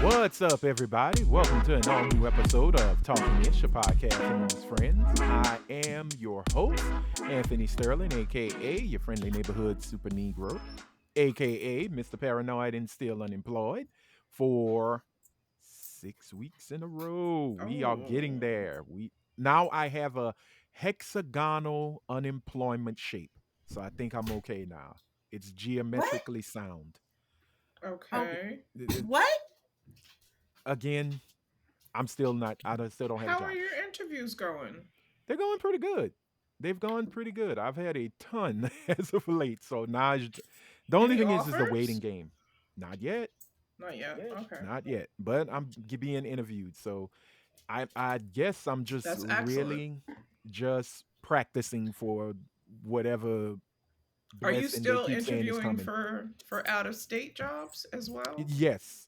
What's up, everybody? Welcome to an all new episode of Talkin, your podcast amongst friends. I am your host, Anthony Sterling, aka your friendly neighborhood super Negro, aka Mr. Paranoid and still unemployed, for 6 weeks in a row. We are getting Oh, there. We now I have a hexagonal unemployment shape, so I think I'm okay now. It's What? geometrically sound. Oh, okay. It- what? again, I'm still not. Still don't have a How are job. your interviews going? They're going pretty good. They've gone pretty good. I've had a ton as of late. So now the only Any thing is the waiting offers? game. Not yet. Not yet. Okay. Not yet. But I'm being interviewed. So I guess I'm just That's excellent. really just practicing for whatever Are you blessing they still keep saying is interviewing coming. for out of state jobs as well? Yes.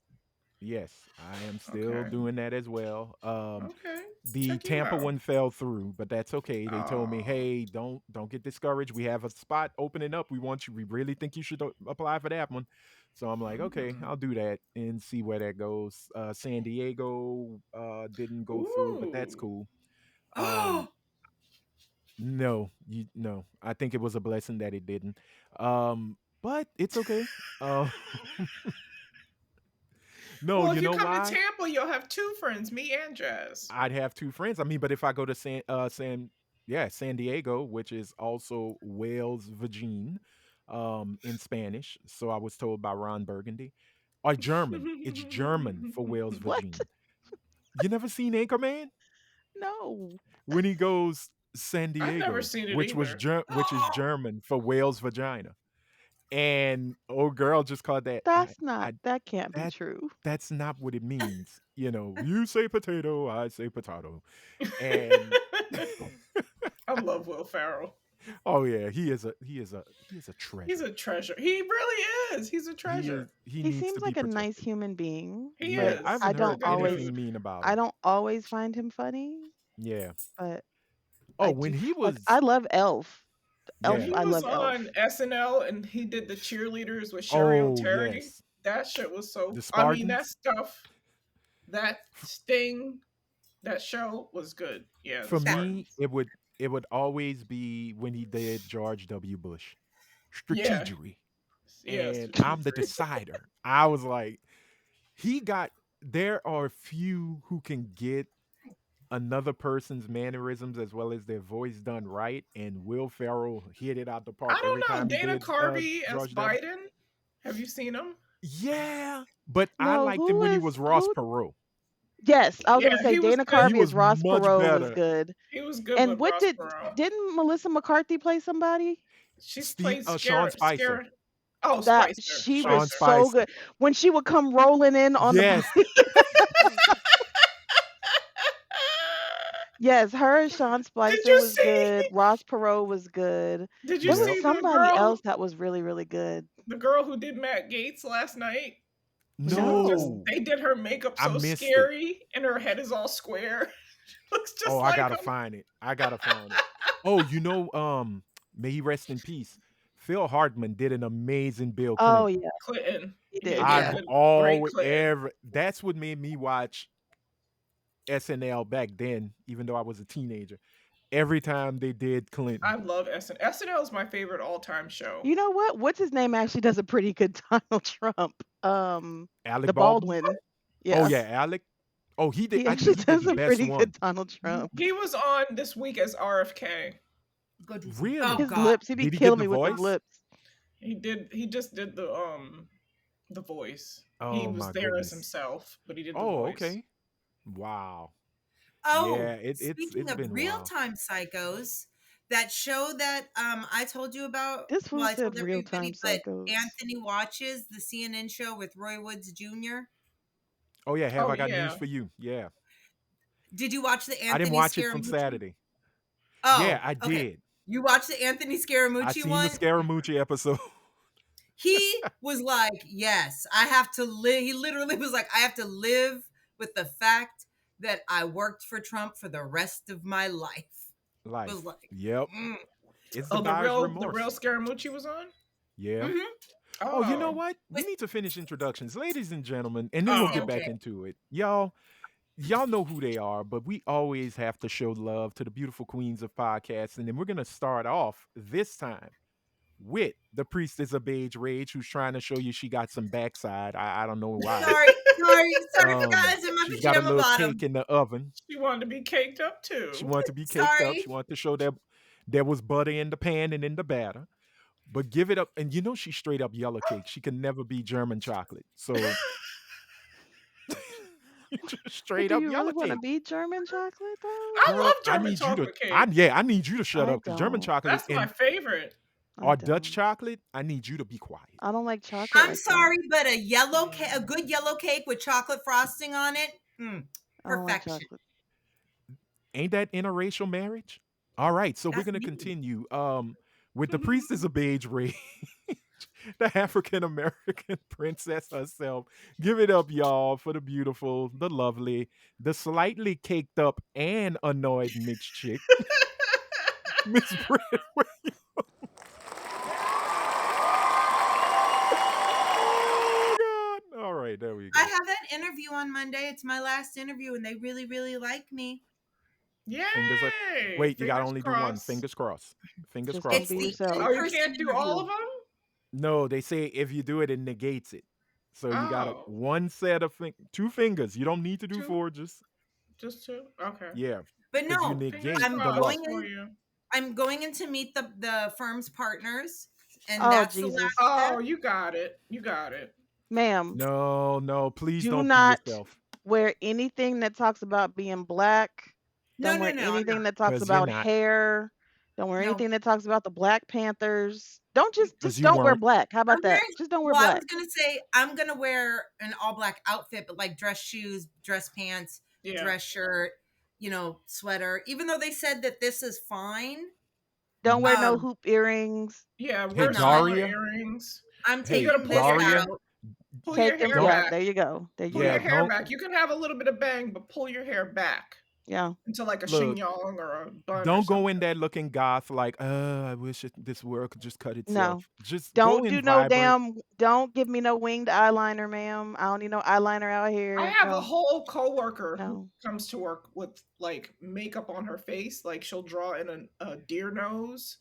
Yes, I am still Okay. doing that as well. Okay. The Check you Tampa out. one fell through, but that's okay. They told me, Oh. "Hey, don't get discouraged. We have a spot opening up. We want you. We really think you should apply for that one." So I'm like, "Okay, Mm. I'll do that and see where that goes." San Diego didn't go through, but that's Ooh. cool. Um, Oh, no, no. I think it was a blessing that it didn't. But it's okay. Uh, no, Well, you if you know come to why? Tampa, you'll have two friends, me and Jazz. I'd have two friends. I mean, but if I go to San Diego, which is also Wales Vagine, in Spanish. So I was told by Ron Burgundy. Or German. It's German for Wales What? Vagine. You never seen Anchorman? No. When he goes San I've never Diego, seen it which either. which is German for Wales vagina. And old girl just called that That can't be that true. that's not what it means. You say potato, I say potato. And I love Will Ferrell. oh yeah, he is a He's treasure. a treasure. He really is. He's a treasure. He He needs to seems be like a nice protected. human being, He Yeah, but I is. I haven't He's a don't heard good always anything dude. mean about I him. don't always find him funny, Yeah. but Oh, I when do he like was I love Elf. When yeah. he I was love on Elf. SNL and he did the cheerleaders with Sherry Oh O'Terry, yes, that shit was so. the I mean, that Spartans. stuff, that Sting, that show was good. Yeah, the For That me, Spartans. it would always be when he did George W. Bush, Yeah, strategery, yeah, and I'm the strategery. decider. I was like, he got. There are few who can get another person's mannerisms as well as their voice done right, and Will Ferrell hit it out the park I every don't know. time he Dana did Carvey as George W. Biden. Have you seen him? Yeah, but I no, liked him who when he is was Ross who Perot. yes, I was Yeah, gonna say he was Dana good. He Carvey as was Ross much Perot was better. good. He was good And with what Ross Perot. didn't Melissa McCarthy play somebody? She's Steve, played Sean Spicer, Scare. Oh, That Spicer. she was Sean Spicer. so Spicer. good. When she would come rolling in on the Yes, bike. Yes, her and Sean Did Spicer you was see? good. Ross Perot was good. Did you There was yep. see somebody else that was really, really good. the girl who did Matt Gates last night? She looked just. No. No, They did her makeup I so missed it. scary, and her head is all square. Looks Oh, just I like gotta him. find it. I gotta find it. Oh, may he rest in peace. Phil Hartman did an amazing Bill Oh Clinton. yeah, Clinton. he He did. did a I've Yeah. good, great always Clinton. ever. That's what made me watch SNL back then, even though I was a teenager. Every time they did I Clinton, love SNL. SNL is my favorite all-time show. You know what? What's his name actually does a pretty good Donald Trump. Alec The Baldwin. Baldwin. Oh Yeah. yeah, Alec. Oh, he did. He I think actually he did does the a best pretty good one. Donald Trump. He was on this week as RFK. good. Oh Really? His God. lips, he be Did he get killing the me with his voice? lips. He did. He just did the voice. He Oh was my there as goodness. himself, but he did the Oh, voice. okay. Wow. Yeah, Oh, it's speaking of been real wild. time psychos, that show that I told you about. This Well, fool I told said real time everybody, but psychos. Anthony watches the CNN show with Roy Woods Jr. Oh yeah, have Oh I got news yeah. for you? Yeah. Did you watch the I didn't Anthony watch it from Scaramucci? Saturday. Yeah, Oh, I okay. did. You watched the Anthony I Scaramucci seen the one? Scaramucci episode. He was like, yes, I have to live. He literally was like, I have to live with the fact that I worked for Trump for the rest of my life. Was Life. like, Yep. mm. It's the Oh, the buyer's real remorse. Scaramucci was on. Yeah. Mm-hmm. Oh, you know Oh, what? We With need to finish introductions, ladies and gentlemen, and then we'll oh, get Sam back J. into it. Y'all know who they are, but we always have to show love to the beautiful queens of podcasts. And then we're gonna start off this time with the priestess of Beige Rage, who's trying to show you she got some backside. I don't know why. Sorry, forgot it's in my She's got a pajama little bottom. cake in the oven. she wanted to be caked up She too. wanted to be caked up. Sorry. She wanted to show that there was butter in the pan and in the batter. But give it up, and she's straight up yellow cake. She can never be German chocolate. So just But straight do up you really yellow want to cake. be German chocolate though? I Girl, love I German need you to chocolate cake. I need you to shut I up because German don't. chocolate That's my and favorite. I or Dutch don't. chocolate, I need you to be quiet. I don't like chocolate I'm like that. sorry, but a good yellow cake with chocolate frosting on it, I don't like perfection. chocolate. Ain't that interracial marriage? All right, so we're That's gonna me. continue with the priestess of Beige Rage, the African American princess herself. Give it up, y'all, for the beautiful, the lovely, the slightly caked up and annoyed mixed chick, Miss Britt. Oh God! All right, there we go. I have that interview on Monday. It's my last interview, and they really, really like me. Fingers up. Yay! Wait, you gotta Fingers only do one. crossed. Fingers crossed. Fingers Just don't crossed. It's be the yourself. Oh, you in-person can't do all interview. of them. No, they say if you do it, it negates it. So you got Oh, one set of two fingers. You don't need to do two, four. Just just two. Okay. yeah, But because you no, Fingers negate I'm the crossed going lust. for in. you. I'm going in to meet the firm's partners, and Oh that's the last Jesus, step. Oh, you got it. You got it. ma'am, No, no, please do don't be not yourself. wear anything that talks about being black. No, Don't no, wear no, I'm anything not. that talks Because you're about not. hair. Don't wear No, anything that talks about the Black Panthers. Don't Because just you don't wear weren't. black. How I'm about that? wearing. Just don't wear Well, I was black. gonna say I'm gonna wear an all black outfit, but like dress shoes, dress pants, Yeah. dress shirt, sweater. Even though they said that this is fine, Don't wear no um, hoop earrings. Yeah. Hey, Wear not. smaller Daria. earrings. I'm You Hey, gotta taking pull this your Daria. hair. out. Pull your Take them. hair Don't. Yeah, back. there you go. There you Pull Yeah, your go. hair don't. back. You can have a little bit of bang, but pull your hair back Yeah. into like a Look, chignon or a bun or don't go in something. there looking goth like, I wish this world could just cut No. itself. Just go Don't in do no vibrant. don't give me no winged eyeliner, ma'am. I don't need no eyeliner out I here. have a No. whole coworker who No. comes to work with like makeup on her face. Like she'll draw in a deer nose,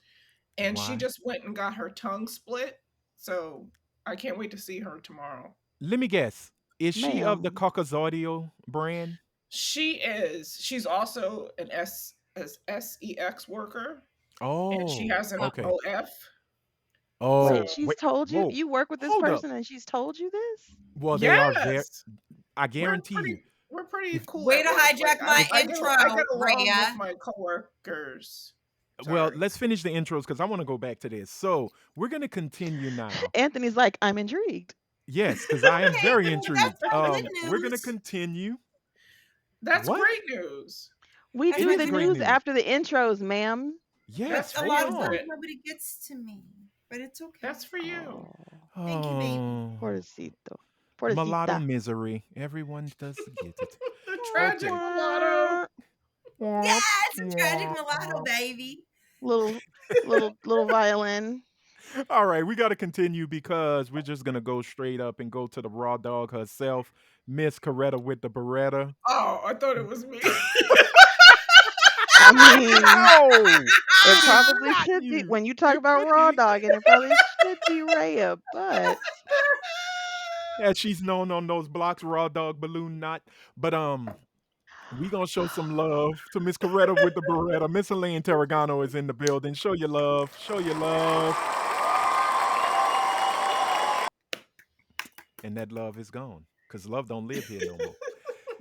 and she Why? just went and got her tongue split. So I can't wait to see her tomorrow. Let me guess. Is she of the Ma'am. Caucasodio brand? She is. She's also an SEX worker, and she Oh, has an okay. OF. Oh, Wait, So she's wait, told you whoa, you work with this hold up. person and she's told you this? Well, they are very. yes, I we're guarantee you, pretty we're pretty if cool Way at to work. Like hijack my if I intro, get along with Rhea. my coworkers. well, Sorry. let's finish the intros because I want to go back to this. So we're gonna continue now. Anthony's like, I'm intrigued. Yes, because I am Okay, very well, that's intrigued. all good We're gonna news. continue. That's What? great news. We That's It do my is the good great news. news news. after the intros, ma'am. Yes, That's A for lot hold of you, times on. Britt. nobody gets to me, but it's okay. That's for you. Oh, Thank you, baby. Oh, pobrecito. mulatto Pobrecita. misery. Everyone does get it. The Wah, tragic Okay. mulatto. wah. Yeah, Wah, it's a tragic mulatto, Wah. baby. little violin. All right, we got to continue because we're just gonna go straight up and go to the raw dog herself, Miss Coretta with the Beretta. Oh, I thought it was me. I mean, No, it it is probably not should be you. when you talk It about could raw be. dog, and it probably should be Rhea, but As she's known on those blocks, raw dog balloon knot. But we gonna show some love to Miss Coretta with the Beretta. Miss Elaine Tarragano is in the building. Show your love. Show your love. And that love is gone. Because love don't live here no more.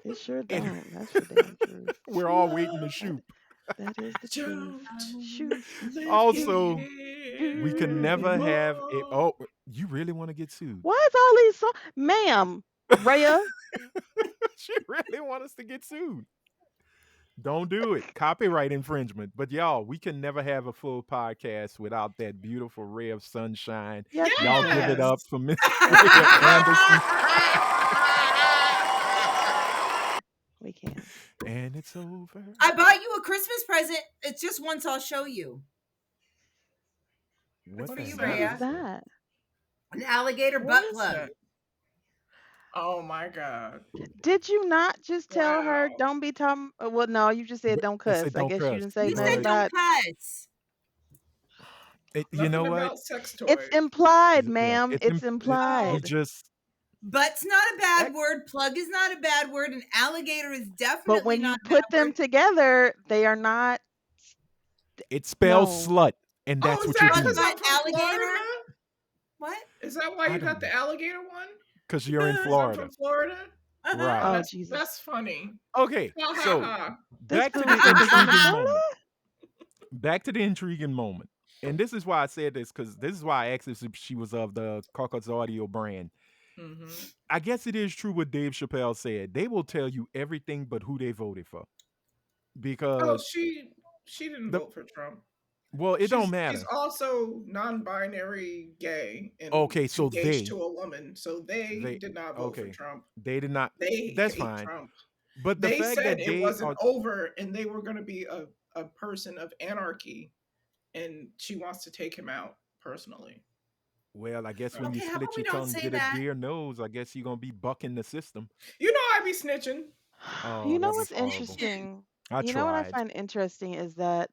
it sure And don't. That's for damn truth. we're all waiting to shoot. That is the truth. Don't Shoot, live Also, here we can never have it. anymore. Oh, you really want to get sued? why is all these songs, ma'am, Rhea? She really want us to get sued. Don't do it. Copyright infringement. But y'all, we can never have a full podcast without that beautiful ray of sunshine. Yes, we Y'all give it can. up for Miss Rhea Anderson. We can. And it's over. I bought you a Christmas present. It's just once I'll show you. It's What What for the is you, What hell is that? Rhea. is that? that? An alligator What butt is plug. that? Oh my god! Did you not just tell her Wow. don't be talking? Well, no, you just said But don't I said cuss. I don't guess you cuss, didn't say You nothing said but don't about. cuss. you know Nothing what? about sex It's toys. implied, Yeah, ma'am. It's we Oh, implied. just Butt's not a that, bad word. Plug is not a bad word. An alligator is But definitely when you not a bad put them word. together, they are not. it spells No. slut, and oh, that's is what you're that Plug because doing. I'm butt from alligator? Florida? What? Is that why I you got don't the alligator one? because you're in Because I'm Florida, from Florida? Uh-huh. Oh, right? Oh that's Jesus, that's funny. Okay, Ha ha so ha. this back to fool the said because I'm from intriguing Florida. moment. Back to the intriguing moment. And this is why I said this, because this is why I asked if she was of the Caucus Audio brand. Mm-hmm. I guess it is true what Dave Chappelle said. They will tell you everything but who they voted for. Oh, Because she didn't the vote for Trump. well, it don't She's matter. also non-binary gay and Okay, so engaged to a woman, so they they did not vote for okay. Trump. They did not They that's hate fine. Trump. But the They fact said that it they wasn't are over and they were going to be a person of anarchy, and she wants to take him out personally. well, I guess when So, you Okay, how about split we your don't tongue, say get a that? deer nose, I guess you're gonna be bucking the system. you know, I be snitching. Oh, You know that was what's horrible. interesting? I You know what I tried. find interesting is that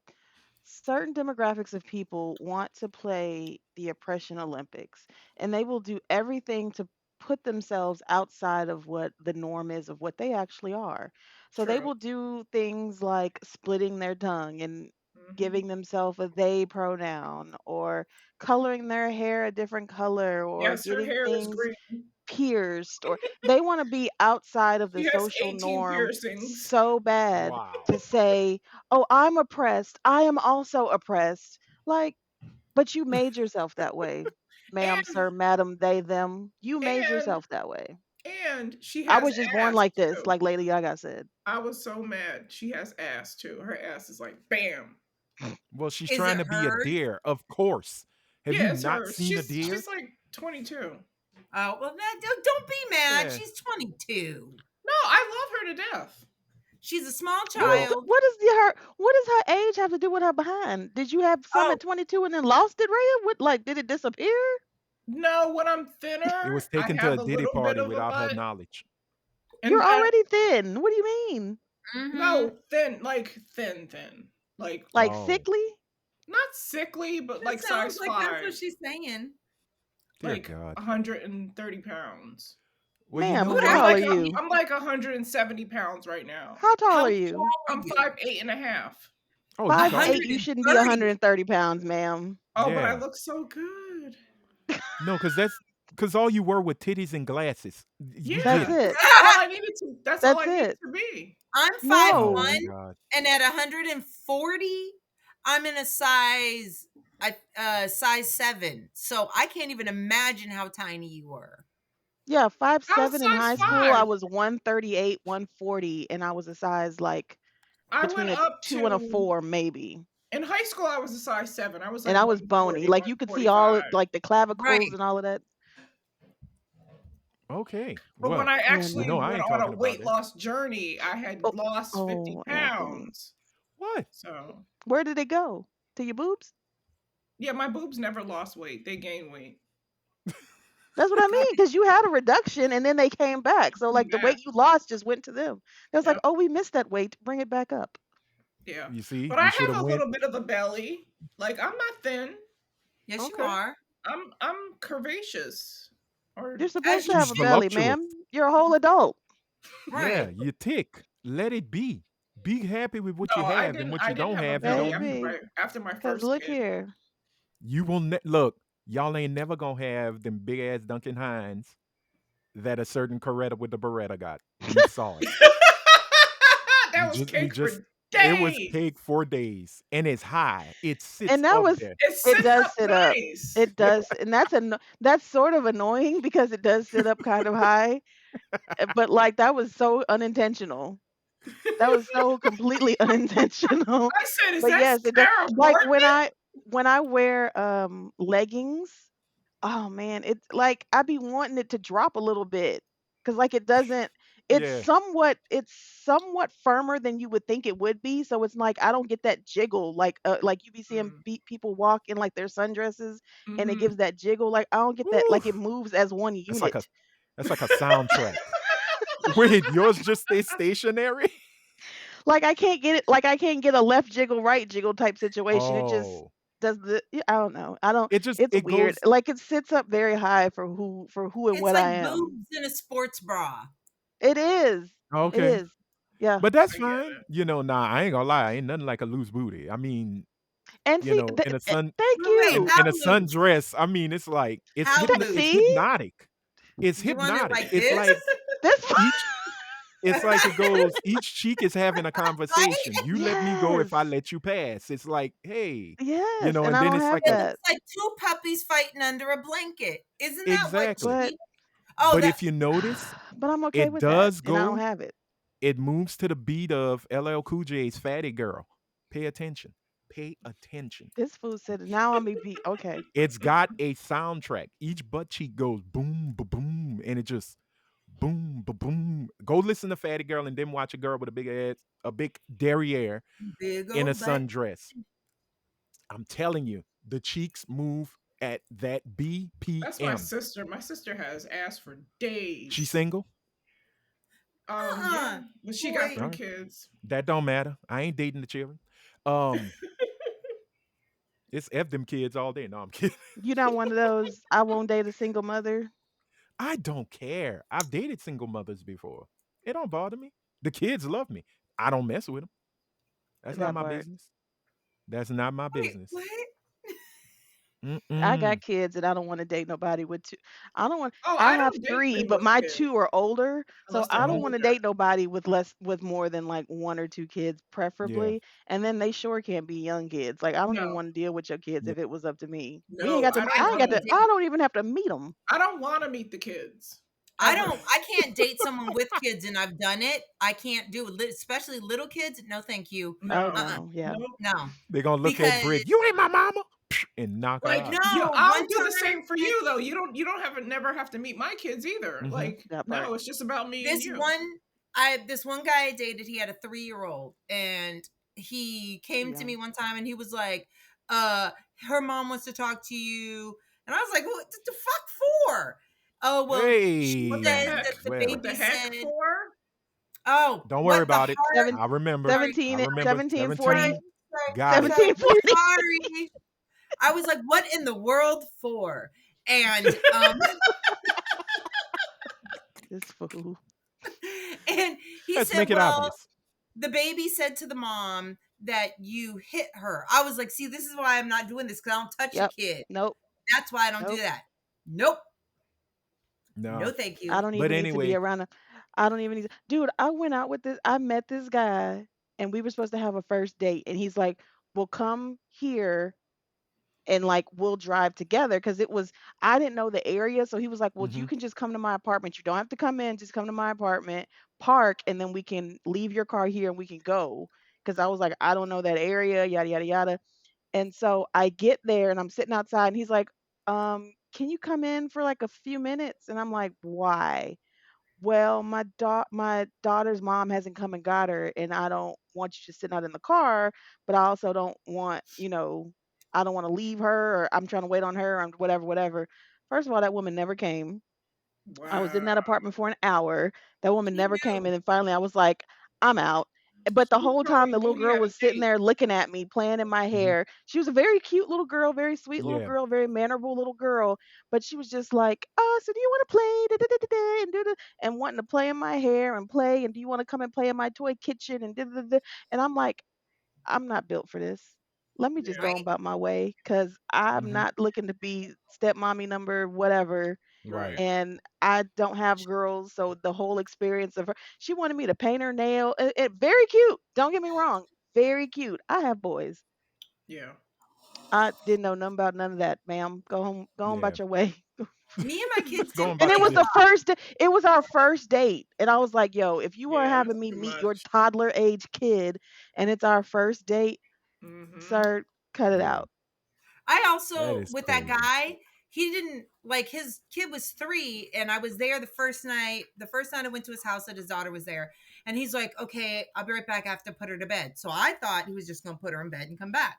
certain demographics of people want to play the oppression Olympics, and they will do everything to put themselves outside of what the norm is of what they actually are. So they True. will do things like splitting their tongue and Hmm. giving themselves a they pronoun, or coloring their hair a different color, or Yes, her getting hair is things green. pierced, or they want to be outside of She the has social 18 norm piercings. so bad Wow. to say, "Oh, I'm oppressed. I am also oppressed." Like, but you made yourself that way, ma'am, And sir, madam, they, them. You made and yourself that way. and she I has was just born ass like this, too. like Lady Gaga said. I was so mad. She has ass too. Her ass is like bam. Well, she's Is trying it to be a hers? deer, of course. Have you Yeah, it's not hers. seen a deer? She's like 22. Oh, well, don't be mad. Yeah. She's 22. No, I love her to death. She's a small Well, child. What does her age have to do with her behind? Did you have some Oh, at 22 and then lost it, Rhea? What, like, did it disappear? No, when I'm it thinner, was I taken to a have a Diddy little bit party of a without her butt, knowledge. You're and I already thin. What do you mean? mm-hmm. no thin, like thin, like Like Oh, sickly? not sickly, but That like sounds size like that's what five, she's saying. dear like God. 130 pounds. Well, you Ma'am, know how I'm what? tall are like you? I'm like 170 pounds right now. How tall How are tall you? are I'm you? 5'8.5". Oh, you Five tall? eight. You shouldn't be 130. 130 pounds, ma'am. Oh, but I Yeah. look so good. No, because all you were with titties and glasses. You That's get Yeah, it. it. that's all I needed to. That's all I That's needed it. to be. I'm Oh my 5'1", No. God. and at 140, I'm in a size 7. So I can't even imagine how tiny you were. Yeah, five I was seven in size high school. I five. was 138, 140, and I was a size like I between went a up 2 and a to 4 maybe. in high school. I was a size 7. I was And like I was bony. 140, Like you could see all 145. like the clavicles Right. and all of that. Okay. But when Well, I Oh you actually know no. I went ain't on a talking about weight it. loss journey, I had Oh, lost 50 oh, Anthony. pounds. What? So, Where did it go? To your boobs? yeah, my boobs never lost weight. They gained weight. That's what I mean. Because you had a reduction and then they came back. So like the Back. weight you lost just went to them. It was like, Yep. oh, we missed that weight. Bring it back up. Yeah. You see, But I you should have have a went. little bit of a belly. Like I'm not thin. Yes, you Okay. are. I'm curvaceous. Or You're As supposed to you have a should. belly, Voluptuous. ma'am. You're a whole adult. Yeah, Right. you tick. Let it be. Be happy with what no, you I have, and didn't what I you didn't don't have a have, you belly don't. Baby. after my Because first look kid. here. You will look. Y'all ain't never gonna have them big ass Duncan Hines that a certain Coretta with the Beretta got. We saw it. That was We cake for just. It was days. cake for days, and it's high. It sits And that up was there. It it sits does up sit up. nice. It does. And that's sort of annoying because it does sit up kind of high. But like that was so unintentional. That was so completely unintentional. I said, "Is But that yes, it does. Sarah Like Portman?" when I wear leggings, oh man, it's like I be wanting it to drop a little bit. Cause like it doesn't Yeah. it's somewhat firmer than you would think it would be. So it's like I don't get that jiggle like you be seeing Mm. people walk in like their sundresses, and it Mm-hmm. gives that jiggle. Like I don't get that. Woo. Like it moves as one That's like unit. a that's like a soundtrack. Wait, yours just stay stationary? Like I can't get it. Like I can't get a left jiggle, right jiggle type situation. It just Oh. does the. I don't know. I don't. It just It's it weird. goes Like it sits up very high for who and It's what I like am. boobs in a sports bra. It is. It okay. is. Yeah. But that's I get fine. it. Nah, I ain't gonna lie. Ain't nothing like a loose booty. I mean, And see, in a sun thank Wait, you. how in a loose? sundress, I mean, it's like How it's loose? See hypnotic. It's You want it hypnotic. like It's this? like this. each it's like it goes each cheek is having a conversation. Right? You let me go if Yes. I let you pass. It's like, hey, Yes. And and I then don't it's have like It a looks that. like two puppies fighting under a blanket. Isn't that what exactly. But she? Oh, But that if you notice, but I'm okay it with that. does And I don't go, have it. it moves to the beat of LL Cool J's Fatty Girl. Pay attention. Pay attention. This food said now I'm be okay. It's got a soundtrack. Each butt cheek goes boom, ba boom, and it just boom, ba boom. Go listen to Fatty Girl and then watch a girl with a big ass, a big derriere big in a old butt. sundress. I'm telling you, the cheeks move at that That's my BPM. sister. My sister has ass for She days. single? Yeah, Uh-uh. but she got Wait. All 3 right. kids. That don't matter. I ain't dating the children. Um, it's F them kids all day. No, I'm kidding. You not one of those I won't date a single mother. I don't care. I've dated single mothers before. It don't bother me. The kids love me. I don't mess with them. That's not That my part. business. That's not my Wait, business. what? I Mm-mm. got kids and I don't want to date nobody with two. I don't want Oh, I I have don't date three, but single my kids two are older. So unless they're I don't Mhm. want to older. date nobody with more than like one or two kids, Yeah. preferably. And then they sure can't be young kids. Like I don't even No, want to deal with your kids Yeah. if it was up to me. We ain't no, got to I I don't I ain't got want can't to to. I date. don't even have to meet them. I don't want to meet the kids I ever. don't. I can't date someone with kids, and I've done it. I can't do it, especially little kids. No, thank you. Oh No, Uh-uh. no, yeah. no. No, They gonna look at because Brit. You ain't my mama, and knock her Like out. yeah, no. I'll One do the time, same for you though. You don't have never have to meet my kids either. Hmm. Like That part. no, it's just about me and this you. one, this one guy I dated, he had a 3-year-old, and he came to Yeah. me one time, and he was like, "Uh, her mom wants to talk to you," and I was like, "What the fuck for?" Oh well, she What the says Hey, that heck? the What well, the baby heck said, for? "Oh, don't worry what the about it. heart?" Seven, I remember. Sorry, I 17, remember. sorry, 1740, 17. Got it. sorry, 1740. sorry. I was like, "What in the world for?" And This fool. and he Let's said, make it "Well, obvious. the baby said to the mom that you hit her." I was like, "See, this is why I'm not doing this because I don't touch a Yep. kid. Nope. That's why I don't do Nope. that. Nope, no, No. thank I you." don't But even need to be anyway. around a I don't even need to, dude, I went out with this I met this guy and we were supposed to have a first date and he's like, "Well, come here and like we'll drive together." Cause it was I didn't know the area. So he was like, "Well, you Hmm. can just come to my apartment. You don't have to come in, just come to my apartment, park, and then we can leave your car here and we can go." Cause I was like, I don't know that area, yada yada yada. And so I get there and I'm sitting outside and he's like, can you come in for like a few minutes? And I'm like, why? Well, my daughter's mom hasn't come and got her, and I don't want you just sitting out in the car, but I also don't want, I don't want to leave her or I'm trying to wait on her or whatever, whatever. First of all, that woman never came. I was in Wow. that apartment for an hour. That woman He never came, knew. and then finally I was like, I'm out. But the She's whole time probably the little known you girl had a was sitting date. there looking at me, playing in my Hmm. hair. She was a very cute little girl, very sweet little Yeah. girl, very mannerable little girl. But she was just like, "Oh, so do you want to play?" Da, da, da, da, da, and, do, da, and wanting to play in my hair and play. And do you want to come and play in my toy kitchen? And da, da, da, da. And I'm like, I'm not built for this. Let me just Yeah. go on Right? about my way because I'm Hmm. not looking to be stepmommy number whatever, Right. Right. and I don't have girls, so the whole experience of her, she wanted me to paint her nail. Very cute. Don't get me wrong, very cute. I have boys. Yeah. I didn't know nothing about none of that, ma'am. Go home Yeah. about your way. Me and my kids Going didn't And about it play. your was the business. first. It was our first date, and I was like, "Yo, if you are Yeah, that's having me too meet your much. toddler age kid, and it's our first date, Mm-hmm. sir, cut it Yeah. out." I That also is with that crazy. guy. he didn't like his kid was 3 and I was there the first night I went to his house that his daughter was there, and he's like, okay, I'll be right back, I have to put her to bed. So I thought he was just gonna put her in bed and come back.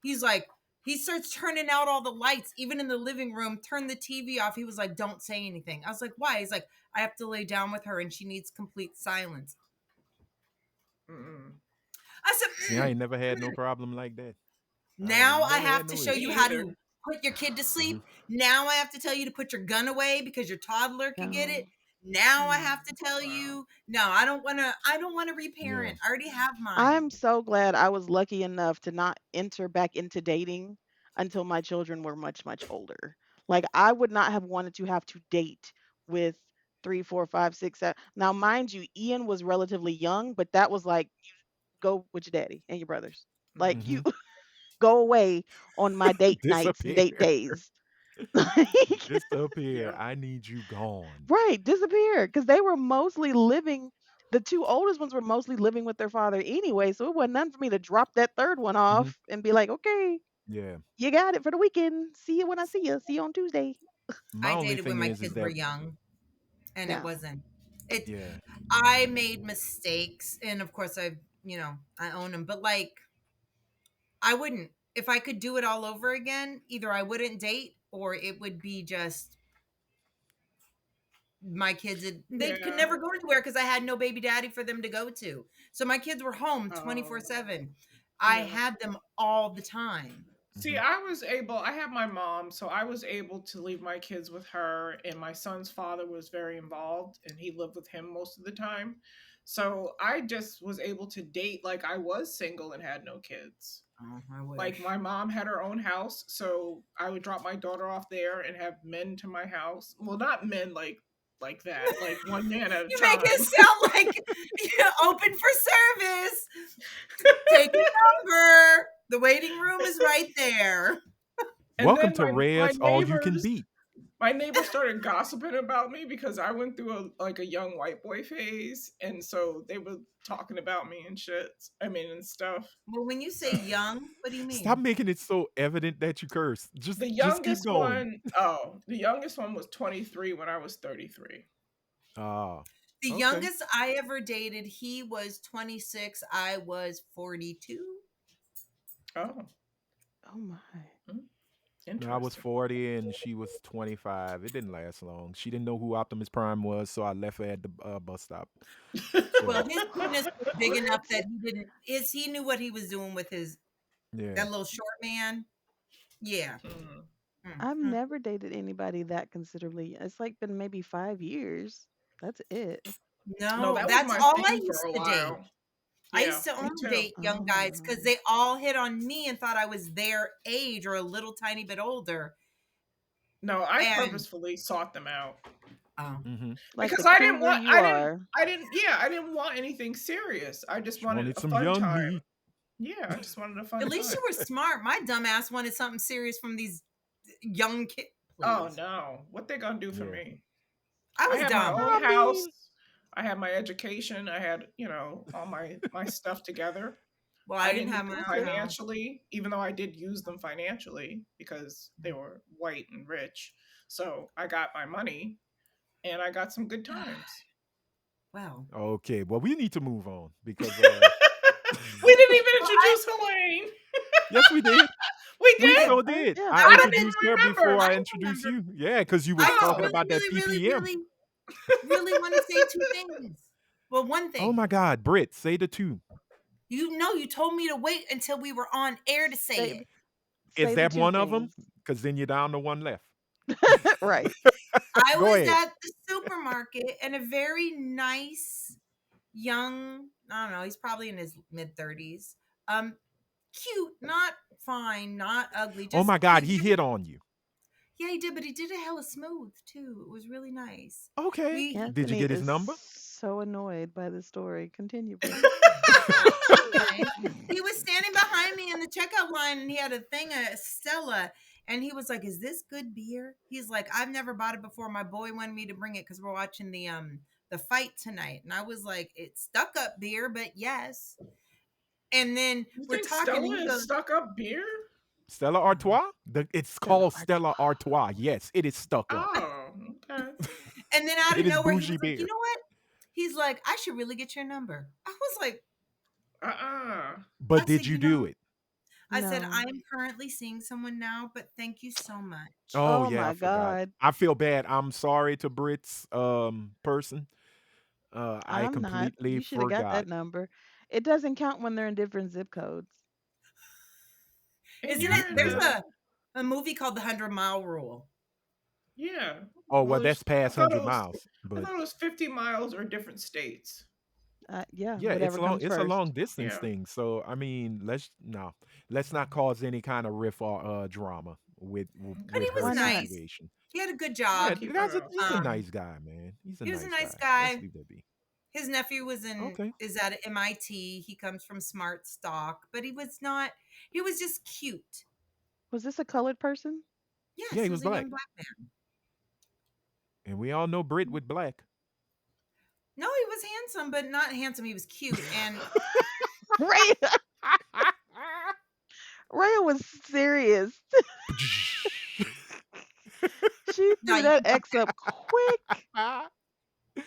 He's like, he starts turning out all the lights, even in the living room, turn the TV off. He was like, don't say anything. I was like, why? He's like, I have to lay down with her and she needs complete silence. Mm-mm. I said, See, I ain't never had no problem like that. now I never have had to no show issue. you Me how either. to put your kid to sleep. Mhm. Now I have to tell you to put your gun away because your toddler can get it. No. Now I have to tell Wow. you, no, I don't want to Yeah. reparent. I already have mine. I'm so glad I was lucky enough to not enter back into dating until my children were much, much older. Like I would not have wanted to have to date with 3, 4, 5, 6, 7. Now, mind you, Ian was relatively young, but that was like, you go with your daddy and your brothers. Like Mhm. you Mhm. go away on my date nights and Disappear. date days. Like, Disappear. Yeah. I need you gone. right, disappear. Because they were mostly living, the 2 oldest ones were mostly living with their father anyway. So it wasn't nothing for me to drop that third one Mhm. off and be like, okay, Yeah. you got it for the weekend. See you when I see you. See you on Tuesday. My I only dated when thing my is kids were that young, and it Yeah. wasn't. It. yeah. I made mistakes, and of course I own them. But like, I wouldn't. If I could do it all over again, either I wouldn't date or it would be just my kids. They could Yeah. never go anywhere because I had no baby daddy for them to go to. So my kids were home Oh. 24/7. I Yeah. had them all the time. See, Mhm. I have my mom, so I was able to leave my kids with her, and my son's father was very involved, and he lived with him most of the time. So I just was able to date like I was single and had no kids. Oh, I Like wish. my mom had her own house, so I would drop my daughter off there and have men to my house. Well, not men like that, like one man at a You make it time. sound like you're open for service. Take a number. The waiting room is right there. And Welcome then to Red's All You Can Beat. my neighbors started gossiping about me because I went through a young white boy phase, and so they were talking about me and shit. I mean, and stuff. Well, when you say young, what do you Stop mean? making it so evident that you curse. The Just keep youngest going. one, the youngest one was 23 when I was 33. Ah. The Okay. youngest I ever dated, he was 26. I was 42. Oh, Oh my. mm, No, I was interesting. 40 and she was 25. It didn't last long. She didn't know who Optimus Prime was, so I left her at the bus stop. Well, So, his penis was big enough that he knew what he was doing with yeah. that little short man. Yeah. Mm. I've Mm. never dated anybody that considerably. It's like been maybe 5 years. That's it. No, No, that was that's my all I thing for used a to date. while. I Yeah, used to me only too. date young guys Oh. because they all hit on me and thought I was their age or a little tiny bit older. No, I And purposefully sought them out oh, Mm-hmm. Like the because I didn't cougar want. you are. I didn't want anything serious. I just She wanted wanted a some fun young time. meat. Yeah, I just wanted a fun at least time. you were smart. My dumbass wanted something serious from these young kids. Oh Please, no, what they gonna do for Yeah. me? I I was had my dumb. own I house. mean, I had my education. I had, all my stuff together. Well, I I didn't didn't have need them my own okay. house. financially, even though I did use them financially because they were white and rich. So I got my money and I got some good times. Well, Okay. Well, we need to move on because We didn't even well, I introduce Helene. yes, we did. We We did? Yeah. sure did. Yeah. I I I don't didn't. introduced her even before remember. I I introduced remember. you. Yeah, because you was I just talking Oh, really, about that really, really, PPM. really, really want to say two things. Well, one Oh thing. my God, Britt, say the two. You told me to wait until we were on air to say Say it. Is say the that two one of them? things. Because then you're down to one left. Right. I Go was ahead. at the supermarket and a very nice young, I don't know, he's probably in his mid 30s. Cute, not fine, not ugly, Oh just my God, he he hit on you. yeah, he did, but he did it hella smooth too. It was really nice. Okay. We Did you Anthony get his is number? so annoyed by the story. Continue, Britt. anyway, he was standing behind me in the checkout line and he had a thing of Stella and he was like, "Is this good beer?" He's like, "I've never bought it before. My boy wanted me to bring it because we're watching the fight tonight." And I was like, "It's stuck up beer, but yes." And then You we're think talking and Stella he is goes, stuck up beer? Stella Artois? It's Stella called Stella Artois. Artois. Yes, it is stuck up. Oh, okay. And then out of It is nowhere, he bougie was like, beer. you know what? He's like, I should really get your number. I was like, But I said, did you do it? I said, I No. am currently seeing someone now, but thank you so much. Oh Oh yeah, I my forgot. God. I feel bad. I'm sorry to Brit's person. I I'm not. completely You should have got forgot. that number. It doesn't count when they're in different zip codes. And Isn't you're it? in There's Yeah. a movie called The 100-Mile Rule. yeah. Oh Well, well, that's I past thought it 100 was miles. I But thought it was 50 miles or different states. Yeah, yeah, it's whatever long. comes It's a long first. distance Yeah. thing. So I mean, let's not cause any kind of riff or drama with But he with was Why her not? nice. situation. He had a good I'll Yeah, job. the keep it guy's up. he's a Um, nice guy, man. He's a he was a nice nice guy. Let's guy. leave that be. His nephew Okay. is at MIT. He comes from smart stock, but he was not. He was just cute. Was this a colored person? Yeah, Yes, he he was was a black, young black man. and we all know Brit with black. No, he was handsome, but not handsome. He was cute, and Rhea, Rhea was serious. She no, threw you that can X up quick.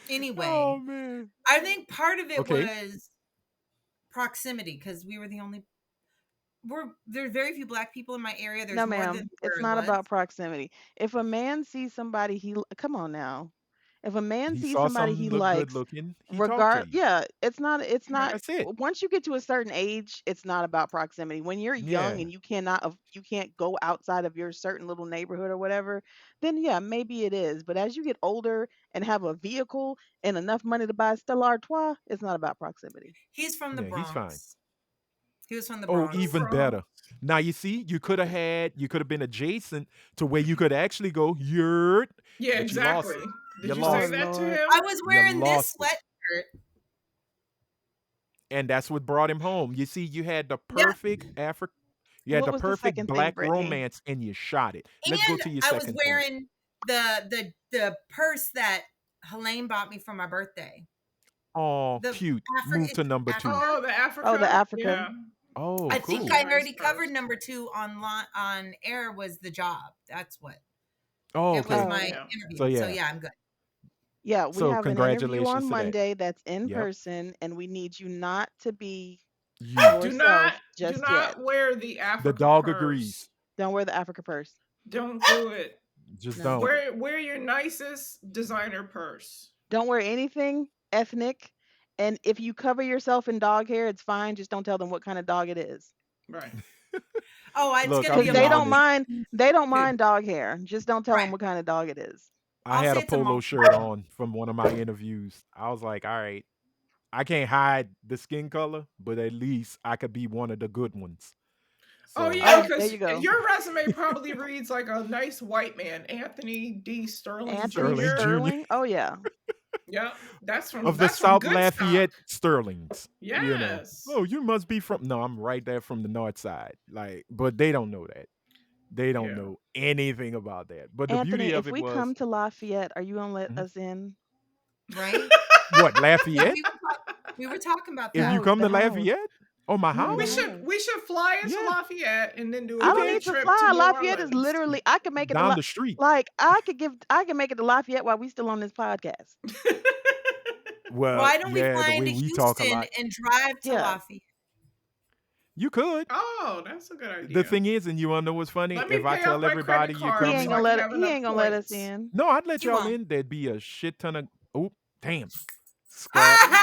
anyway. Oh man. I think part of it Okay. was proximity because we were the only. There's very few black people in my area. There's No, more than ma'am. It's there not was. about proximity. If a man sees somebody come on now. If a man He sees saw somebody something he look good likes, looking. He talked to you. yeah, it's not That's it. once you get to a certain age, it's not about proximity. When you're young Yeah. and you can't go outside of your certain little neighborhood or whatever, then yeah, maybe it is. But as you get older and have a vehicle and enough money to buy Stella Artois, it's not about proximity. He's from the Yeah. He's fine. Bronx. He was from the Oh, Bronx. even Bronx. better. Now you see, you could have been adjacent to where you could actually go, yurt, Yeah, but you lost exactly. it. Did You you say Oh lost it. that to Lord. him? I was You wearing this lost it. sweatshirt. And that's what brought him home. You see, you had the Yeah, perfect you had What the was the perfect second thing, black Brittany? romance and you shot it. Let's go and to your I was second point. wearing the purse that Helene bought me for my birthday. Oh, The cute. Move It's to number Africa. 2. Oh, the Oh, the Africa? Africa. Yeah. Oh, I That's think a cool. I nice already covered purse. number 2 on air was the job. That's what Oh, it was okay. my Oh. Yeah. interview. So So yeah. yeah, I'm good. Yeah, we So have an interview on congratulations to that. Monday that's in Yep. person, and we need you not to be You. Do not yourself do just yet. not wear the The Africa dog purse. agrees. Don't wear the Africa purse. Don't do it. Just No. don't. Wear your nicest designer purse. Don't wear anything ethnic. And if you cover yourself in dog hair, it's fine. Just don't tell them what kind of dog it is. Right. Oh, it's Look, gonna I'll be Because a be they don't honest. mind they don't Hey, mind dog hair. Just don't tell them right. what kind of dog it is. I I'll had say a it's a polo malt. shirt on from one of my interviews. I was like, all right, I can't hide the skin color, but at least I could be one of the good ones. Oh So yeah, Oh, there because you go. your resume probably reads like a nice white man, Anthony D. Sterling Anthony Sterling Jr. Jr. Sterling. Oh yeah. Yeah, that's from of the that's from South good stock. Lafayette Sterlings. You know. Yes. Oh, you must be from No, I'm right there from the north side. Like, but they don't know that. They don't Yeah. know anything about that. But the beauty Anthony, of if it we was come to Lafayette, are you gonna let Mhm. us in? Right? what, Yeah, Lafayette? we were talking about If that. you No, come the to house. Lafayette? Oh, my No, We the house? should house. we should fly into Yeah, Lafayette and then do I a we don't day can. need to trip fly. to New Lafayette is Orleans. literally I can make it to Down the street. like I can make it to Lafayette while we still on this podcast. Well, Why don't we yeah, the fly way into we talk a Houston lot. and drive to Yeah. Lafayette? You could. Oh, that's a good The idea. thing is, and you wanna know what's funny? Let me If I pay off tell my everybody credit you're card He coming, ain't so I gonna can let have he enough ain't gonna let us points. in. no, I'd let He y'all won't. in. There'd be a shit ton of damn. Scrappy.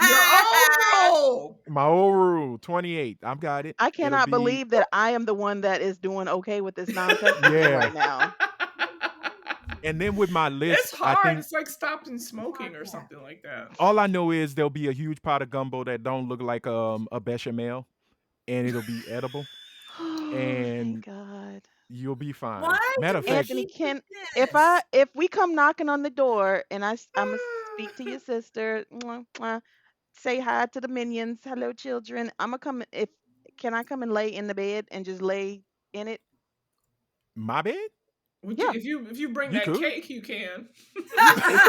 Your own rule. My old rule, 28. I've got it. I It'll cannot be believe that I am the one that is doing okay with this nonsense yeah. right now. And then with my It's list, I hard. think It's like stopping smoking or something like that. all I know is there'll be a huge pot of gumbo that don't look like a bechamel, and it'll be edible, Oh, thank and God. you'll be fine. Why Matter do of we fact, Anthony, keep doing if this? we come knocking on the door and I'ma speak to your sister, mwah, mwah, say hi to the minions, hello children. I'ma come if can I come and lay in the bed and just lay in it? my bad. Would Yeah. if you bring You that could. cake, you can. You could.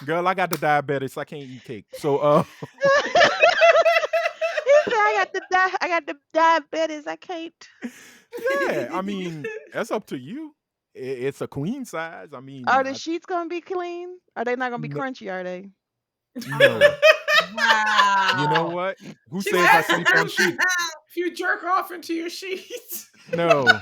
Girl, I got the diabetes. I can't eat cake. So He said I got the I got the diabetes. I can't. Yeah, I mean, that's up to you. It's a queen size. I Are mean, the sheets gonna be clean? Are they not gonna be no, crunchy? Are they? no. You know Wow. what? Who She says I said sleep on sheets? if you jerk off into your sheets. No,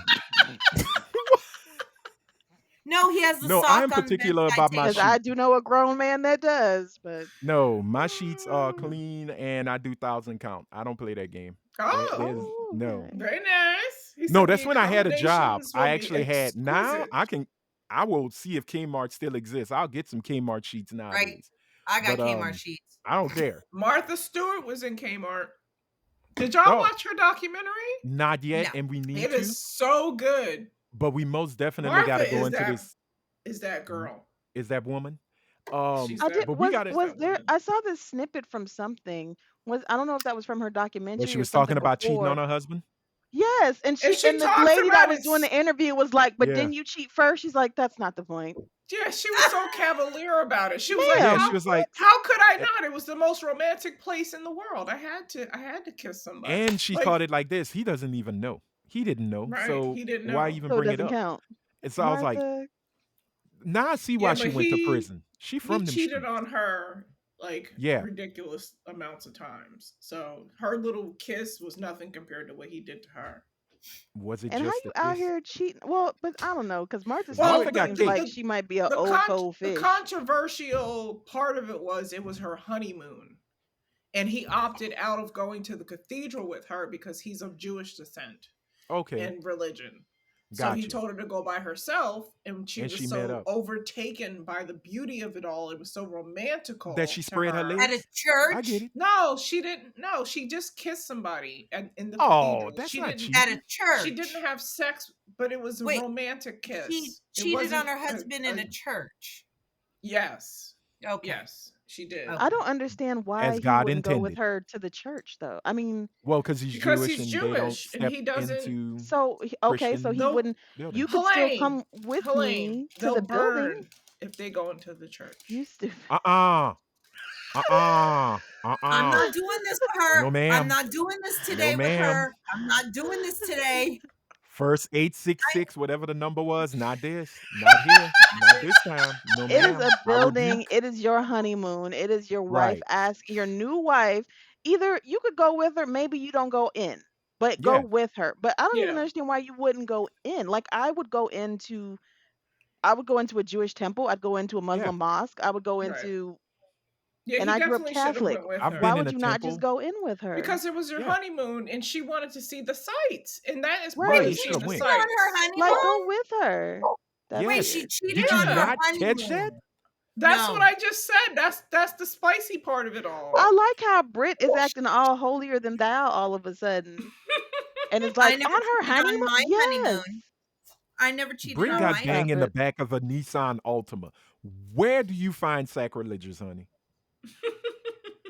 No, he has the no. I am sock on the particular bedside about my Because table. I sheets. do know a grown man that does, but No, my sheets are clean, and I do thousand count. I don't play that game. There's Oh, oh, no. okay. very nice. He No, said that's the when I had a job. accommodations I will be actually had now exquisite. I will see if Kmart still exists. I'll get some Kmart sheets Right. nowadays. I got But Kmart sheets. I don't care. Martha Stewart was in Kmart. Did y'all Oh, watch her documentary? not yet, No. and we need It to, is so good. but we most definitely Martha gotta go into is that girl. is that woman? She's I did. that But we gotta she's Was that there? woman. I saw this snippet from something. Was I don't know if that was from her But documentary she or was talking something about cheating on before. her husband? Yes, and And she the talks lady that about was it. doing the interview was like, "But Yeah. didn't you cheat first?" She's like, "That's not the point, Yeah, she was so cavalier about it. She was like, Yeah, she ma'am." was like, how could I a- not? It was the most romantic place in the world. I had to kiss somebody. and she Like, called it like this. He doesn't even know. He didn't know. right. So He didn't why know. even So it bring it doesn't up? count, And so I was like, Martha. now I see why Yeah, she but went to prison. She he from them cheated streets. on her like Yeah. ridiculous amounts of times. So her little kiss was nothing compared to what he did to her. Was it And how just you a out kiss? here cheating? Well, but I don't know, because Martha Because Well, Martha Stewart got seems cake. like she might be an old cold the fish. controversial part of it was her honeymoon, and he opted out of going to the cathedral with her because he's of Jewish descent Okay. and religion. So he Gotcha. told her to go by herself, and she And was she met so up. overtaken by the beauty of it all. It was so That romantical she to spread her her. At a legs? I get church. it. No, she didn't. No, she just kissed somebody in the Oh, cathedral. that's not At a cheating. She church. didn't have sex, but it was a Wait, romantic he kiss. It cheated on wasn't her husband in a a church. yes, Okay. yes, she did. I Okay. don't understand why As he God wouldn't go with intended. her to the church, though. I mean, Well, because he's Because Jewish he's and they don't Jewish and step he doesn't. into so okay, so he Christian They'll wouldn't. You buildings. could still Helene, come with Helene, me to they'll the building. burn if they go into the church. You stupid. Uh-uh. Uh-uh. I'm Uh-uh. not doing this with her. No, I'm ma'am. not doing this No, today with ma'am. her. I'm not doing this today. First I 866, whatever the number was, not this. Not here. Not this time. No, It is ma'am. a I building. rebuke. It is your honeymoon. It is your wife Right. your new wife. Either you could go with her, maybe you don't go in, but go Yeah. with her. But I don't even Yeah, understand why you wouldn't go in. Like I would go into a Jewish temple. I'd go into a Yeah. Muslim mosque. I would go right. into, Yeah, and he I grew up definitely should have Catholic. went with I've her been Why in would a you not just temple. go in with her? because it was her Yeah. honeymoon and she wanted to see the sights, and that is part Right. of He Right. should seeing have the went. cheated on her sights. Like go honeymoon? with her. That's Wait, Yes. she weird. cheated Did you on her Yeah, not catch that? honeymoon. that's what No. I just said. That's the spicy part of it all. I like how Brit is acting all holier than thou all of a sudden. And it's I like never on her cheated on honeymoon? my Yes. honeymoon. I never cheated Brit on got my gang Stop in the it. back of a Nissan Altima. Where do you find sacrilegious, honey?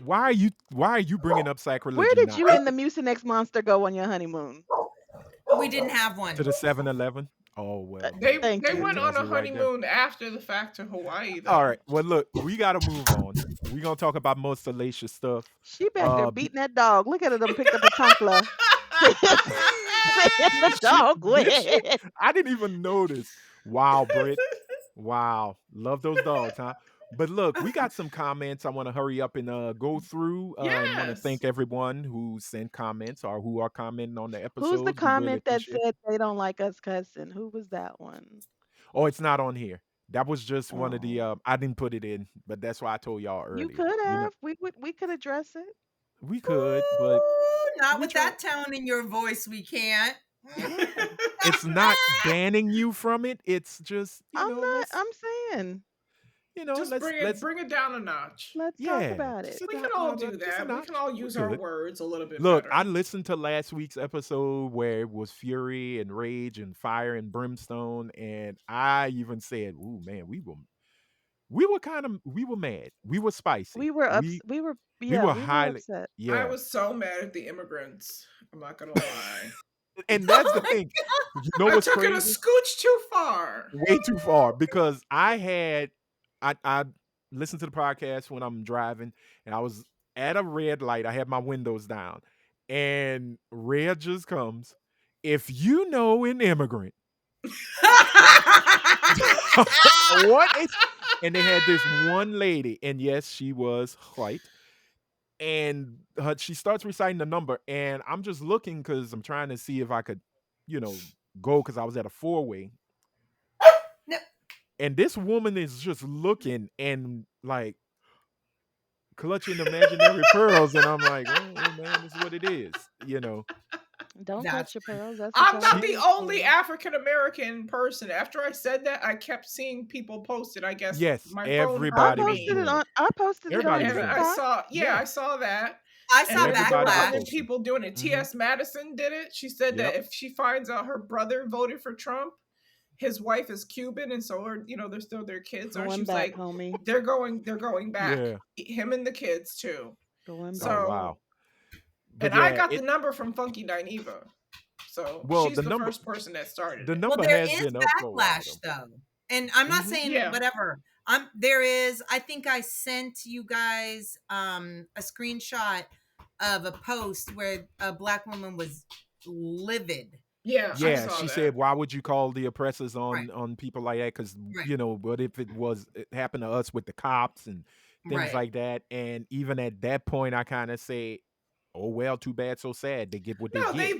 Why are you bringing up sacrilege Where and did not you and the Mucinex monster go on your honeymoon? We didn't have one. to the 7-Eleven? Oh, well. Thank They That went you. on tells a you right there. honeymoon after the fact to Hawaii though. All right. Well, look, we got to move on. We're going to talk about more salacious stuff. She back there Be- beating that dog. Look at her done picked up a chancla. Saying the dog did she? went. I didn't even notice. Wow, Britt. Wow. Love those dogs, huh? But look, we got some comments I want to hurry up and go through and want to Yes. thank everyone who sent comments or who are commenting on the Who's the episodes. We really comment that appreciate it. said they don't like us cussing? Who was that one? Oh, it's not on here. That was just one of the Oh. I didn't put it in, but that's why I told y'all You earlier. could You know, have. We could address it. we could, but Ooh, not we with try. that tone in your voice. We can't. Why? It's not banning you from it. It's just, I'm not I'm saying Just let's bring it down a notch. let's talk yeah, about just it. a We can notch, all do just a that. We can notch. all We use our could. words a little bit Look, I better. listened to last week's episode where it was fury and rage and fire and brimstone, and I even said, "Ooh, man, we were mad, we were spicy, We were highly, upset. I yeah." was so mad at the immigrants. I'm not gonna lie. And that's Oh the my thing. You know I what's took it a crazy? scooch too far. Way too far because I listened to the podcast when I'm driving and I was at a red light. I had my windows down And Red just comes. If you know an immigrant, what is and they had this one lady, and yes, she was white. And she starts reciting the number, and I'm just looking because I'm trying to see if I could, you know, go because I was at a four-way. No, And this woman is just looking and like clutching imaginary pearls, and I'm like, oh man, this is what it is. Don't that's clutch your pearls. That's what I'm y'all not She, the ladies only do. African American person. After I said that, I kept seeing people post it. I guess yes, my phone I heard everybody was posted me. it doing it. on. I posted it Everybody on was And doing it. I TikTok. saw, yeah, Yeah, I saw that. I And saw there were everybody was other backlash. posting. people doing it. Hmm. T.S. Madison did it. She said that Yep. if she finds out her brother voted for Trump, his wife is Cuban, and so are, they're still their kids are. She Going was back, like, homie. they're going back. Yeah. Him and the kids too. Going Oh back. wow. So, But and I yeah, got the it. number from Funky Dineva. So Well, she's the the number, first person that started the it. Well, number there has is been up for a while backlash though. though. And I'm not Hmm. saying Yeah. whatever. There is, I think I sent you guys a screenshot of a post where a black woman was livid. Yeah, I Yeah, saw she that. said, "Why would you call the oppressors Right, on people like that? Because right, what if it happened to us with the cops and things right. like that?" And even at that point, I kind of say, "Oh well, too bad, so sad. They get what they No, get.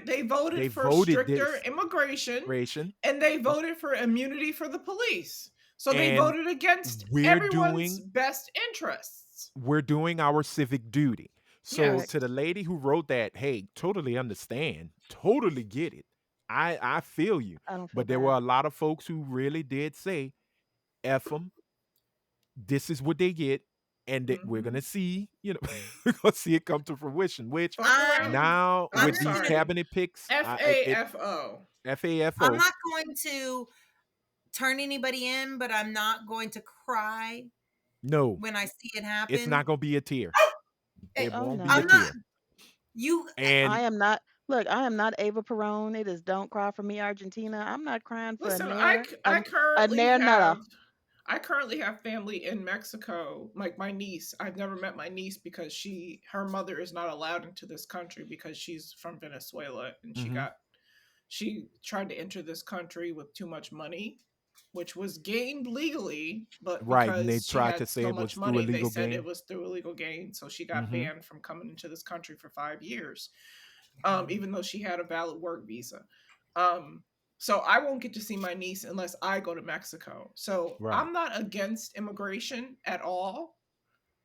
they voted They for voted stricter this immigration, ration, and they voted for immunity for the police. So they and voted against we're everyone's doing best interests. we're doing our civic duty." So Yes. to Correct. the lady who wrote that, hey, totally understand, totally get it. I feel you, I don't feel but there were bad. a lot of folks who really did say, "F them, this is what they get," and that we're Hmm. gonna see, we're gonna see it come to fruition. Which Fuck I'm around. now I'm with just these gonna sorry. cabinet picks, FAFO. I'm FAFO, not going to turn anybody in, but I'm not going to cry no, when I see it it's happen. not gonna be a tear. Eh, It Oh won't be a I'm no. not tear. you I And am not. Look, I am not Ava Perón. It is "Don't Cry for Me, Argentina." I'm not crying for a Listen, nair. I A currently nair have nutta. I currently have family in Mexico. Like my niece, I've never met my niece because her mother is not allowed into this country because she's from Venezuela, and mhm, she tried to enter this country with too much money, which was gained legally, but right, and they because she tried to had say so it was much through money, they illegal said it gain. was through illegal gain. So she got Hmm. banned from coming into this country for 5 years, even though she had a valid work visa. Um, so I won't get to see my niece unless I go to Mexico. So Right. I'm not against immigration at all.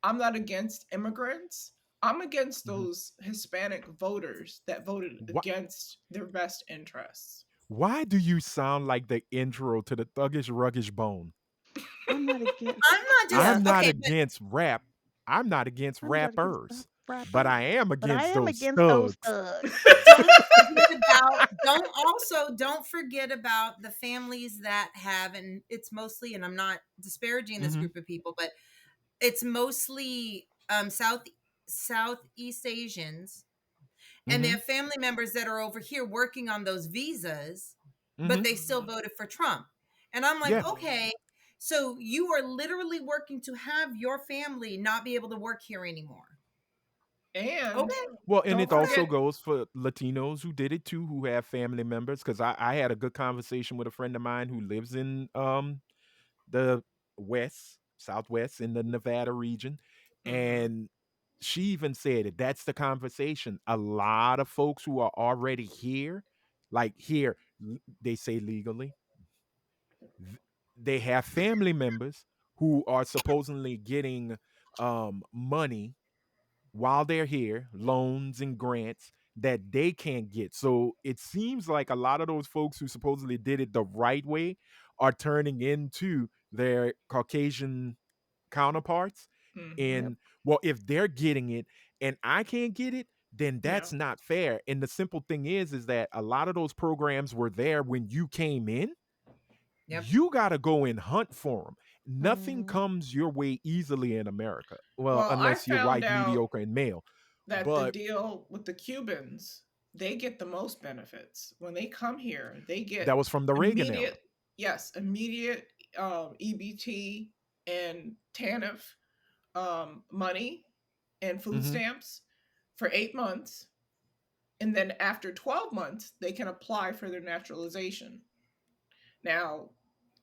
I'm not against immigrants. I'm against Hmm. those Hispanic voters that voted Why, against their best interests. why do you sound like the intro to the Thuggish Ruggish Bone? I'm not I'm against. not just I'm Yes, not okay, but against rap. I'm not against I'm not against rappers, but rappers, I am but I against am those against those thugs. thugs. don't forget about the families that have, and it's mostly, and I'm not disparaging this Hmm. group of people, but it's mostly Southeast Asians, and they Hmm. have family members that are over here working on those visas, but Hmm. they still Mhm. voted for Trump. And I'm like, Yeah. Mhm. okay, so you are literally working to have your family not be able to work here anymore. And Okay, Well, and don't it okay. also forget, goes for Latinos who did it too, who have family members. Because I had a good conversation with a friend of mine who lives in the West, Southwest, in the Nevada region, mhm, and she even said it. That's the conversation. A lot of folks who are already here, like here, they say legally, th- they have family members who are supposedly getting money while they're here, loans and grants that they can't get. So it seems like a lot of those folks who supposedly did it the right way are turning into their Caucasian counterparts. mhm, Yep. And well, if they're getting it and I can't get it, then yeah. that's not fair. And the simple thing is that a lot of those programs were there when you came in. Yep. You got to go and hunt for them. Nothing Mhm. comes your way easily in America. Well, Well, I unless you're found white, out mediocre, and male. that the But deal with the Cubans, they get the most benefits. When they come here, they that get was from the Reagan era. immediate, yes, immediate EBT and TANF money and food Hmm. stamps for 8 months. And then after 12 months, they can apply for their naturalization. Now,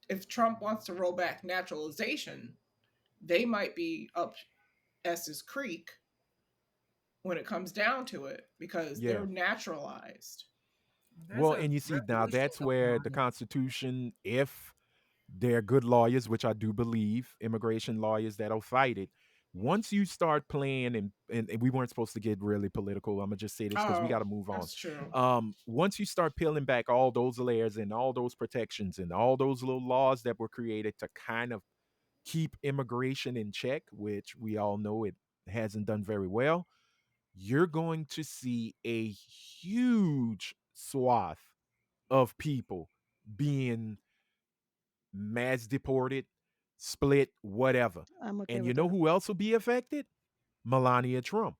if Trump wants to roll back naturalization, they might be up S's Creek when it comes down to it because Yeah. they're naturalized. There's Well, a and you see now revolution that's going where on the here. Constitution, if they're good lawyers, which I do believe, immigration lawyers that'll fight it. Once you start playing, and we weren't supposed to get really political. I'm gonna just say this because we got Oh, to move on. that's true. Once you start peeling back all those layers and all those protections and all those little laws that were created to kind of keep immigration in check, which we all know it hasn't done very well, you're going to see a huge swath of people being mass deported, split, whatever. I'm okay And you with know that. who else will be affected? Melania Trump.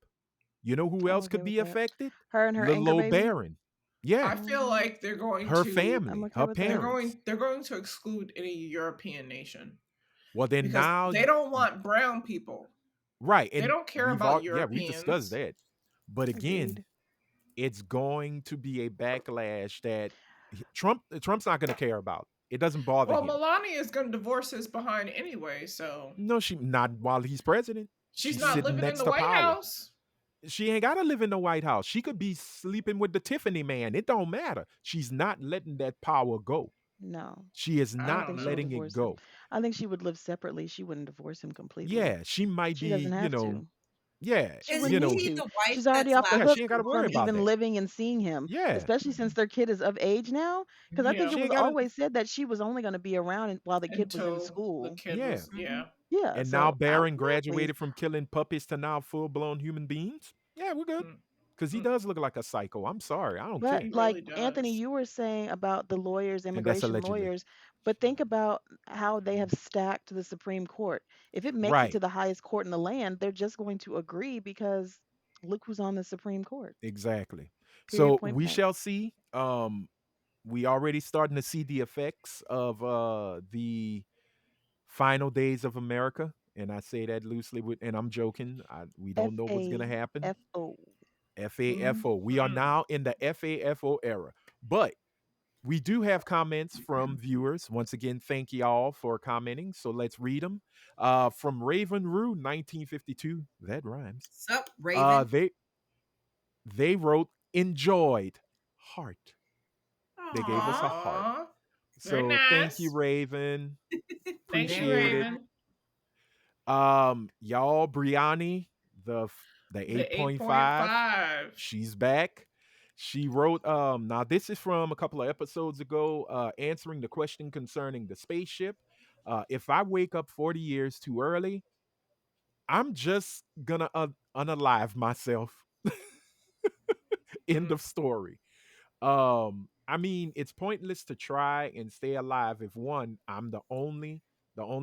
You know who I'm else okay could with be that. affected? Her and her Little anchor old baby. Baron. Yeah. I feel Hmm. like they're going Her to I'm family, okay her with they're that. parents. going they're going to exclude any European nation Well, then because now, they don't want brown people. right. They And don't care about yeah, we discussed Europeans. that. But again, Agreed. it's going to be a backlash that Trump's not going to care about. It doesn't bother Well, him. Melania is going to divorce his behind anyway, so No, she not while he's president. she's She's not sitting living in next the to White power. House. She ain't gotta live in the White House. She could be sleeping with the Tiffany man. It don't matter. She's not letting that power go. No, She is I I don't not don't think she would know. letting it divorce him. go. I think she would live separately. She wouldn't divorce him completely. Yeah, she might She doesn't be, have to. yeah, She Is wouldn't need she to. the wife She's already that's off the yeah, laughing she hook ain't so gotta worry from hard? about even that. living and seeing him, Yeah, especially since their kid is of age now. Because I think Yeah, it she was ain't gotta, always said that she was only going to be around while the kid was in until the school. kid yeah. was Mm-hmm. Yeah, And now so Barron please. graduated from killing puppies to now full blown human beings. Yeah, we're good. mm, Because he mm, does look like a psycho. I'm sorry. I don't But care. he like really Anthony, does. you were saying about the lawyers, And that's immigration allegedly. lawyers, but think about how they have stacked the Supreme Court. If it makes it to Right. the highest court in the land, they're just going to agree because look who's on the Supreme Court. Exactly. Period, So point we blank. shall see. We already starting to see the effects of the final days of America, and I say that loosely with, and I'm joking. We F don't know what's gonna A happen. F O. Mm, FAFO. We are mm. now in the FAFO era, but we do have comments from viewers. Once again, thank y'all for commenting. So let's read them. From Raven Rue, 1952. That rhymes. Sup, Uh, Raven? they they wrote enjoyed heart. They gave us a Aw, heart. Aw, very So thank you, nice. Raven. Thank you, very Appreciate it. nice. Raven. Y'all, Briani, the The 8.5, 8.5. she's back. She wrote, now this is from a couple of episodes ago, answering the question concerning the spaceship. If I wake up 40 years too early, I'm just gonna unalive myself. End Mm, of story. I mean, it's pointless to try and stay alive if one, I'm the only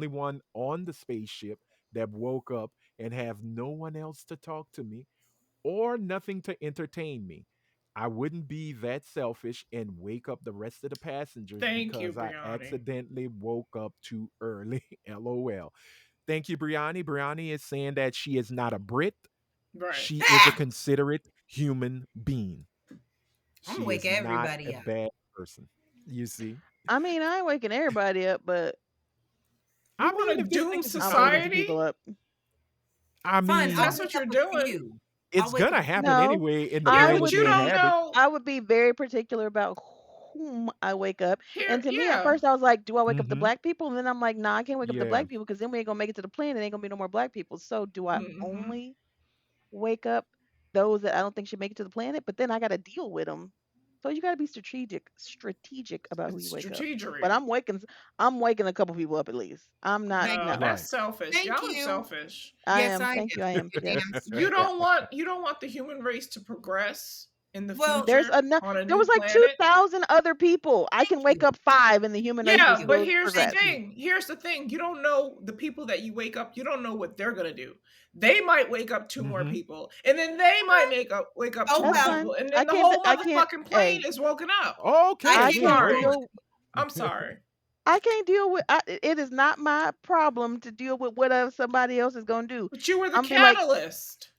one on the spaceship that woke up and have no one else to talk to me or nothing to entertain me. I wouldn't be that selfish and wake up the rest of the passengers thank you, because I Brianni. accidentally woke up too early. LOL. Thank you, Briani. Briani is saying that she is not a Brit. Right. She is a Ah! considerate human being. I'm gonna She wake is not a everybody up. bad person. You see? I mean, I ain't waking everybody up, but You I want mean, to if this doom thing is I'm waking some decided, people society? up. I Fine, I'll mean, That's wake what up you're a doing. few. I'll it's wake a gonna few. happen No, anyway in the Yeah, I planet but would you they don't be inhabit. know. I would be very particular about whom I wake up. Here, And to me, at yeah. first, I was like, "Do I wake up the Mm-hmm. black people?" And then I'm like, "Nah, I can't wake up the Yeah. black people because then we ain't gonna make it to the planet. Ain't gonna be no more black people." So, do I Hmm. only wake up those that I don't think should make it to the planet? But then I got to deal with them. So you got to be strategic about who you It's wake up. But strategery. I'm waking a couple people up at least. I'm not. Thank No, you. No, that's Right. selfish. Thank Y'all are you. selfish. I Yes, am. I am. Thank you. I am. You're Yes. damn You straight. don't want the human race to progress in the Well, There's future enough. on a There new was like planet. 2,000 other people. I thank can wake you. up five, and the human race Thank will Yeah, you. but still here's the Thank progress. you. thing. Here's the thing. You don't know the people that you wake up. You don't know what they're gonna do. They might wake up two more Mm-hmm. people, and then they might wake up two Oh That's more well, fine. people, and I then the can't. whole I can't. motherfucking plane Hey, is woken up. I Okay, I can't again, can't control Sorry. Raven. it. deal. I'm sorry. I can't deal with. It is not my problem to deal with whatever somebody else is gonna do. But you were the I'm be like, catalyst.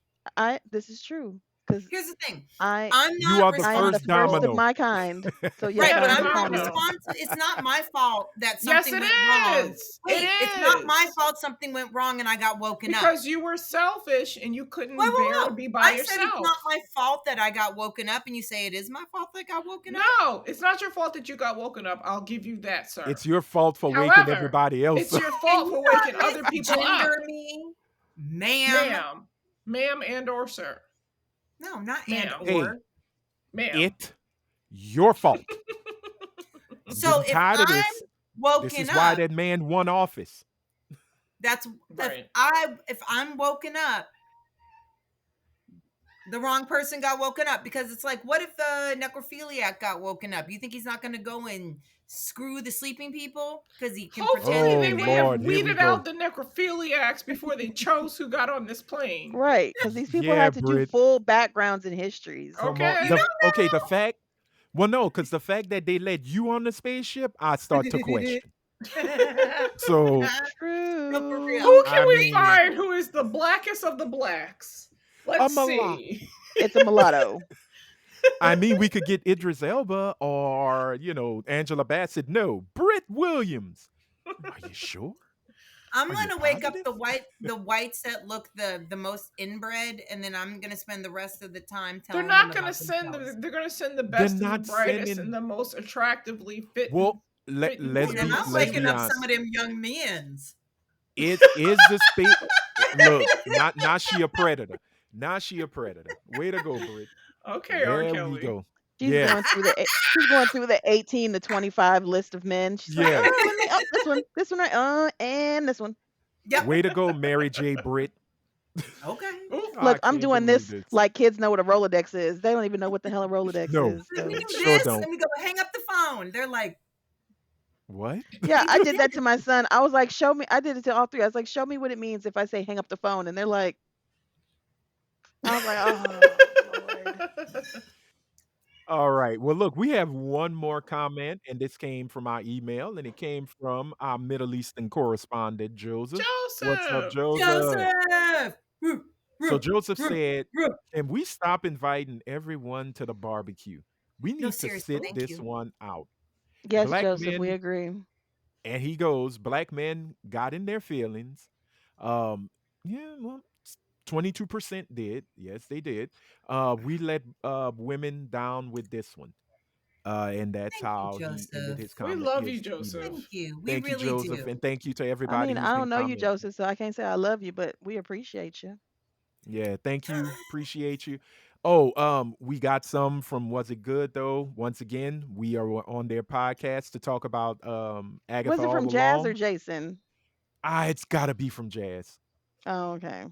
This is true. because Here's the thing. I I'm You not are the I am the first first of domino. responsible. my kind. So yes, Right, Yeah, but I the I'm am not domino. responsible. responsible. It's not my fault that Yes, something it went wrong. is. It Wait, it's not my is. fault something went wrong and I got woken up. Because you were selfish and you Whoa, couldn't bear whoa, to whoa. be by I said it's not yourself. my fault that I got woken up, and you say it is my fault that I got woken up? No, it's not your fault that you got woken up. I'll give you that, sir. It's your fault for waking However, everybody else it's up. your Can fault you for not waking other people misgender up. me? Ma'am. Ma'am and or sir. No, not and Ma'am. Hey, or. Ma'am. it your fault. I'm So getting if tired of I'm this. This woken is why up, that man won office. that's Right. if I'm woken up, the wrong person got woken up, because it's like, what if the necrophiliac got woken up? You think he's not going to go and screw the sleeping people because he can pretend Hopefully that Oh they they're would dead? have Lord, here we weeded out go. the necrophiliacs before they chose who got on this plane. Right, because these people Yeah, had to do Brit. full backgrounds and histories. Come on. Okay. You don't The know. fact. Well, no, because the fact that they let you on the spaceship, I start to question. So No, for True. Who real. can I we mean, find who is the blackest of the blacks? a Let's mulatto. see. It's a mulatto. I mean, we could get Idris Elba or Angela Bassett. No, Britt Williams. Are you sure? I'm Are you gonna wake up positive? the whites that look the most inbred, and then I'm gonna spend the rest of the time They're telling them not gonna about send themselves. they're gonna send the They're best and the not brightest and sending. the most attractively fit and Well, fitting let's And then be I'm boys. let's waking be up some honest. of them young men's. Is the space? Look, not now she a predator. Now she a predator. Way to go, Britt. Okay, R. There we Kelly. go. She's Yeah, going through she's going through the 18 to 25 list of men. She's like, yeah. let me this one right, and this one. Yep. Way to go, Mary J. Britt. Okay. Ooh, I Look, I'm can't doing believe this this. like kids know what a Rolodex is. They don't even know what the hell a Rolodex No, is. Let me So do sure this. don't. Let me go hang up the phone. They're like, What? yeah, they I do did that to my son. I was like, show me. I did it to all three. I was like, show me what it means if I say hang up the phone, and they're like, I was like, oh Lord. All right. Well, look, we have one more comment, and this came from our email, and it came from our Middle Eastern correspondent, Joseph. What's up, Joseph. Joseph? Joseph. So Joseph said, No, can we stop inviting everyone to the barbecue? We need to seriously, sit thank this you. one out. Yes, Black Joseph, we men, agree. and he goes, black men got in their feelings. Um, yeah, well, 22% did. Yes, they did. We let women down with this one. And that's Thank you, how he ended Joseph. his We comment, love you, his email. Thank Joseph. you. We Thank you, really Joseph, do. and thank you to I everybody mean, who's I been don't know you, commenting. Joseph, so I can't say I love you, but we appreciate you. Yeah, thank you. Appreciate you. Oh, we got some from Was It Good though? Once again, we are on their podcast to talk about Was Agatha it All from Jazz or Along. Jason? It's gotta be from Jazz. Oh, okay.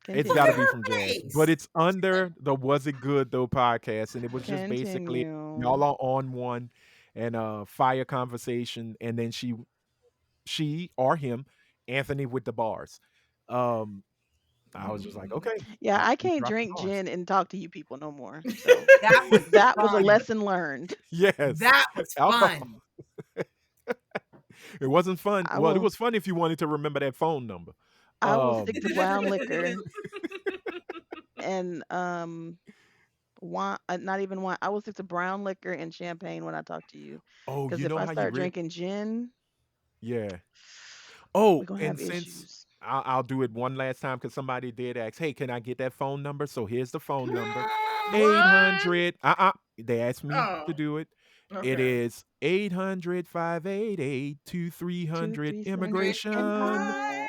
It's Well, give gotta Continue. be her from Jazz. But grace. it's under the Was It Good though podcast. And it was just basically Continue. y'all are on one and fire conversation, and then she or him, Anthony with the bars. Um, I was just like, Mm. okay, Yeah, I he can't dropped the drink bars. gin and talk to you people no more. So That was that was a fun. lesson learned. Yes. That was Alcohol. fun. It wasn't fun. I Well, it will was fun if you wanted to remember that phone number. I will stick Um, to brown liquor and wine, not even wine. I will stick to brown liquor and champagne when I talk to you. oh, Because you if know I how you start drinking gin, yeah. Oh, we're gonna and have since issues. I'll do it one last time because somebody did ask, hey, can I get that phone number? So here's the phone number. What? 800. They asked me to Oh, do it. It okay. is 800-588-2300 Great immigration Empire. Empire.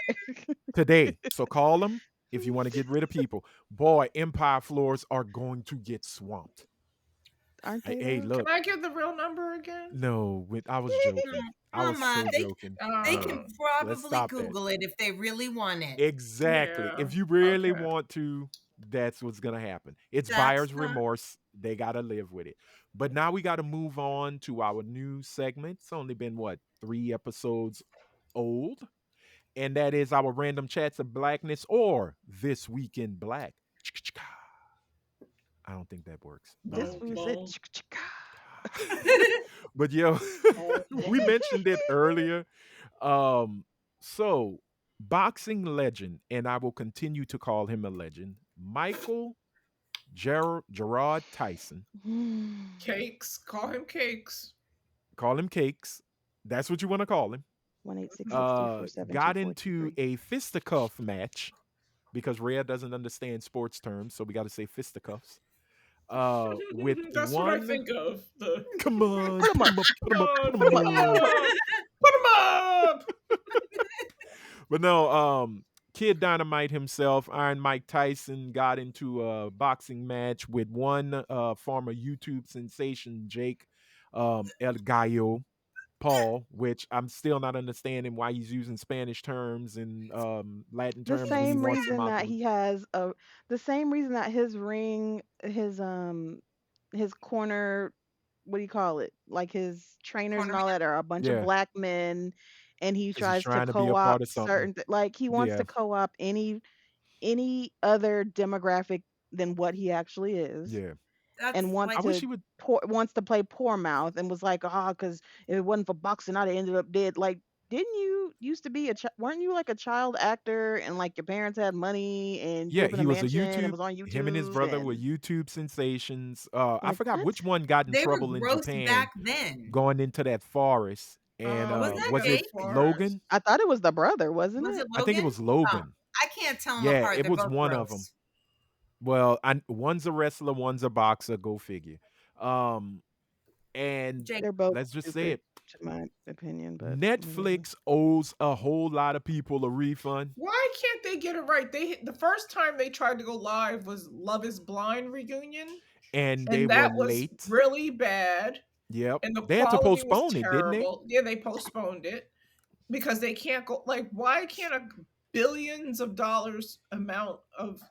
today. So call them if you want to get rid of people. Boy, Empire floors are going to get swamped. Aren't they Hey, though? Can look. I give the real number again? No, I was joking. I was Come on. so joking. They No, can let's probably stop that. Google it if they really want it. Exactly. Yeah. If you really Okay. want to, that's what's gonna happen. It's That's buyer's fine. remorse. They gotta live with it. But now we gotta move on to our new segment. It's only been what, 3 episodes old? And that is our random chats of blackness or This Week in Black. I don't think that works. This Boom, food said boom, But yo, boom, we boom. mentioned it earlier. So boxing legend, and I will continue to call him a legend, Michael Gerard Tyson. Cakes. Call him Cakes. Call him Cakes. That's what you want to call him. 1-866-347-2423. Got into a fisticuff match because Rhea doesn't understand sports terms, so we got to say fisticuffs. With That's what I one, think of. The come on, Put him put up. him up, put him come up, on, put put him him Put him up. up. Put him up. up, put him up. But no, Kid Dynamite himself, Iron Mike Tyson, got into a boxing match with one former YouTube sensation, Jake El Gallo Paul, which I'm still not understanding why he's using Spanish terms and Latin The terms when he same wants them reason out that the he has a the same reason that his ring, his corner, what do you call it? Like his trainers and Corner all man. that are a bunch of yeah, black men, and he because he's tries to trying to be a part co-opt of something. like he wants Yeah, to co-opt any other demographic than what he actually is, yeah. That's and I like wish he would. wants to play poor mouth, and was like, ah, because if it wasn't for boxing, I'd have ended up dead. Like, didn't you used to be weren't you like a child actor, and like your parents had money and you Yeah, live in a he was a mansion and YouTube. was on Him and his YouTube brother were and YouTube sensations. I like forgot what? which one got in they were trouble in gross Japan back then. going into that forest. And Was Who that was got in it the Jake? forest? Logan? I thought it was the brother, wasn't Was it? it I think it Logan? was Oh, Logan. I can't tell them Yeah, apart. it They're was both one of them. gross. Well, one's a wrestler, one's a boxer. Go figure. Um, and Jake, They're both let's just say stupid, it. to my opinion, but whatever. Netflix owes a whole lot of people a refund, Why can't they get it right? The first time they tried to go live was Love Is Blind reunion, and they and were that was late. really bad, Yep, and the they had to quality was postpone it, didn't they? terrible. Yeah, they postponed it because they can't go. Like, why can't a billions of dollars amount of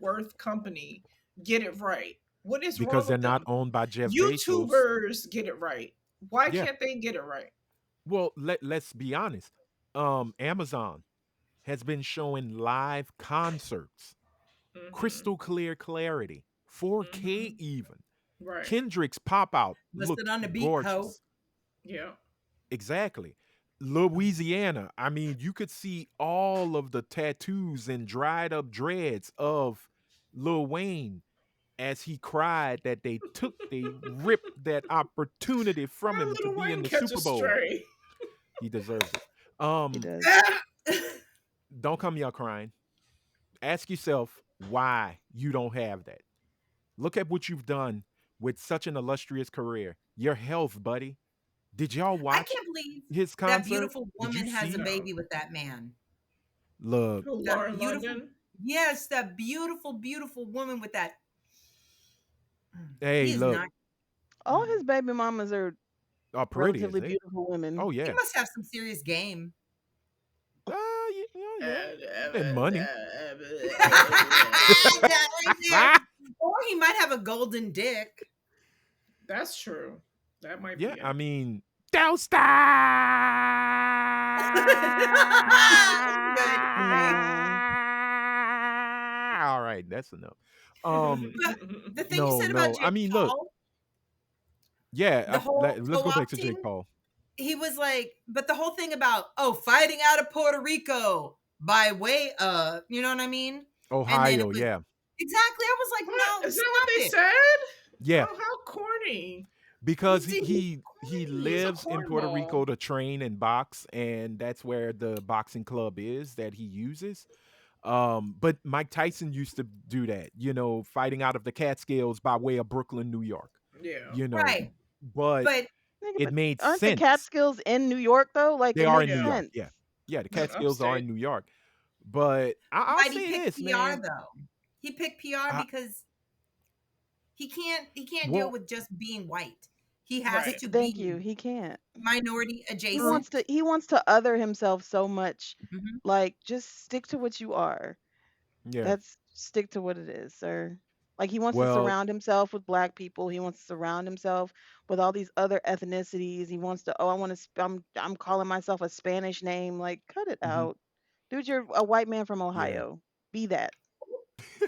worth company get it right? What is Because wrong they're with not them? owned by Jeff Bezos. YouTubers get it right. Why Yeah. can't they get it right? Well, let's be honest. Amazon has been showing live concerts, Hmm. crystal clear clarity, 4K Hmm. even. Right. Kendrick's pop out listed looked on the beat co. gorgeous. Yeah. Exactly. Louisiana. I mean, you could see all of the tattoos and dried up dreads of Lil Wayne as he cried that they ripped that opportunity from Why him to Little be in Wayne the catch a Super Bowl. stray? He deserves it. He does. Don't come here crying. Ask yourself why you don't have that. Look at what you've done with such an illustrious career. Your health, buddy. Did y'all I watch can't believe his that concert? beautiful Did you woman has a see? No. baby with that man. Look, Who, That Lauren beautiful, London? yes, that beautiful, beautiful woman with that. hey, He is look, not. All his baby mamas are are pretty, relatively isn't it? beautiful women. Oh He yeah. must have some serious game. Yeah. And money. That right there. Or he might have a golden dick. That's true. That might Yeah, be I it. mean, don't stop. Good, Jake. No. All right, that's enough. Um, But the thing you no, said about no. I Jake mean, look, Paul, yeah. the whole Let's go back to co-opting, Jake Paul. he was like, but the whole thing about fighting out of Puerto Rico by way of, you know what I mean? And then it Ohio, was yeah, exactly. I was like, What? no, Is that what stop they it. said? yeah. Oh, how corny. Because He's he He's a lives in Puerto cornball. Rico to train and box, and that's where the boxing club is that he uses. But Mike Tyson used to do that, fighting out of the Catskills by way of Brooklyn, New York, Yeah. you know. right, But but Nigga, it but made aren't the sense. Catskills in New York though? Like They it are in makes New Yeah. York, sense. yeah, yeah. The Catskills are in Upstate. New York, but I'll why'd he say pick this, PR man. though? He picked PR I, because he can't deal well, with just being white. He has Right. to Thank you. be He can't. minority He true, adjacent. wants to he wants to other himself so much. Mhm. Like just stick to what you are. yeah. That's stick to what it is, sir. Like he wants to Well, surround himself with black people. He wants to surround himself with all these other ethnicities. He wants to, oh, I want to, I'm calling myself a Spanish name. Like, cut it mhm, out. Dude, you're a white man from yeah. Ohio. Be that.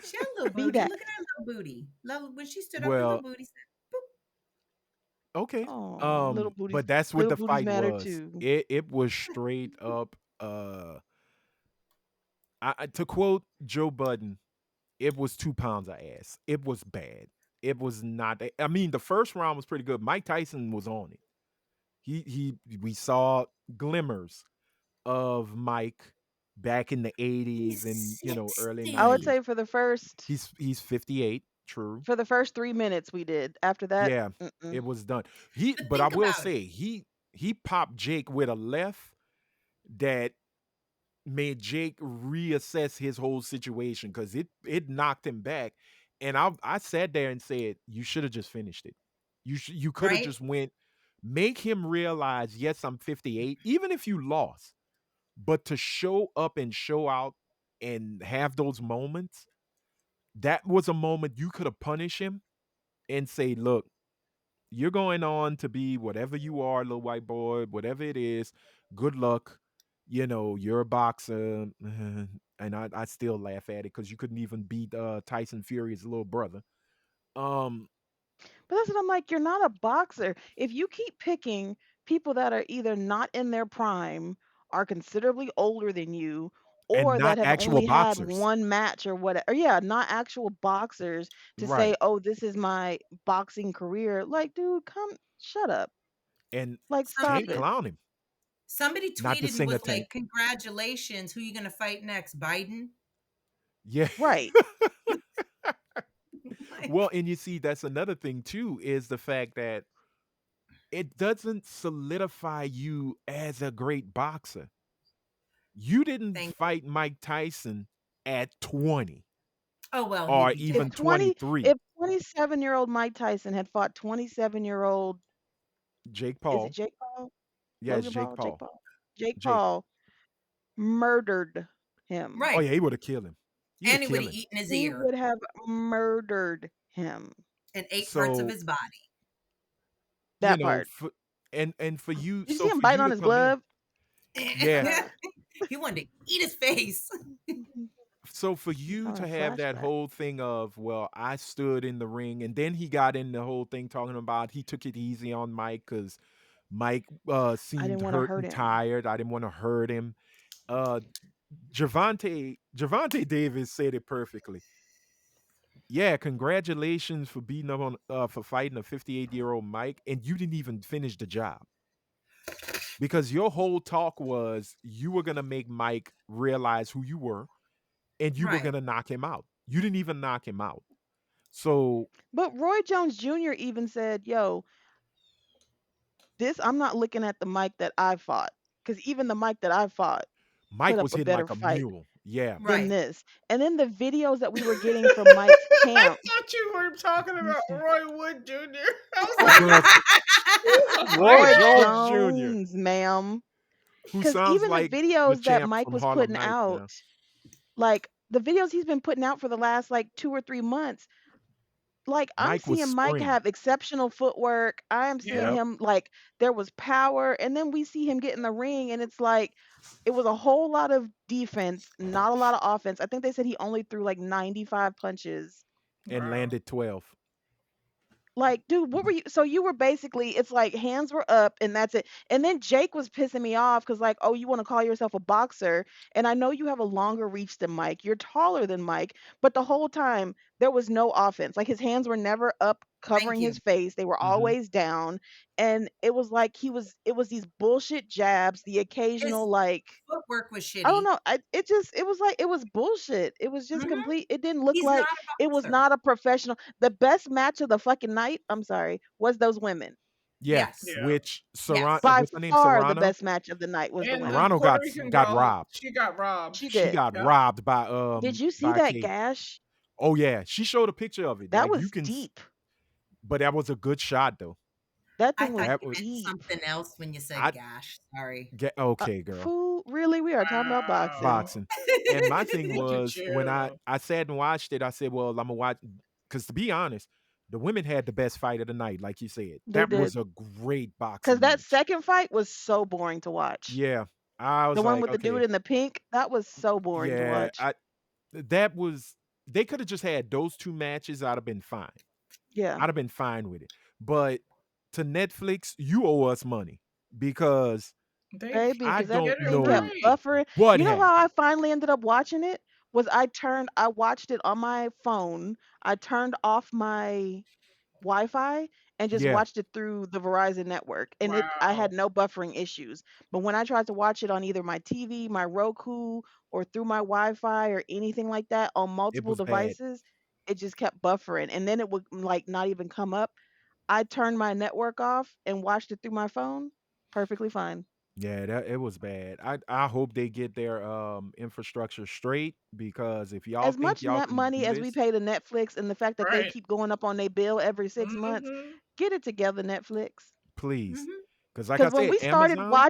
She had a little Be booty. that. Look at her little booty. When she stood up, her little Well, booty said, boop. okay. Oh, But that's what little the booties fight matter was. too. It was straight up. To quote Joe Budden, it was 2 pounds of ass. It was bad. It was not. I mean, the first round was pretty good. Mike Tyson was on it. We saw glimmers of Mike back in the '80s and He's early 'em. I would 60. '90s. say He's 58. True. for the first 3 minutes we did. After that, Yeah, mm-mm. it was done. But But I think will about it, say he popped Jake with a left that made Jake reassess his whole situation because it knocked him back. And I sat there and said, you should have just finished it. You could have right? just went, make him realize, yes, I'm 58, even if you lost, but to show up and show out and have those moments, that was a moment you could have punished him and say, look, you're going on to be whatever you are, little white boy, whatever it is. Good luck. You're a boxer. And I still laugh at it because you couldn't even beat Tyson Fury's little brother. Um, But that's what I'm like. You're not a boxer. If you keep picking people that are either not in their prime, are considerably older than you, and or not that have actual only had boxers. one match or whatever, or yeah, not actual boxers to say, Right. oh, this is my boxing career. Like, dude, shut up. And Like, stop can't Somebody it. clown him. somebody Not to tweeted and sing a was tank. like, "Congratulations, who you gonna fight next, Biden?" Yeah. Right. Like, Well, and you see, that's another thing too, is the fact that it doesn't solidify you as a great boxer. You didn't thank. fight Mike Tyson at 20 Oh well, he'd or be If even dead. 20, 23. if 27-year-old Mike Tyson had fought 27-year-old, Jake is it Paul. Jake Paul? Yeah, it's Logan Jake Paul? Jake Paul. Paul? Jake Jake. Paul murdered him. Oh Right, yeah, he would have killed him. He'd have and he would killed have him. eaten his He ear would have murdered him. and ate parts of So, his body. That part. for and for you, Did you see so him for biting you on to his come in, glove? yeah. He wanted to eat his face. So for you On a to have that flashback. whole thing of, well, I stood in the ring, and then he got in the whole thing talking about he took it easy on Mike because Mike I seemed didn't want to hurt hurt and him. tired. I didn't want to hurt him. Uh Javante Davis said it perfectly. Yeah, congratulations for beating up on for fighting a 58-year-old Mike, and you didn't even finish the job. Because your whole talk was you were gonna make Mike realize who you were and you were Right. gonna knock him out. You didn't even knock him out. So But Roy Jones Jr. even said, yo, this, I'm not looking at the Mike that I fought. Because even the Mike that I fought put Mike up was a hitting better like a fight mule. Yeah. than Right. this. And then the videos that we were getting from Mike's I camp. thought you were talking about Roy Wood Jr. I was I was like, gonna say Roy Roy Jones no. Jr., Jones, ma'am. who Because sounds even the like the videos that champ Mike from was Harlem putting Nights out, now. like the videos he's been putting out for the last like 2 or 3 months, like I'm Mike was seeing Mike spring. have exceptional footwork. I am seeing Yeah. Yep. him like there was power, and then we see him get in the ring, and it's like it was a whole lot of defense, not a lot of offense. I think they said he only threw like 95 punches. And Wow. landed 12. Like, dude, what were you? So you were basically, it's like hands were up and that's it. And then Jake was pissing me off because, like, oh, you want to call yourself a boxer. And I know you have a longer reach than Mike. You're taller than Mike. But the whole time, there was no offense. Like, his hands were never up Thank covering his you. face, they were Hmm. always down. And it was like it was these bullshit jabs, the His occasional, like, footwork was I don't shitty. know. It was like it was bullshit. It was just Hmm. complete. It didn't look He's not like a it was boxer. not a professional. The best match of the fucking night, I'm sorry, was those women. Yeah. Yes. Yeah. Which Yes. By what's her name? far the Serrano? best match of the night was the And the women. Serrano Puerto Rican got girl, robbed. she got robbed. She She did. got Yep. robbed Did you see by that Kate. gash? Oh yeah. She showed a picture of it. That Like you was can deep. but that was a good shot though. That I thing was thought That you was meant deep. something else when you said I gash. Sorry. get okay, girl. Fool, really? We are talking about boxing. Wow. Boxing. And my thing Look at was when I you. I sat and watched it, I said, well, I'm gonna watch because to be honest, the women had the best fight of the night, like you said. They That did. was a great Because boxing that match. second fight was so boring to watch. Yeah. I The was one like, with the dude okay, in the pink, that was so boring to yeah, watch. that was they could have just had those two matches, I'd have been fine. Yeah. I'd have been fine with it. But to Netflix, you owe us money because They Baby, I because that get don't it thing kept know right. buffering. what You know happened. how I finally ended up watching it? was I watched it on my phone. I turned off my Wi-Fi and just Yeah, watched it through the Verizon network, and I had Wow. no buffering issues. But when I tried to watch it on either my TV, my Roku, or through my Wi-Fi or anything like that on it multiple was bad. devices, it just kept buffering, and then it would like not even come up. I turned my network off and watched it through my phone. Perfectly fine. Yeah, that it was bad. I hope they get their infrastructure straight because if y'all As think much y'all net can money do as we this, pay to Netflix and the fact that they Right. keep going up on their bill every 6 months, Hmm. get it together, Netflix. please. Hmm. Because like I Because said, Amazon.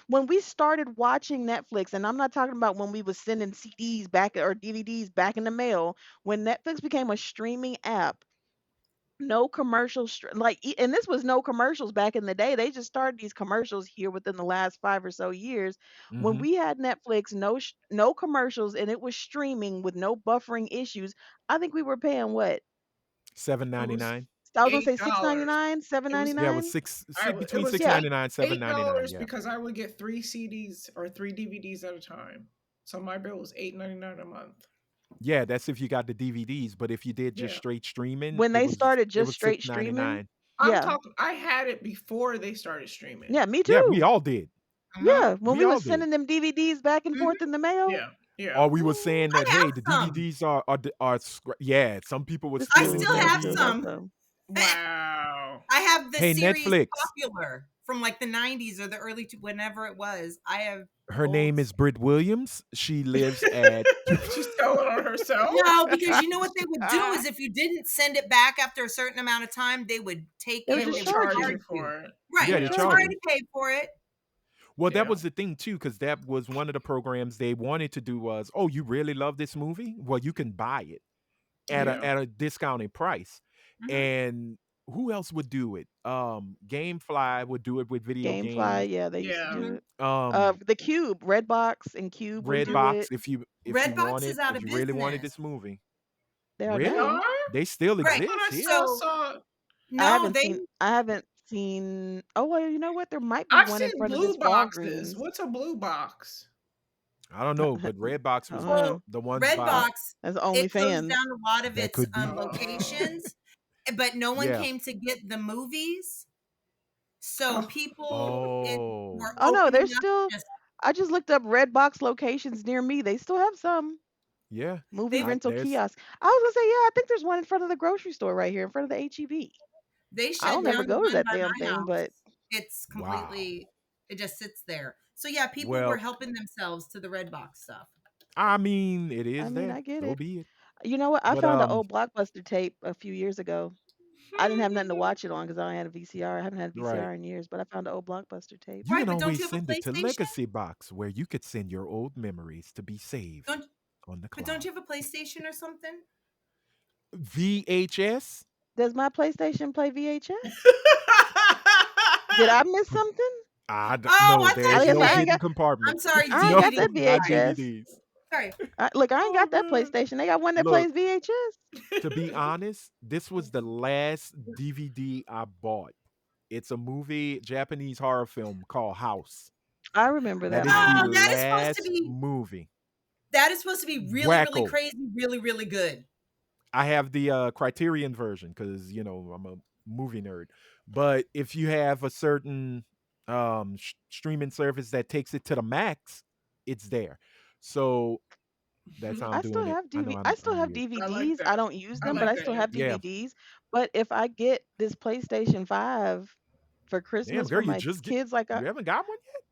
when we started watching Netflix, and I'm not talking about when we was sending CDs back or DVDs back in the mail, when Netflix became a streaming app, no commercials, and this was no commercials back in the day. They just started these commercials here within the last 5 or so years. When Hmm. we had Netflix, no commercials, and it was streaming with no buffering issues. I think we were paying what? Seven It ninety was nine. I was gonna say six ninety $8. nine, seven It ninety was Yeah, it was nine. it between was six Yeah, ninety nine, $7.99. $8 Yeah. because I would get 3 CDs or 3 DVDs at a time. So my bill was $8.99 a month. Yeah, that's if you got the DVDs, but if you did just Yeah. straight streaming, when they started it just was straight six ninety streaming. nine. I'm Yeah, talking I had it before they started streaming. yeah, me Yeah, we too. all did. Uh-huh. Yeah, when We we all was did. sending them DVDs back and Hmm. forth in the mail. Yeah. Yeah. Or we were saying I that hey, have the some. DVDs yeah, some people were I stealing still I have still DVDs. got some. some. Wow. I have the Hey, series Netflix. Popular from like the 90s or the early whenever it was. I have Her old. name is Britt Williams. She lives at She's selling on herself. No, because you know what they would do is if you didn't send it back after a certain amount of time, they would take They would it. They just They would would charge charge charge you. you you. for it. Right. yeah, They they Yeah. You charge charge you. you. already paid for it. Well, that Yeah. was the thing too, because that was one of the programs they wanted to do was, oh, you really love this movie? Well, you can buy it Yeah. at a discounted price. Hmm. And who else would do it? Gamefly would do it with video games. GameFly, yeah, they used to Yeah. do Hmm. it. Um, The Cube, Redbox and Cube would do Redbox, it. Redbox is out if of you really wanted business. this movie, They are They really, now. are? they still I Right. thought exist I here. still So saw no, they I haven't seen. Oh well, you know what? There might be I've one in seen front of this blue boxes. Walgreens. What's a blue box? I don't know, but Redbox I was don't well know. the ones by Redbox That's it closed OnlyFans. down a lot of that its could be. Oh. locations, but no one Yeah. came to get the movies. So Oh. people Oh, were Oh no, opening there's up. still. Just I just looked up Redbox locations near me. They still have some yeah. movie they rental There's kiosk. I was gonna say, yeah, I think there's one in front of the grocery store right here in front of the HEB. they I shut don't ever down the go to one that by damn my thing, house. but It's wow. completely it just sits there. So yeah, people were Well, helping themselves to the Redbox stuff. I mean, it I is mean, there. I get So it. be it. You know what? I But found an old Blockbuster tape a few years ago. I didn't have nothing to watch it on because I don't had a VCR. I haven't had a right. VCR in years, but I found an old Blockbuster tape. You Right, can but don't always you have a send it to PlayStation? Legacy Box where you could send your old memories to be saved Don't on the but don't cloud. you have a PlayStation or something? VHS? Does my PlayStation play VHS? Did I miss something? I don't Oh, know. I thought I There's you guess no I meant ain't hidden got. I'm compartment. sorry, I ain't No, got DVD. that not Sorry. VHS. DVDs. Sorry. Look, I ain't Oh got that man. PlayStation. They got one that Look, plays VHS. to be honest, this was the last DVD I bought. It's a movie, Japanese horror film called House. I remember That that is the Oh, movie. last movie. that is supposed to be really, really Wacko. crazy, really, really good. I have the Criterion version because I'm a movie nerd. But if you have a certain streaming service that takes it to the max, it's there. So that's how I'm doing it. I know I still I'm have weird. I like DVDs. I that. don't use I them, but like I that still have answer. Yeah, DVDs. But if I get this PlayStation 5 for damn Christmas girl, for you my just get kids, like you haven't got one yet.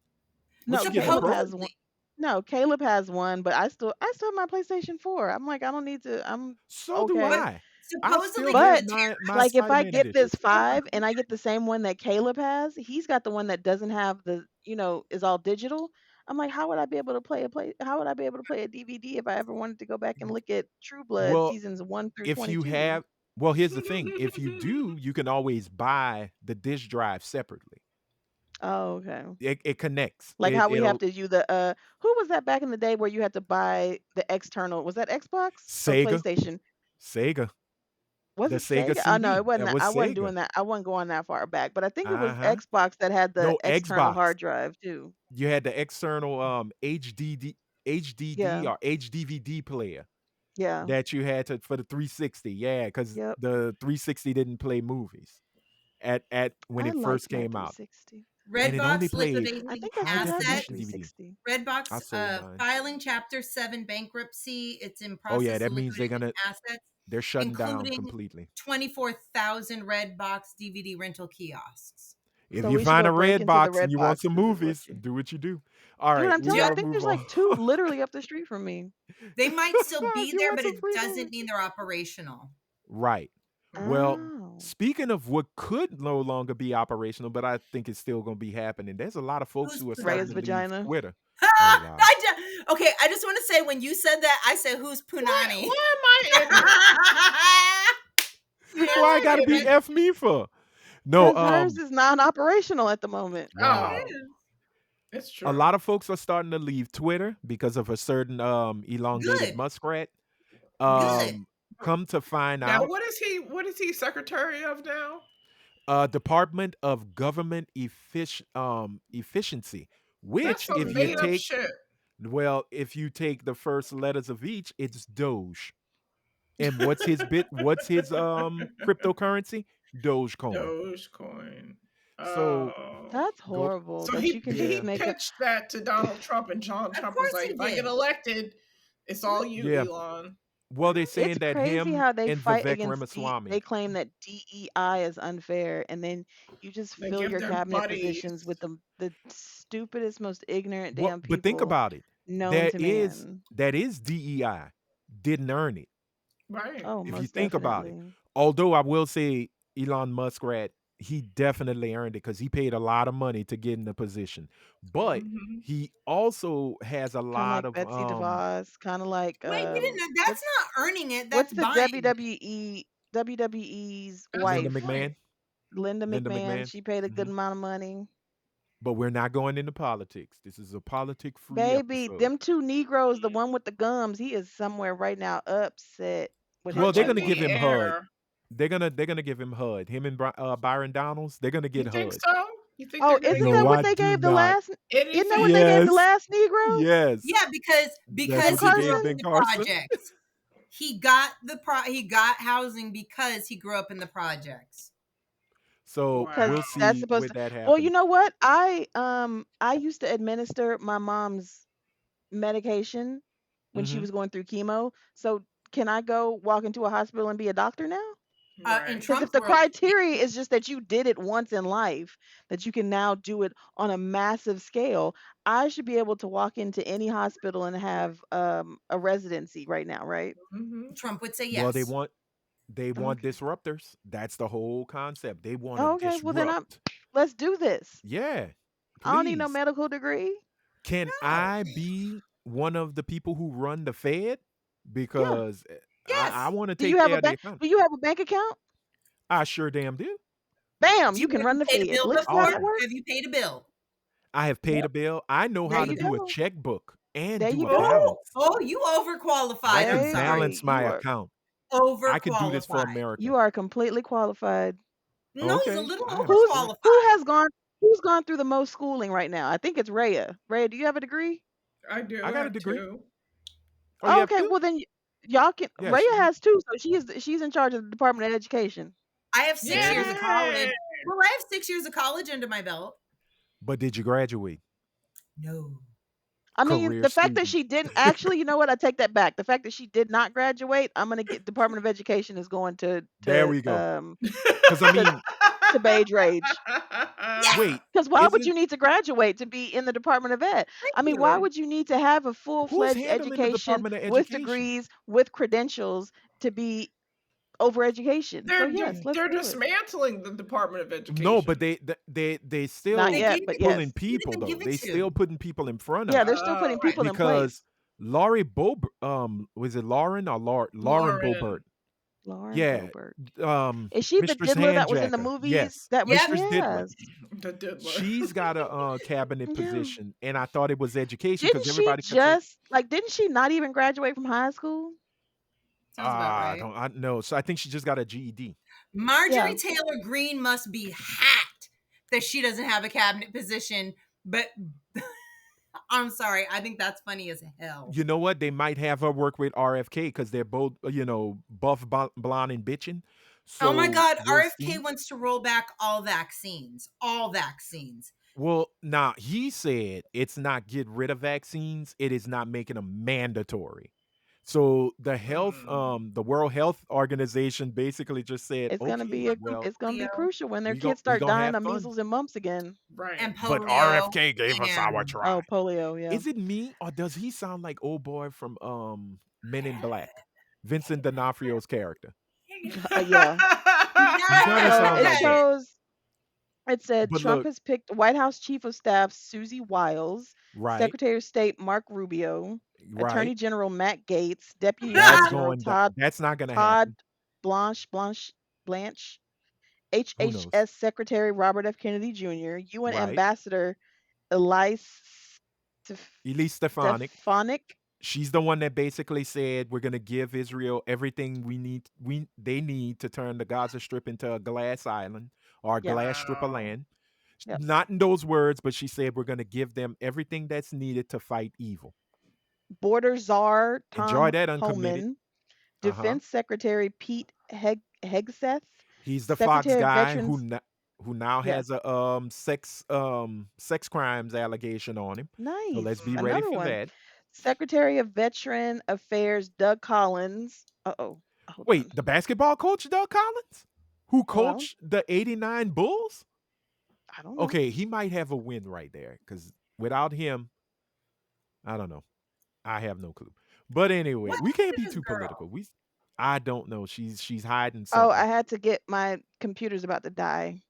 What no, you getting a Caleb pro? has one. Supposedly. No, Caleb has one, but I still have my PlayStation 4. I'm like, I don't need to. I'm So do But okay. I. I still supposedly you have But could tear my like if Spider I Man get edition. this 5 and I get the same one that Caleb has, he's got the one that doesn't have is all digital. I'm like, how would I be able to play a DVD if I ever wanted to go back and look at True Blood Well, seasons 1 through if you 22? have, well, here's the thing. If you do, you can always buy the disk drive separately. Oh, okay. It connects. Like how we have It'll to use who was that back in the day where you had to buy the external? Was that Xbox or Sega, PlayStation? Sega, Was the it Sega Sega? Oh no, CD. it wasn't That that. was I wasn't Sega. doing that. I wasn't going that far back, but I think it was Uh-huh. Xbox that had the No, external Xbox. hard drive too. You had the external HDD HDD Yeah. or HDVD player Yeah. that you had to for the 360. Yeah, because Yep. the 360 didn't play movies at when I it liked first my came out, 360. and it only Redbox played liquidating I think I high still have my assets. definition DVD. 360. I Redbox sold mine. filing Chapter 7 bankruptcy. It's in Oh yeah, process that of means liquidating assets, they're shutting down including completely. 24,000 Redbox DVD rental kiosks. If So you we should find go a break red into the box and red you want some boxes, is what movies, you. do what you do. All Dude, right, I'm we telling you, I gotta Yep. think move there's on. like two literally up the street from me. They might still If be you there, want but some it free doesn't movies. mean they're operational. Right. Well, Mm. Oh. speaking of what could no longer be operational, but I think it's still going to be happening. There's a lot of folks Who's who are starting Rhea's to leave vagina. Twitter. Oh wow. Okay, I just want to say when you said that, I said, "Who's Punani?" Why am I in it? Why I Why am gotta I in be it? F me for? No, Because hers is non-operational at the moment. wow. Oh, it's A true. lot of folks are starting to leave Twitter because of a certain elongated Good, muskrat. good. Come to find Now, out, what is he? What is he secretary of now? Department of Government Efficiency, That's which if some you made up Efficiency. take, shit. well, if you take the first letters of each, it's Doge. And what's his bit? What's his cryptocurrency? Dogecoin. Dogecoin. So Oh, That's go, horrible so that you he can just yeah, he make a. pitched that to Donald Trump, and Donald Of Trump was course like, he "If I get did. elected, it's all you, yeah. Elon." Well, they're It's saying that crazy him how they and fight Vivek against Ramaswamy. they claim that DEI is unfair, and then you just They fill give your their cabinet buddies. positions with the stupidest, most ignorant What? damn But think people about it. known There to is man. that is DEI. Didn't earn it. Right. Oh, If you most think about it. definitely. Although I will say Elon Muskrat, he definitely earned it because he paid a lot of money to get in the position. But Hmm. he also has a Kind of lot like of Betsy DeVos, kind of like Wait, we didn't know. That's not earning it. what's That's the buying it. WWE's That's the Linda wife, point. McMahon. Linda Linda McMahon. McMahon. She paid a good Mhm. amount of money. But we're not going into politics. This is a politic free Baby, episode. them two Negroes, the one with the gums, he is somewhere right now upset with his Well, they're Punching gonna wife. give the him HUD. air. They're gonna give him HUD. Him and Byron Donalds, they're gonna You get think HUD. so? You think Oh, they're gonna isn't give that No, him what I they do gave the not. last? Isn't that what they anything? gave the Yes. last Negro? Yes. Yeah, because That's Ben what they he grew gave up Carson? in Ben the Carson. projects. He got housing because he grew up in the projects. So Because we'll Wow. that's see supposed where to. that Well, you happens. know what? I used to administer my mom's medication when she Hmm. was going through chemo. So can I go walk into a hospital and be a doctor now? In Right. Because if Trump's the world, criteria is just that you did it once in life, that you can now do it on a massive scale, I should be able to walk into any hospital and have a residency right now, right? Hmm. Trump would say Well, yes. they want Okay. disruptors. That's the whole concept. They want to Oh, okay. Well, then disrupt. let's do this. Yeah, I don't need no please. medical degree. Can No. I be one of the people who run the Fed? Yeah. Because I Yes. want to Do you take have care a of the bank? economy. Do you have a bank account? I sure damn do. Bam! Do You you can have run you the paid a Fed. bill Let's see how that before? works. Have you paid a bill? I have paid Yep. a bill. I know There how to you do a go. checkbook and There you do a go. Oh, balance. oh, you I overqualified. I'm can sorry. balance Baby, my account. I can do this for Overqualified. America. you are completely qualified. No, he's a Okay, little I have a Who's point. who overqualified. has gone who's gone through the most schooling right now? I think it's Rhea. Rhea, do you have a degree? I do I got a have degree. two. Oh, you Oh, have okay, two? well then y'all can. Yeah, Rhea has two, so she's in charge of the Department of Education. I have 6 years of Yay! college. Well, I have 6 years of college under my belt. but did you graduate? No. I mean, Career the fact that student. she didn't actually, you know what? I take that back. The fact that she did not graduate, I'm gonna get Department of Education is going There we go. Because I to mean, to beige rage. Yes. wait, Because why would isn't you need to graduate to be in the Department of Ed? Thank I mean, why you. would you need to have a who's full-fledged handling the education Department of with Education? degrees, with credentials to be over education? So yes, let's They're do it. dismantling the Department of No, but Education. they Not They still yet, gave but it. pulling yes. Who did people they though. give it They still to? putting people in front of Yeah, it they're still putting Right. people in because place. Laurie was it Lauren or Lauren Boebert? Lauren. Lauren Yeah, Boebert. um, Is she the Mistress diddler that was in the Handjacker. movies? Yes, That was Yep. Mistress Diddler. yes. The diddler. She's got a cabinet Yeah. position, and I thought it was education Didn't because she everybody kept saying, just didn't she not even graduate from high school? Sounds about I right. don't, I know. So I think she just got a GED. Marjorie Yeah. Taylor Greene must be hacked that she doesn't have a cabinet position, but I'm sorry. I think that's funny as hell. You know what? They might have her work with RFK because they're both, buff, blonde, and bitching. Oh my So God. we'll RFK see. wants to roll back all vaccines. All vaccines. Well, now he said it's not get rid of vaccines; it is not making them mandatory. So Mm. the World Health Organization basically just said, It's gonna okay, be well, it's gonna be Polio crucial when their we gon' kids we start gonna dying have of fun. measles and mumps again. Right. and But polio RFK gave us our and try. Oh, polio, yeah. Is it me or does he sound like old boy from Men in Black, Vincent D'Onofrio's character? Yeah. He kind of yes. So sound it like that. shows it said But Trump look, has picked White House Chief of Staff Susie Wiles, right, Secretary of State Mark Rubio, right. Attorney General Matt Gates, Deputy That's Attorney General going. That's not gonna Todd happen. Blanche, Who knows? HHS Secretary Robert F. Kennedy Jr., UN Right. Ambassador Elise Elise Stefanik. Stefanik. She's the one that basically said we're gonna give Israel everything we need. They need to turn the Gaza Strip into a glass island or a Yes, glass strip of Wow. land. yes. Not in those words, but she said we're gonna give them everything that's needed to fight evil. Border Czar Enjoy Tom that, uncommitted. Homan, Uh huh. Defense Secretary Pete Hegseth, He's the Fox Secretary of guy Veterans. who now Yes, has a sex crimes allegation on him. So let's nice. be ready Mm. Another for one. that. Secretary of Veteran Affairs Doug Collins. Uh-oh. Hold Wait, on. the basketball coach Doug Collins, who Oh, I don't coached the '89 Bulls. I don't know. Okay, he might have a win right there because without him, I don't know. I have no clue. But anyway, What we happened can't to be this too girl? political. I don't know. She's hiding Oh, something. I had to get my computer's about to die.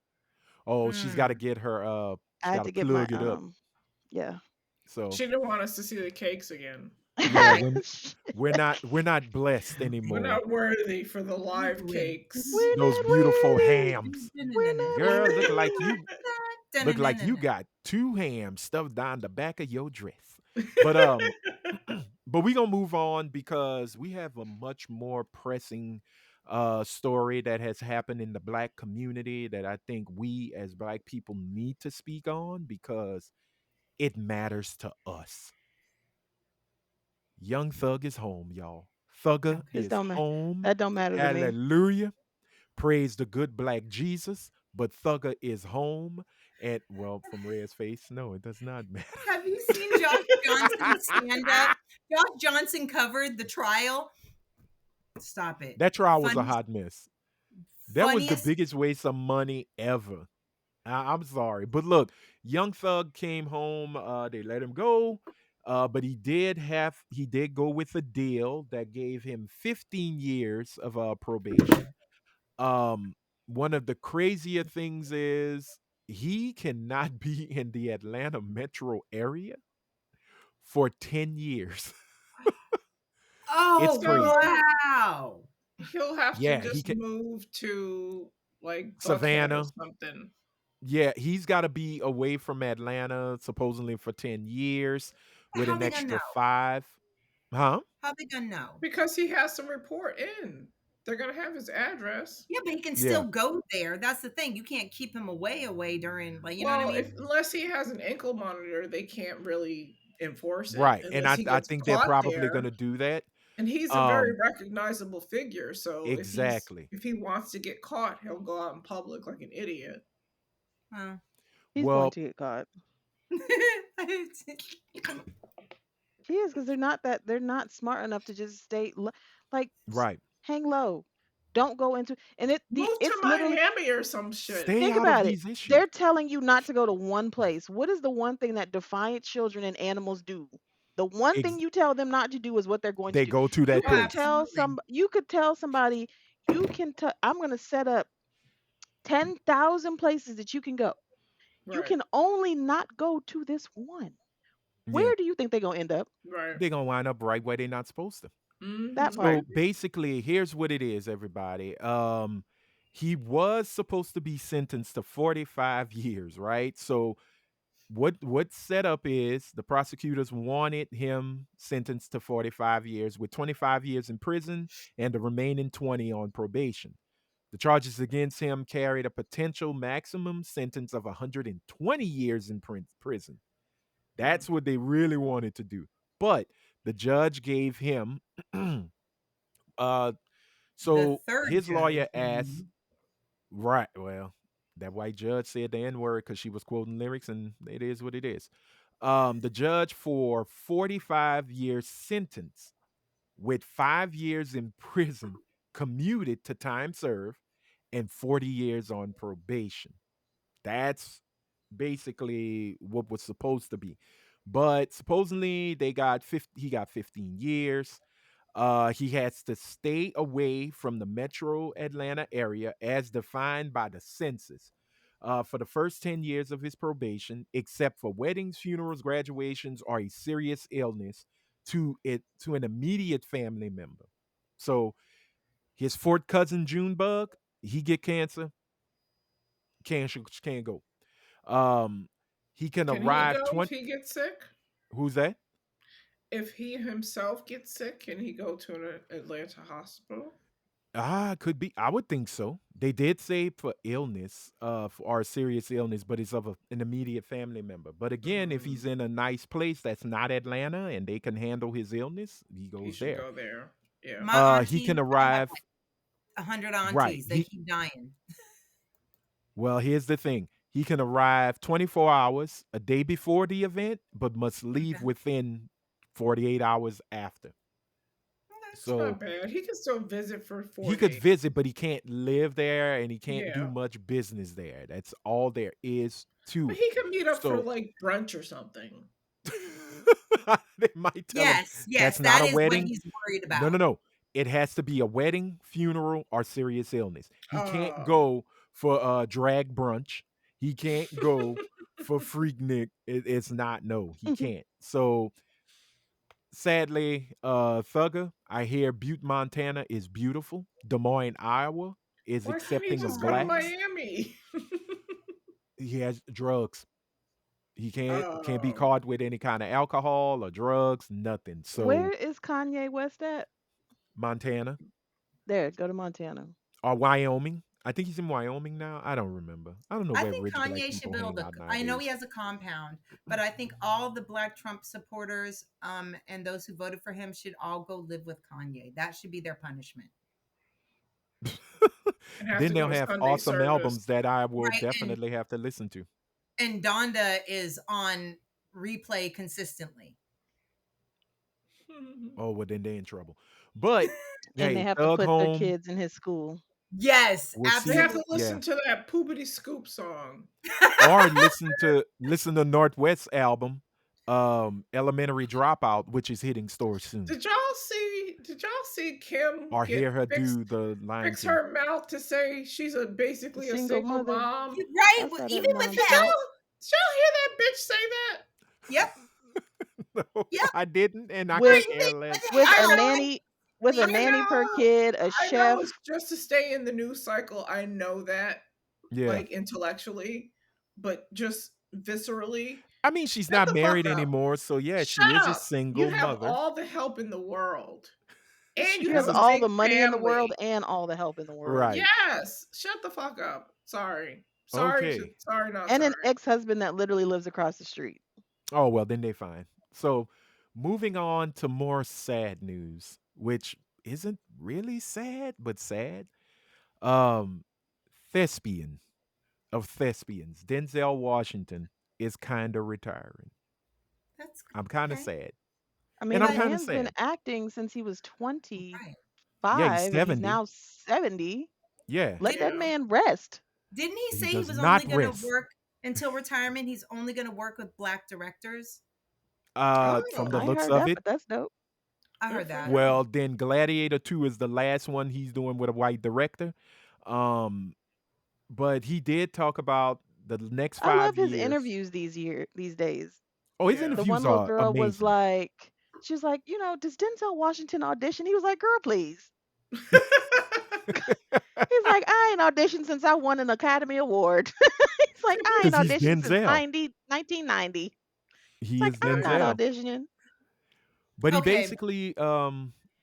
Oh, she's got to Hmm. get her. I She's got had to to get my plug it up. yeah. So She didn't want us to see the cakes again. yeah, Right? when we're not blessed We're anymore. not worthy for the live cakes. We're Those not beautiful worthy. hams, We're not girl, worthy. look like you got two hams stuffed down the back of your dress. But but we gonna move on because we have a much more pressing story that has happened in the black community that I think we as black people need to speak on because it matters to us. Young Thug is home, y'all. Thugger Okay. This is don't matter. home. That don't matter to me. Hallelujah. Praise the good black Jesus. But Thugger is home. And well, from Red's face, no, it does not matter. Have you seen Josh Johnson stand up? Josh Johnson covered the trial. Stop it. That trial was a Funniest, hot mess. That was the funniest. biggest waste of money ever. I'm sorry. But look, Young Thug came home. They let him go. But he did go with a deal that gave him 15 years of probation. Um, One of the crazier things is he cannot be in the Atlanta metro area for 10 years. It's Oh, crazy. So wow. he'll have to Yeah, he just can move to like Buckhead or Savannah. something. Yeah, he's got to be away from Atlanta supposedly for 10 years with How an they gonna extra know? 5. Huh? How they gonna know? Because he has to report in. They're gonna have his address. Yeah, but he can Yeah. still go there. That's the thing. You can't keep him away during, like, you know what I Well, mean? if unless he has an ankle monitor, they can't really enforce it Right. And unless I he I gets think they're caught probably going there. to do that. And he's a very Um recognizable figure, so exactly. if he wants to get caught, he'll go out in public like an idiot. Oh. He's going Well, to get caught. He is because they're not smart enough to just like right. hang low. Don't go into and Move to it's literally Miami or some shit. Stay think out of about it. these issues. They're telling you not to go to one place. What is the one thing that defiant children and animals do? The one thing Ex- you tell them not to do is what they're going to they do. go to that Oh, place. absolutely. You could tell somebody I'm going to set up 10,000 places that you can go. You Right, can only not go to this one. Yeah. Where do you think they're going to end up? right. They're going to wind up right where they're not supposed to. That Mm-hmm. So part. basically, here's what it is, everybody. He was supposed to be sentenced to 45 years, right? So what setup is the prosecutors wanted him sentenced to 45 years with 25 years in prison and the remaining 20 on probation. The charges against him carried a potential maximum sentence of 120 years in prison. Mm. That's what they really wanted to do. But the judge gave him uh The so third his lawyer judge. asked, right, well, that white judge said the N-word because she was quoting lyrics, and it is what it is. The judge for 45 year sentence with 5 years in prison commuted to time served and 40 years on probation. That's basically what was supposed to be. But supposedly he got 15 years. He has to stay away from the metro Atlanta area as defined by the census for the first 10 years of his probation, except for weddings, funerals, graduations, or a serious illness to an immediate family member. So his fourth cousin Junebug, he get can't go. Um, he can Can he arrive go if 20. he gets sick? Who's that? If he himself gets sick, can he go to an Atlanta hospital? Could be. I would think so. They did say for illness, or serious illness, but it's of an immediate family member. But again, if he's Mm, in a nice place that's not Atlanta and they can handle his illness, he he goes should there. go there. Yeah. My He aunties, can I have arrive like 100 right. aunties. They keep dying. Well, here's the thing. He can arrive 24 hours a day before the event, but must leave Okay. within 48 hours after. Okay. It's So not bad. He can still visit for he four could days. visit, but he can't live there and he can't do Yeah. much business there. That's all there is to But it. he can meet up for So like brunch or something. they might tell him Yes, yes, that's not that a is what wedding. he's worried No, no, about. no. It has to be a wedding, funeral, or serious illness. He can't Oh. go for a drag brunch. He can't go for Freaknik. It's not, no, he can't. So sadly, Thugger, I hear Butte, Montana is beautiful. Des Moines, Iowa is Why can't he accepting of just go to Oh, blacks. Miami? He has drugs. He can't be Oh. caught with any kind of alcohol or drugs, nothing. Where So is Kanye West at? Montana There, go to Montana. or Wyoming. I think he's in Wyoming now. I don't remember. I don't know I where think rich black Kanye should people build hang a. out I know he nowadays. has a compound, but I think all the Black Trump supporters, and those who voted for him should all go live with Kanye. That should be their punishment, And have Then to they'll go to have Sunday awesome service. albums that I will right? definitely have to listen to. And Donda is on replay consistently. Oh, well, then they're in trouble. But And they hey, have to Thug put their Home, kids in his school. Yes, we'll They see. have to absolutely. Yeah. listen to that poopity scoop song. Or listen to Northwest album, Elementary Dropout, which is hitting stores soon. Did y'all see Kim Or get hear her fix do the Lion fix King. her mouth to say she's a The basically a single single mother. mom? Right, I saw that even with Did the y'all help. did y'all hear that bitch say that? Yep, No, yep. I didn't, and I With couldn't Same care thing less. with the with I a help. know nanny with a I nanny per know kid, a I know chef. it's just to stay in the news cycle. I know that, Yeah. like intellectually, but just viscerally, I mean, she's shut not the fuck married up. anymore, so yeah, she Shut is a up. You single have mother. all the help in the world. And She you She have has has a a all the big money in the world family. and all the help in the world. right. Yes. Shut the fuck up. Sorry. Okay. Sorry, not And an sorry. ex-husband that literally lives across the street. Oh well, then they fine. So, moving on to more sad news, which isn't really sad, but sad. Um, thespian of thespians, Denzel Washington is kind of retiring. That's I'm kind of okay. sad, I and mean, I'm the But kind of man's been sad. acting since he was 25 right. Yeah, he's and he's 70. now 70. Yeah, Let that Yeah. man rest. Didn't he he say he does was only not going to rest. work until retirement? He's only going to work with black directors. From the Oh, I ain't looks heard of that, it, but that's dope. I good heard for that. him. well, then Gladiator 2 is the last one he's doing with a white director. Um, but he did talk about the next I love five his years. interviews these days. Oh, his Yeah. The interviews one little are girl was amazing. like, she was like, does Denzel Washington audition? He was like, girl, please. He's like, I ain't auditioned since I won an Academy Award. He's like, I ain't Because he's auditioned since Denzel. 1990. It's He like, is I'm not Nice. Denzel. auditioning. But he Okay, basically,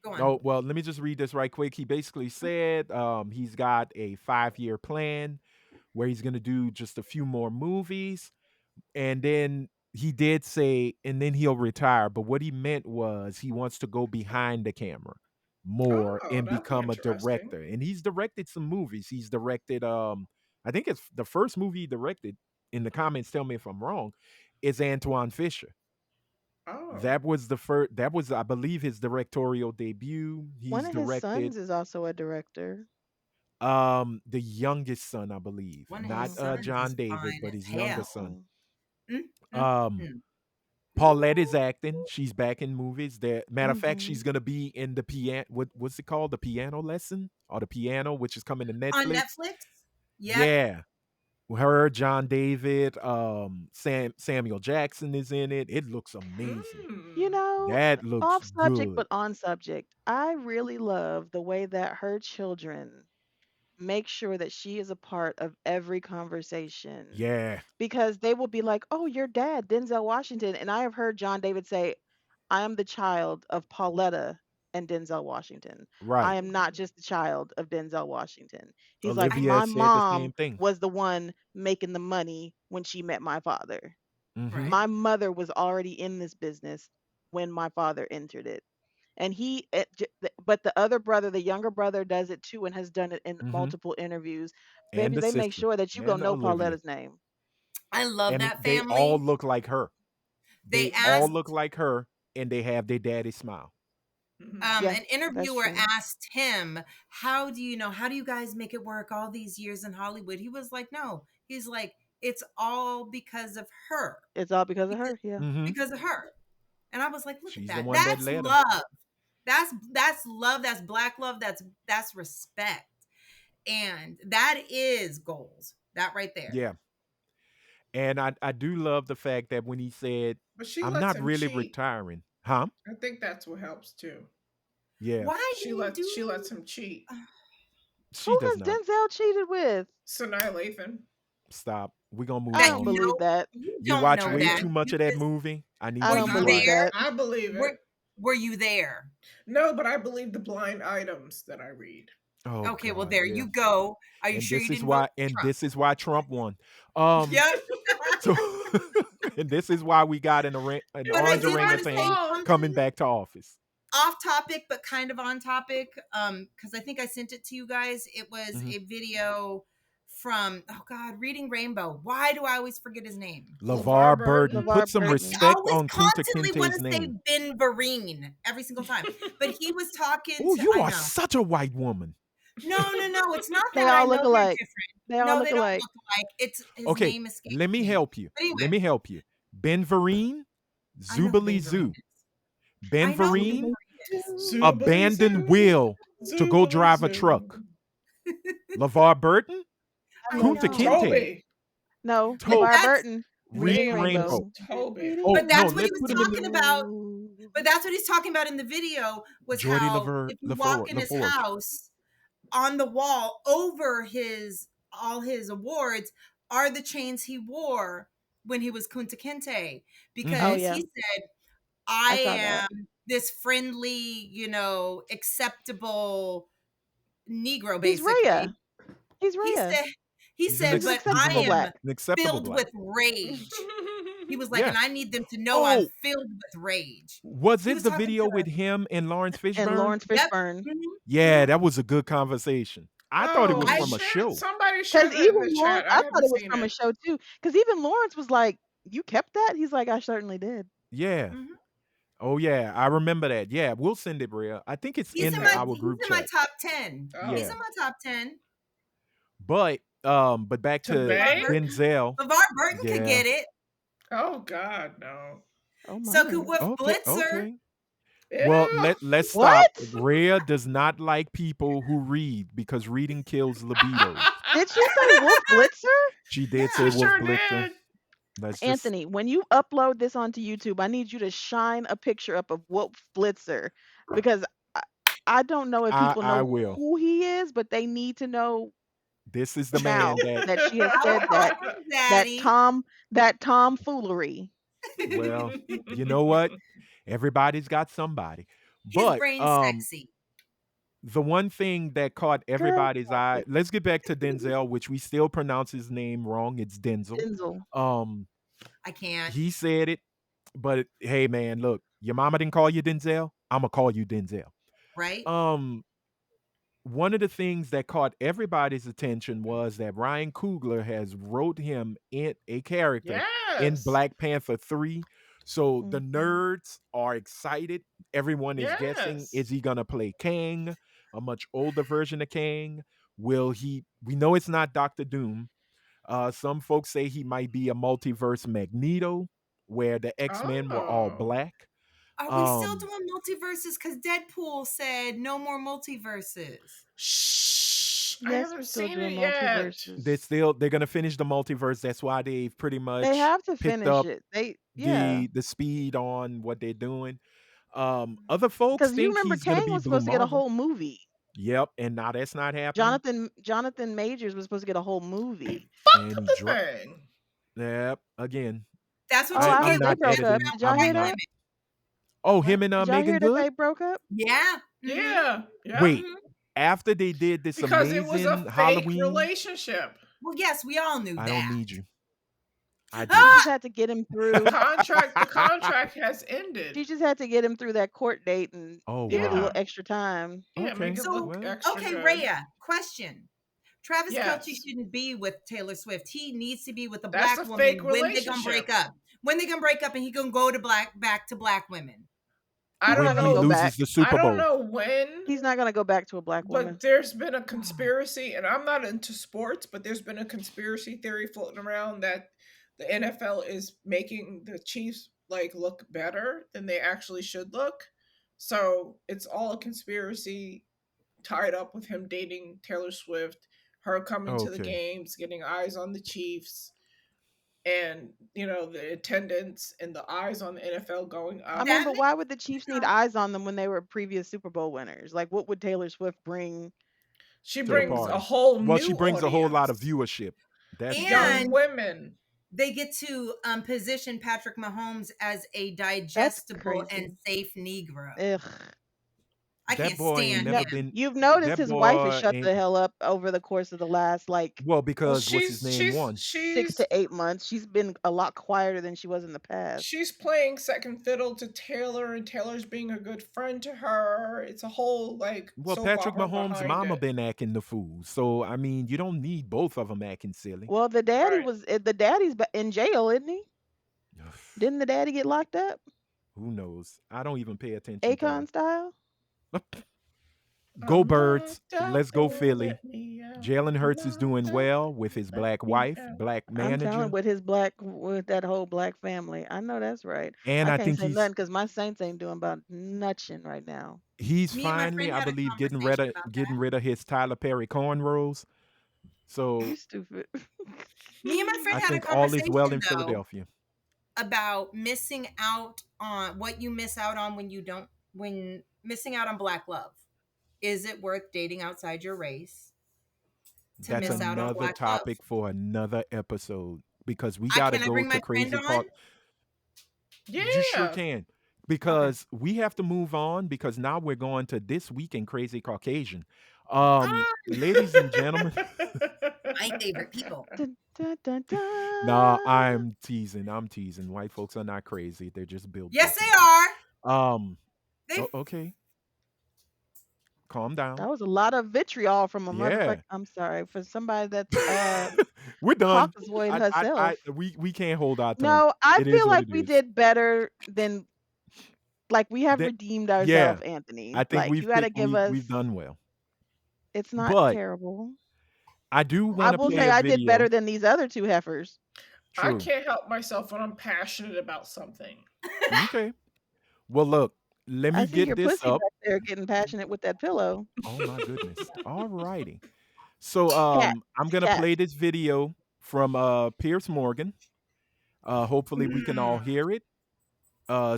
go on. oh, well, let me just read this right quick. He basically said he's got a 5 year plan where he's going to do just a few more movies. And then he did say, and then he'll retire. But what he meant was he wants to go behind the camera more Oh, and that'd be become a interesting. director. And he's directed some movies. He's directed, I think it's the first movie he directed. In the comments, tell me if I'm wrong. Is Antoine Fisher. Oh. That was the first. That was, I believe, his directorial debut. One He's of his directed sons is also a director. the youngest son, I believe, One of his not Mm-hmm. sons John is David, fine but as his youngest hell. son. Mm-hmm. Mm, mm, Um, mm. Paulette is Ooh. acting. She's back in movies. There, matter of fact, she's Mm-hmm. gonna be in the piano. What's it called? The piano lesson or the piano, which is coming to On Netflix. Netflix? Yep. Yeah, her, John David, Samuel Jackson is in it. It looks amazing. You Hmm. know, That looks off subject good. but on subject, I really love the way that her children make sure that she is a part of every conversation Yeah, because they will be like, "Oh, your dad, Denzel Washington." And I have heard John David say, "I am the child of Pauletta and Denzel Washington. I right. am not just the child of Denzel Washington." He's like, I Olivia "My said the mom same thing. was the one making the money when she met my father. Hmm. right. My mother was already in this business when my father entered it." And but the other brother, the younger brother, does it too and has done it in Hmm. multiple interviews. And Baby, the they make sister sure that you and gonna know Olivia. Pauletta's name. I love And that they all family. look like her. They They all look asked like her, and they have their daddy smile. Hmm. Yeah, an that's interviewer true. asked him, how do you guys make it work all these years in Hollywood? He was like, no. He's like, it's all because of her. It's all because of Because her. Yeah. Hmm. because of her. And I was like, look at She's the that. one that That's led him. love. That's love. That's black love. That's respect. And that is goals. That right there. Yeah, and I do love the fact that when he said, But she "I'm lets not him really cheat. retiring," huh? I think that's what helps too. Yeah, Why do She you lets do she lets him cheat. she Who does has not. Denzel cheated with? Sanaa Lathan. Stop. We're gonna move I that don't you on. believe know? that. You You don't watch know I way that. too do. much You of that just movie. I need I were you to don't you I watch believe it. believe there? that. I believe Were it. were you there? No, but I believe the blind items that I read. Oh Okay, well God, there yeah. you go. Are you And sure you this is didn't vote why. for And Trump? this is why Trump won. Um. Yep. So, and this is why we got an It But I orange did wasn't want my to say orangutan fault. coming something back to office. off topic, but kind of on topic. Because I think I sent it to you guys. It was Hmm. a video from Reading Rainbow. Why do I always forget his name? LeVar LeVar Burton. Burton. Put LeVar some I Burton. respect always on Kunta constantly want Kinte's to say name. Ben Vereen every single time. But he was talking Oh, to, you I are know. such a white woman. No, no, no. It's not They that. I all know look they're alike. different. They all No, look they don't alike. look alike. It's his Okay, name escapes let me me. help you. But Let anyway, me help you. Ben Vereen, I know who Zubily Ben Vereen Zoo. is. Ben I know who Ben Vereen, Vereen is. Zoobly abandoned zoo. will to go Zoobly drive a zoo. truck. LeVar Burton, I Kunta know. Kinte, Toby. No, But Toby, LeVar that's Burton. Reading Reading Nameless Rainbow. Rainbow. Toby. Oh but no, that's what he let's was put him in the talking about. But that's what he's talking about in the video was Jordy how LaFor if you walk LaFor in his LaForge. house, on the wall over his all his awards are the chains he wore when he was Kunta Kinte. Oh Mm-hmm. Because yeah, he said, I I saw that. am this friendly, acceptable Negro, He's basically. Rhea. He's He Rhea. said, he He's said, but he's I Acceptable am black. an acceptable filled black. with rage. He was like, Yeah. and I need them to know I'm Oh, filled with rage. was He it was the talking video to, with him and Lawrence And Fishburne? Lawrence yep. Fishburne. Yeah, that was a good conversation. I thought it Oh, was I from a show. somebody share Because that in even the Lawrence, chat. I I thought haven't it was seen from a it. show too. Because even Lawrence was like, "You kept that?" He's like, "I certainly did." Yeah. mhm. Oh yeah, I remember that. Yeah, we'll send it, Bria. I think it's He's in in the, my our he's group in my chat. top 10. He's Oh. Yeah. in my top 10. But back To to LeVar bang? Burton. Denzel. LeVar Burton could Yeah. get it. Oh God, no. Oh So could my. Wolf Okay. Blitzer. Okay. Well, Ew. let's stop. What? Rhea does not like people who read because reading kills libidos. Did she say Wolf Blitzer? She did She say Yeah. Wolf sure Blitzer. did. Let's just Anthony, when you upload this onto YouTube, I need you to shine a picture up of Wolf Blitzer because I, I don't know if people I know will. who he is, but they need to know This is the man now that that she has I'll said call that him that Daddy. tomfoolery. well, you know what? Everybody's got somebody. His But brain's sexy. the one thing that caught Girl, everybody's stop eye, it. let's get back to Denzel, which we still pronounce his name wrong. It's Denzel. Denzel. Um I can't. He said it, but hey, man, look, your mama didn't call you Denzel. I'm gonna call you Denzel. Right? Um, One of the things that caught everybody's attention was that Ryan Coogler has wrote him in a character in Yes. Black Panther 3. So the Mhm. nerds are excited. Everyone is guessing, Yes. is he gonna play Kang, a much older version of Kang? Will he? We know it's not Doctor Doom. Some folks say he might be a multiverse Magneto, where the X-Men were all Oh. black. Are we still Um, doing multiverses? Because Deadpool said no more multiverses. Shh. I Yes, we're haven't still seen doing it yet. they're multiverses. still they're gonna finish the multiverse. That's why they've pretty They much have to picked finish up it. Yeah. the speed on what they're doing. Other folks Because you think remember he's gonna Kang be was Blue supposed to get a Marvel. whole movie. Yep, and now that's not happening. Jonathan Majors was supposed to get a whole And movie. And fuck he the dropped. thing. Yep, again. That's what Oh, you I'm get they when not you broke mess up. editing. around Did with y'all I'm hear black not. that? women. Oh, What? him and Did y'all Megan hear that Good. they broke up? Yeah. Yeah. Yep. Wait, hmm after they did this Because it was a amazing fake Halloween, Well, relationship. yes, we all knew I don't that. need you. I She didn't. just had to get him through. The contract has ended. She just had to get him through that court date and Oh give it a little Yeah. wow. extra time. Yeah, make Okay. it look So, Well, extra okay, good. Rhea, question. Travis Kelce Yes. shouldn't be with Taylor Swift. He needs to be with a That's black a woman fake when they gonna break relationship. up. When they gonna break up and he gonna go to back to black women. I He's don't not when gonna he go know. back. loses the I Super don't Bowl. know when, He's not gonna go back to a black but woman. there's been a conspiracy, and I'm not into sports, but there's been a conspiracy theory floating around that the NFL is making the Chiefs like look better than they actually should look. So it's all a conspiracy tied up with him dating Taylor Swift, her coming to the Okay. games, getting eyes on the Chiefs, and the attendance and the eyes on the NFL going I up. mean, That but makes why would the Chiefs need sense. eyes on them when they were previous Super Bowl winners? Like, what would Taylor Swift bring She To the brings to? a party. whole Well, she new brings a whole lot of audience, viewership. That's true. young And women. they get to position Patrick Mahomes as a That's digestible and crazy. safe Negro. Ugh. I That can't boy ain't stand No, never him. been. you've noticed That his wife has boy shut ain't. the hell up over the course of the last like Well, Well, because what's his she's name she's won. 6 to 8 months. She's been a lot quieter than she was in the past. she's playing second fiddle to Taylor, and Taylor's being a good friend to her. It's a whole like Well, soap Patrick opera Mahomes' behind mama it. been acting the fool. So I mean, you don't need both of them acting silly. Well, Right. the daddy's in jail, isn't he? Didn't the daddy get locked up? Who knows? I don't even pay attention to. Akon style? Go I'm Birds! locked up Let's go and Philly! let me out. Jalen I'm Hurts is doing locked up well with and his let black me wife, out. black I'm telling manager, with that whole black family. I know that's right. and I I can't think say nothing because my Saints ain't doing about nothing right now. he's Me and my finally, friend I had a believe, conversation about getting that. rid of his Tyler Perry cornrows. You So stupid. Me and my I friend had a think all is well conversation in though Philadelphia. about missing out on what you miss out on when missing out on black love. Is it worth dating outside your race to That's miss out on another black love? topic for another episode because we got to Can I go bring to my friend crazy on? call. You sure Yeah. can. Okay. Because we have to move on because now we're going to this week in Crazy Caucasian. Ah, Ladies and gentlemen, my favorite people. Dun, dun, dun, nah, dun. I'm teasing. I'm teasing. White folks are not crazy. They're just built Yes, they differently. are. Um, They okay, calm down. That was a lot of vitriol from a motherfucker. Yeah. I'm sorry for somebody that's We're done. Caucasoid herself. We can't hold our tongue. No, I It is feel what like it we is. did better than like we have That, redeemed yeah, ourselves, Anthony. I think Like you got to give us. we've done well. It's not But terrible. I do I want to will play say a I did better video. than these other two heifers. I True. can't help myself when I'm passionate about something. Okay. Well, look, let I me see get your this pussy up. back there getting passionate with that pillow. Oh my goodness. All righty. So Cat. I'm It's a gonna cat. play this video from Pierce Morgan. Hopefully we can all Mm. hear it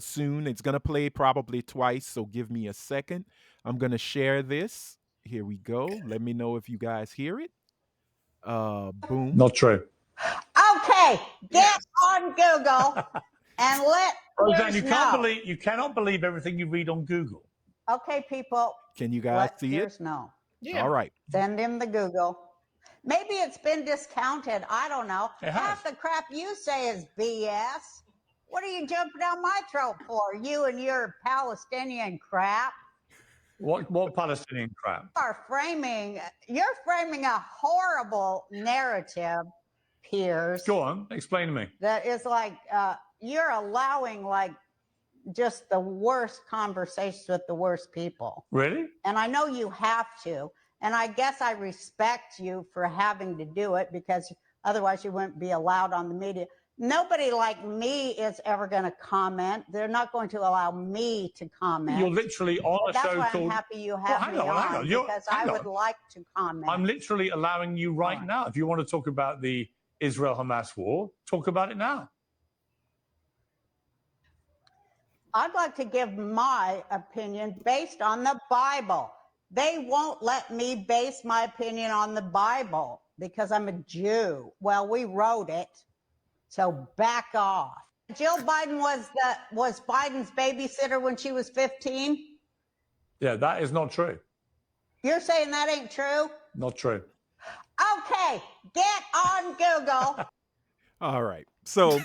soon. It's gonna play probably twice, so give me a second. I'm gonna share this. Here we go. Let me know if you guys hear it. Boom. Not true. Okay, get Yes. on Google and let Roseanne, Piers know. you cannot believe everything you read on Google. Okay, people, Can you guys let see it? Piers know. Yeah. All right. Send him the Google. Maybe it's been discounted. I don't know. It Half has. the crap you say is BS. What are you jumping down my throat for? You and your Palestinian crap. What Palestinian crap? You're framing a horrible narrative, Piers. Go on, explain to me. That is like you're allowing like just the worst conversations with the worst people. Really? And I know you have to. And I guess I respect you for having to do it because otherwise you wouldn't be allowed on the media. Nobody like me is ever going to comment. They're not going to allow me to comment. You're literally on a That's show why called... I'm happy you have me on because I would like to comment. I'm literally allowing you right now. If you want to talk about the Israel-Hamas war, talk about it now. I'd like to give my opinion based on the Bible. They won't let me base my opinion on the Bible because I'm a Jew. Well, we wrote it, so back off. Jill Biden was Biden's babysitter when she was 15? Yeah, that is not true. You're saying that ain't true? Not true. Okay, get on Google. All right. So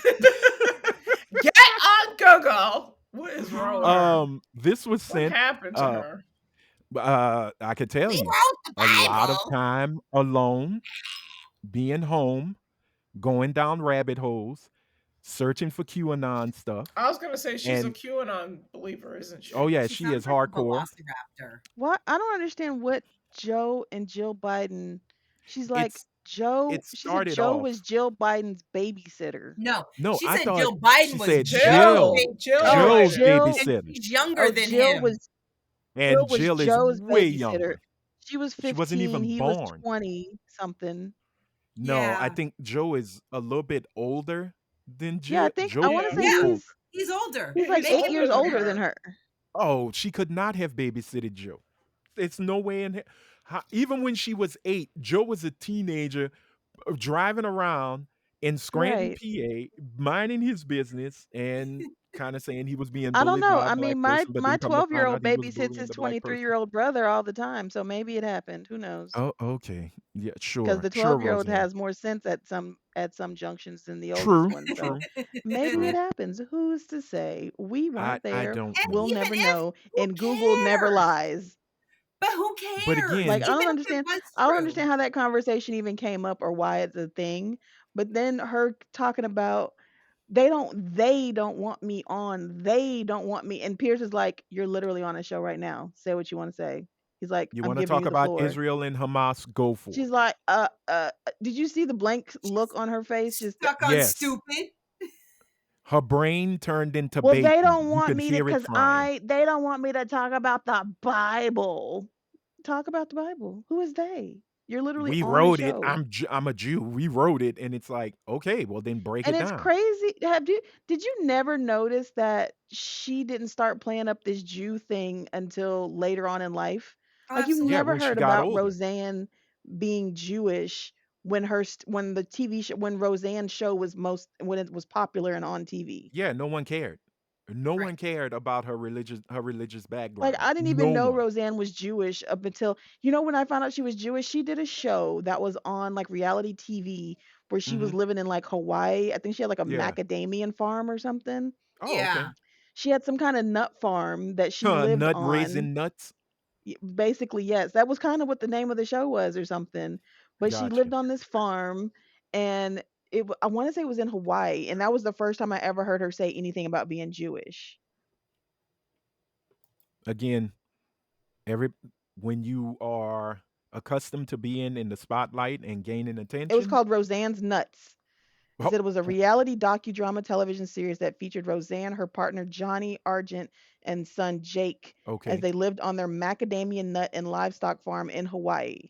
Get on Google. What is wrong with her? this was What sent happened to her? I could tell He you wrote the a lot of Bible. time alone, being home, going down rabbit holes, searching for QAnon stuff. I was gonna say she's a And QAnon believer, isn't she? oh yeah, She she sounds is like a hardcore. velociraptor. What? I don't understand what Joe and Jill Biden. She's like It's Joe. it She said started Joe off. was Jill Biden's babysitter. No, No, she I said thought Joe Biden she was said Joe's Jill Oh, Jill's Biden. Jill. and babysitter, she's younger Oh, than Jill him. was and Jill is Joe's way babysitter. younger. She was She wasn't 15. even He was born. 20 something. No, I Yeah. think Joe is a little bit older than Yeah, I Jill. think I Joe want to say Yeah. spoke. He's older. he's like He's They 8 years older older than her. Oh, she could not have babysitted Joe. It's no way in even when she was 8, Joe was a teenager driving around in Scranton, Right. PA, minding his business and kind of saying he was being I don't bullied know. by a I black mean, my person, but my then come to find 12-year-old out he was babysits bullying his the black person. 23-year-old brother all the time, so maybe it happened. Who knows? Oh, okay. Yeah, Because sure. the Sure, 12-year-old Roseanne. has more sense at some junctions than the oldest True, one. So true. maybe True. it happens. Who's to say? We weren't I there. don't And know. We'll even never if, know. who And Google never cares? lies. But who But cares? again, Like I Even don't if it understand. was I don't true. understand how that conversation even came up or why it's a thing. But then her talking about they don't want me on. They don't want me. And Pierce is like, you're literally on a show right now. Say what you want to say. He's like, you I'm want to giving talk you the about floor. Israel and Hamas? Go for She's it. like, did you see the blank look on her face? Just Stuck on Yes. stupid. Her brain turned into well, bacon. they don't You want could me to hear it frying. they don't want me to talk about the Bible. Talk about the Bible. Who is they? You're literally We on a wrote it. show. I'm a Jew. We wrote it, and it's like, okay, well then break And it it's down. crazy. Did you never notice that she didn't start playing up this Jew thing until later on in life? Oh, Like you absolutely. Yeah, never when she heard got about older. Roseanne being Jewish when when the TV show when Roseanne's show was when it was popular and on TV. Yeah, no one cared. No Right. one cared about her religious Like background. I didn't No even know one. Roseanne was Jewish up until when I found out she was Jewish, she did a show that was on like reality TV where she was Hmm. living in like Hawaii. I think she had like a Yeah. macadamian farm or something. Oh, Yeah. okay. She had some kind of nut farm that she lived Nut on. raising nuts. Basically, yes, that was kind of what the name of the show was or something. But she Gotcha. lived on this farm and I want to say it was in Hawaii, and that was the first time I ever heard her say anything about being Jewish. Again, when you are accustomed to being in the spotlight and gaining It was attention. called Roseanne's Nuts. It Oh, said it was a reality docudrama television series that featured Roseanne, her partner Johnny Argent, and son Jake as okay. they lived on their macadamia nut and livestock farm in Hawaii.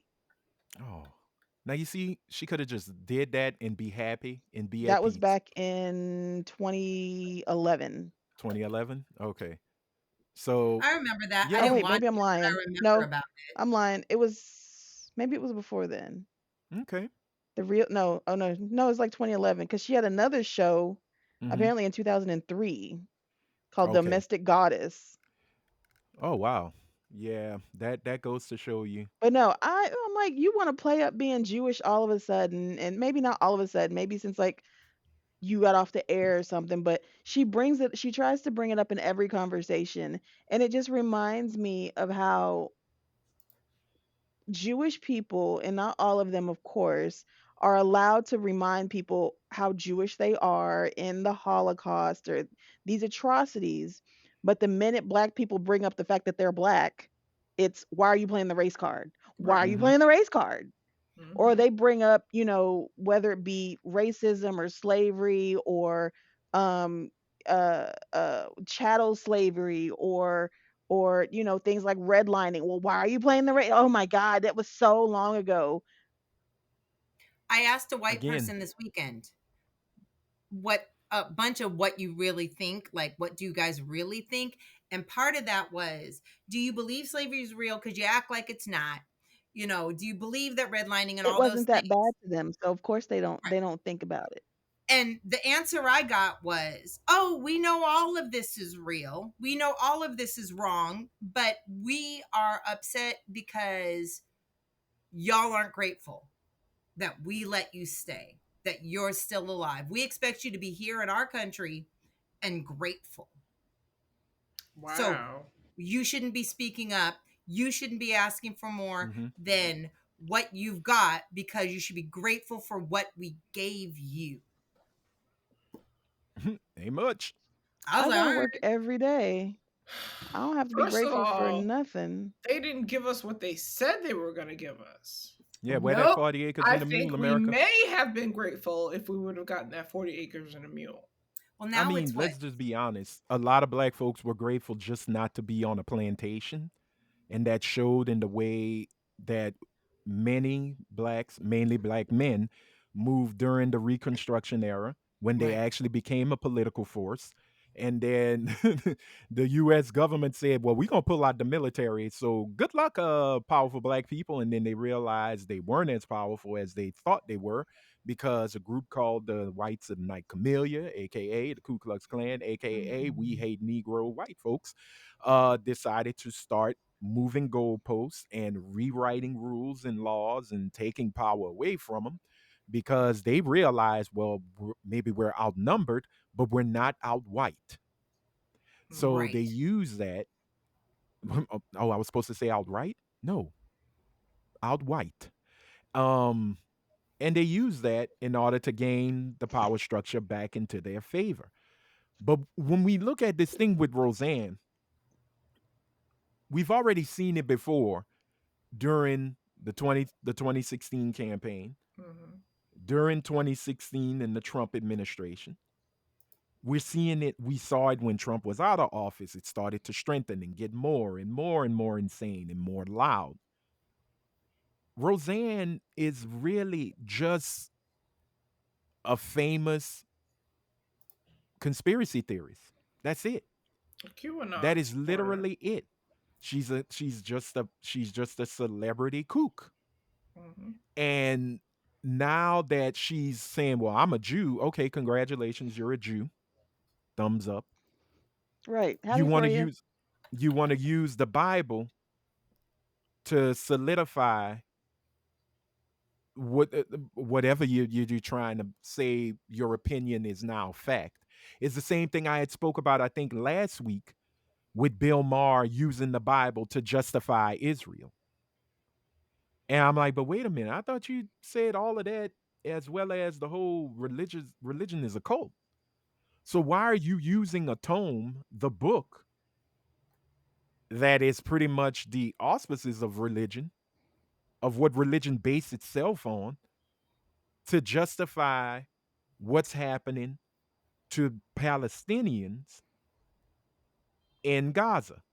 Oh. Now you see, she could have just did that and be happy and be at That was peace. back in 2011. 2011. Okay. So I remember that. I yeah. Oh didn't wait, watch maybe I'm it, but I lying. remember No, about it. I'm lying. Maybe it was before then. Okay. The real no, oh no, it's like 2011 because she had another show Hmm. apparently in 2003 called Okay. Domestic Goddess. Oh wow. Yeah, that goes to show you. But no, I'm like, you want to play up being Jewish all of a sudden, and maybe not all of a sudden, maybe since like you got off the air or something, but she tries to bring it up in every conversation, and it just reminds me of how Jewish people, and not all of them, of course, are allowed to remind people how Jewish they are in the Holocaust or these atrocities. But the minute black people bring up the fact that they're black, it's why are you playing the race card? Why are Right. you Hmm. playing the race card? Or Hmm. they bring up, whether it be racism or slavery or um chattel slavery or things like redlining. Well, why are you playing the race? Oh my God, that was so long ago. I asked a white Again, person this weekend what a bunch of what you really think, like what do you guys really think? And part of that was, do you believe slavery is real? Because you act like it's not. Do you believe that redlining and It all those wasn't that things? bad to them, so of course they don't think about it. And the answer I got was, oh, we know all of this is real. We know all of this is wrong, but we are upset because y'all aren't grateful that we let you stay, that you're still alive. We expect you to be here in our country and grateful. So Wow. you shouldn't be speaking up. You shouldn't be asking for more hmm than what you've got because you should be grateful for what we gave you. ain't much. I was I like, go all to right. work every day. I don't have to be First of grateful for all, nothing. they didn't give us what they said they were going to give us. Yeah, where that Nope. 40 acres I and a mule, think we America. may have been grateful if we would have gotten that 40 acres and a mule. Well, I now mean, it's what? let's just be honest. A lot of black folks were grateful just not to be on a plantation. And that showed in the way that many blacks, mainly black men, moved during the Reconstruction era when they Right. actually became a political force. And then the US government said, well, we're going to pull out the military. So good luck, powerful black people. And then they realized they weren't as powerful as they thought they were because a group called the Whites of the Night Camellia, aka the Ku Klux Klan, aka We Mhm. Hate Negro White Folks, decided to start moving goalposts and rewriting rules and laws and taking power away from them because they realized, well, maybe we're outnumbered, but we're not out white. So they Right. use that. Oh, I was supposed to say outright? No, out white. Um, and they use that in order to gain the power structure back into their favor. But when we look at this thing with Roseanne, we've already seen it before during the 2016 campaign, Mhm. during 2016 in the Trump administration. We're seeing it, we saw it when Trump was out of office. It started to strengthen and get more and more and more insane and more loud. Roseanne is really just a famous conspiracy theorist. That's it. A That QAnon is supporter. literally it. She's just a celebrity kook. Mhm. And now that she's saying, "Well, I'm a Jew," okay, congratulations, you're a Jew. Thumbs up. Right. You Happy want for to you. use you want to use the Bible to solidify whatever you're trying to say your opinion is now fact. It's the same thing I had spoke about I think last week with Bill Maher using the Bible to justify Israel. And I'm like, but wait a minute, I thought you said all of that as well as the whole religion is a cult. So why are you using a tome, the book, that is pretty much the auspices of religion, of what religion based itself on, to justify what's happening to Palestinians in Gaza?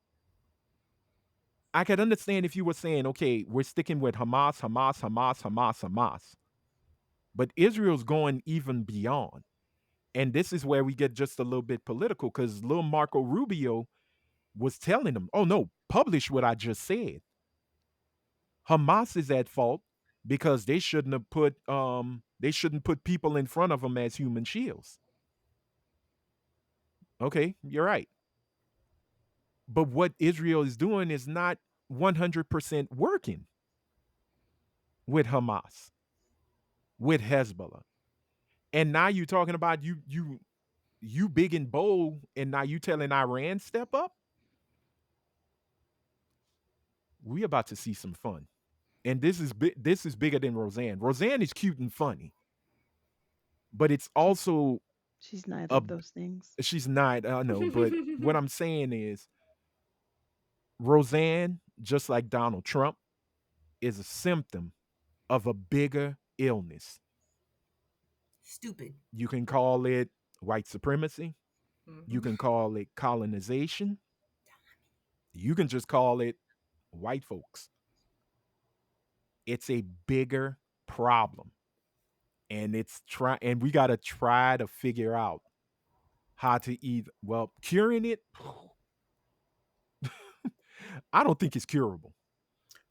I could understand if you were saying, okay, we're sticking with Hamas, Hamas, Hamas, Hamas, Hamas. But Israel's going even beyond. And this is where we get just a little bit political because little Marco Rubio was telling them, oh no, publish what I just said. Hamas is at fault because they shouldn't put people in front of them as human shields. Okay, you're right. But what Israel is doing is not 100% working with Hamas, with Hezbollah. And now you talking about you big and bold, and now you telling Iran step up? We about to see some fun. And this is bigger than Roseanne. Roseanne is cute and funny, but it's She's also she's neither a of those things. she's not, I know, but what I'm saying is Roseanne, just like Donald Trump, is a symptom of a bigger illness. Stupid. You can call it white supremacy, you Mhm. can call it colonization, you can just call it white folks. It's a bigger problem. And we got to try to figure out how to either, well, curing it, I don't think it's curable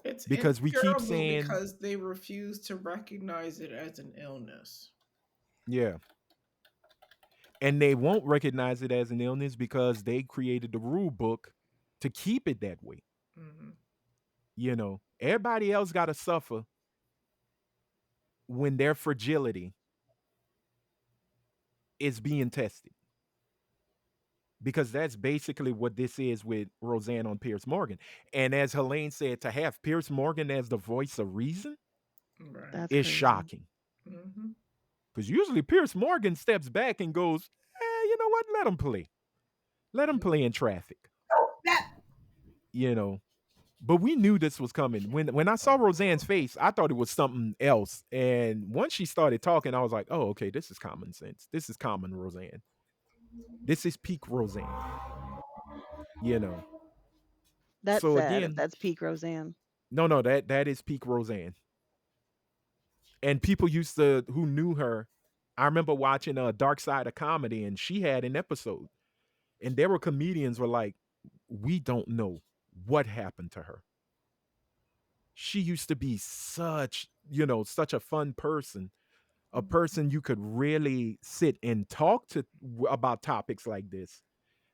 It's because we keep incurable saying, because they refuse to recognize it as an illness. yeah, and they won't recognize it as an illness because they created the rule book to keep it that way. Hmm. Everybody else got to suffer when their fragility is being tested, because that's basically what this is with Roseanne on Pierce Morgan. And as Helene said, to have Pierce Morgan as the voice of reason Right. That's is crazy. shocking. Hmm. Because usually Pierce Morgan steps back and goes, you know what? Let him play. Let him play in traffic. That You know. But we knew this was coming. When I saw Roseanne's face, I thought it was something else. And once she started talking, I was like, oh, okay, this is common sense. This is common Roseanne. This is peak Roseanne. You know. That's So sad if again, that's peak Roseanne. no, that is peak Roseanne. And people used to who knew her. I remember watching a Dark Side of Comedy, and she had an episode, and there were comedians were like, we don't know what happened to her. She used to be such a fun person, a person you could really sit and talk to about topics like this.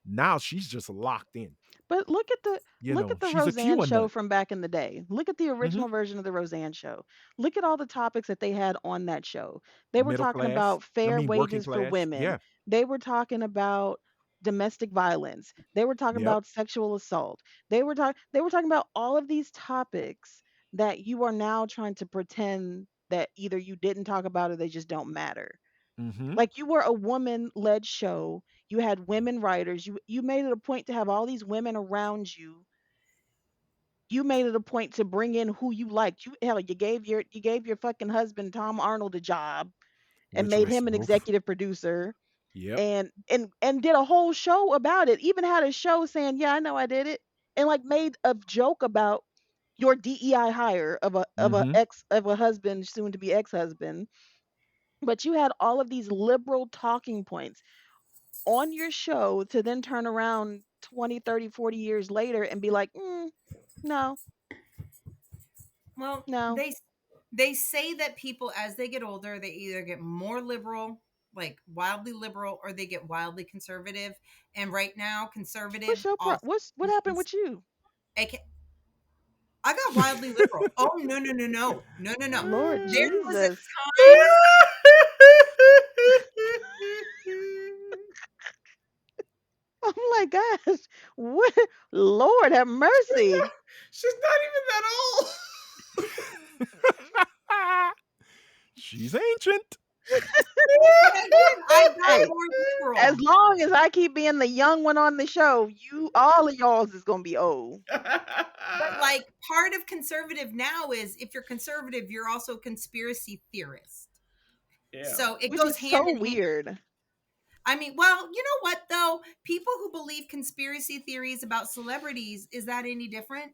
Now she's just locked in. But look at the She's a Roseanne Q show nut. from back in the day. Look at the Hmm. original version of the Roseanne show. Look at all the topics that they had on that show. They were Middle talking class. about I fair mean, working wages for class. women. Yeah. They were talking about domestic violence. They were talking Yep. about sexual assault. They were talking about all of these topics that you are now trying to pretend that either you didn't talk about or they just don't matter. Hmm. Like you were a woman led show. You had women writers. You made it a point to have all these women around you. You made it a point to bring in who you liked. You gave your fucking husband Tom Arnold a job and Which made was him an oof. executive producer Yep. and did a whole show about it. Even had a show saying, "Yeah, I know I did it." And like made a joke about your DEI hire Hmm. of a husband soon to be ex-husband. But you had all of these liberal talking points on your show to then turn around 20, 30, 40 years later and be like, no, well, no. they say that people as they get older, they either get more liberal, like wildly liberal, or they get wildly conservative. And right now, What's conservative your also what happened means with you? AK, I got wildly liberal. Oh no no no no no no no! Lord There was a Jesus. time. I'm like, gosh, what? Lord have mercy. She's not even that old. She's ancient. But again, I got Hey, more as liberal. long as I keep being the young one on the show, all of y'all's is gonna be old. But like part of conservative now is if you're conservative, you're also a conspiracy theorist. Yeah. So it Which goes is hand so in hand. weird. I mean, well, you know what though? People who believe conspiracy theories about celebrities, is that any different?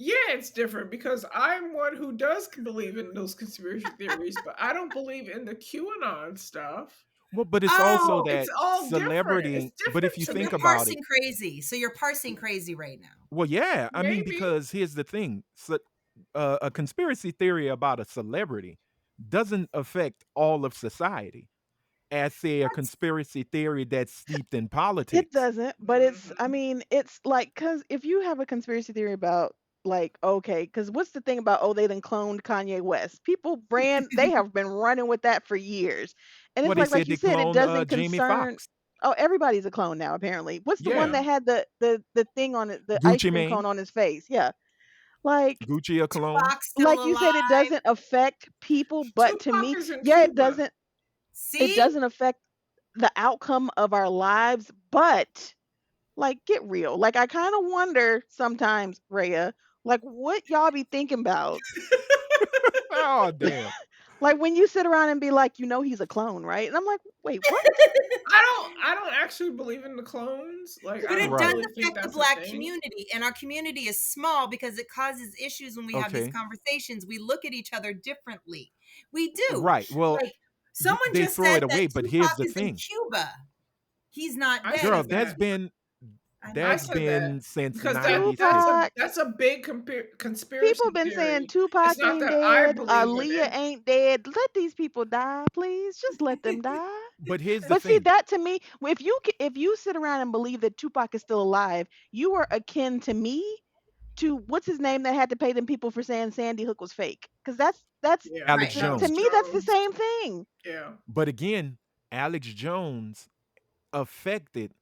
Yeah, it's different because I'm one who does believe in those conspiracy theories, but I don't believe in the QAnon stuff. Well, but it's also Oh, It's that all different. It's celebrity. But if different you to you're think me. about it, parsing crazy. So you're parsing crazy right now. well, yeah, I mean, Maybe. because here's the thing: a conspiracy theory about a celebrity doesn't affect all of society, as say a That's conspiracy theory that's steeped in It politics. doesn't, but I Mhm. mean, it's like, because if you have a conspiracy theory about like, okay, because what's the thing about, oh, they done cloned Kanye West? They have been running with that for years. And Well, it's they like said you they said, it cloned doesn't Jamie concern. Foxx. Oh, everybody's a clone now, apparently. What's the one Yeah, Yeah. that had the thing on it, the ice Gucci cream Mane, cone on his face? Yeah. Like, Gucci a clone. Tupac's still like you said, it alive. doesn't affect people, but to Tupac me, is in yeah, Cuba. it See? doesn't affect the outcome of our lives, but like get real. Like I kind of wonder sometimes, Rhea, like what y'all be thinking about. Oh damn! Like when you sit around and be like, he's a clone, right? And I'm like, wait, what? I don't actually believe in the clones. Like I But it don't does Right. really think affect the that's a black thing. community, and our community is small because it causes issues when we have these Okay. conversations. We look at each other differently. We do. Right. Well, Like someone they just throw said it that away, but here's Tupac the is in thing, Cuba. He's not I dead. girl. said He's in that. I I know. That's said that been since because that '96. that's a Tupac. that's a big People conspiracy been saying theory. It's Tupac not ain't that I dead, believe in Aaliyah it. ain't dead. Let these people die, please. Just let them die. But here's the But see, thing. that to me, if you sit around and believe that Tupac is still alive, you are akin to me to what's his name that had to pay them people for saying Sandy Hook was fake. Because that's Yeah, Alex Right. to Alex Jones. me that's the Jones. same thing. Yeah. But again, Alex Jones affected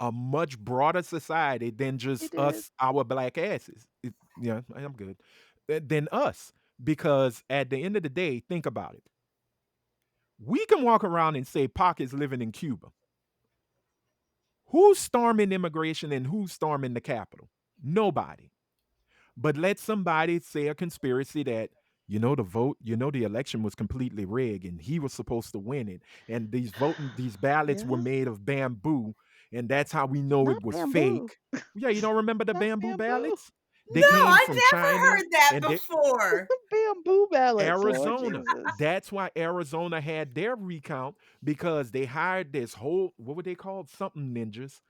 a much broader society than It just did. us, our black asses. Yeah, I'm good. Than us. Because at the end of the day, think about it. We can walk around and say Pac is living in Cuba. Who's storming immigration and who's storming the Capitol? Nobody. But let somebody say a conspiracy that the election was completely rigged and he was supposed to win it, and these ballots were Yeah. made of bamboo, and that's how we know Not it was bamboo. fake. Yeah, you don't remember the Not bamboo bamboo. ballots? They No, came I've from never China heard that and before. Bamboo ballads, Lord Arizona. Jesus. That's why Arizona had their recount because they hired this whole what were they called? Something ninjas.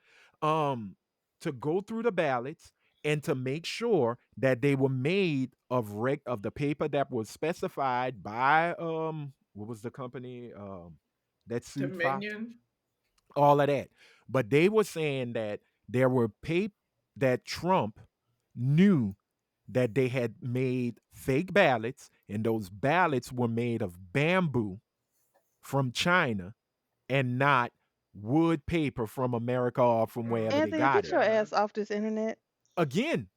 Um to go through the ballots and to make sure that they were made of the paper that was specified by what was the company that sued Fox? Dominion. All of that. But they were saying that there were that Trump knew that they had made fake ballots, and those ballots were made of bamboo from China and not wood paper from America or from Oh wherever my they Anthony, got get it. your god. ass off this internet. Again,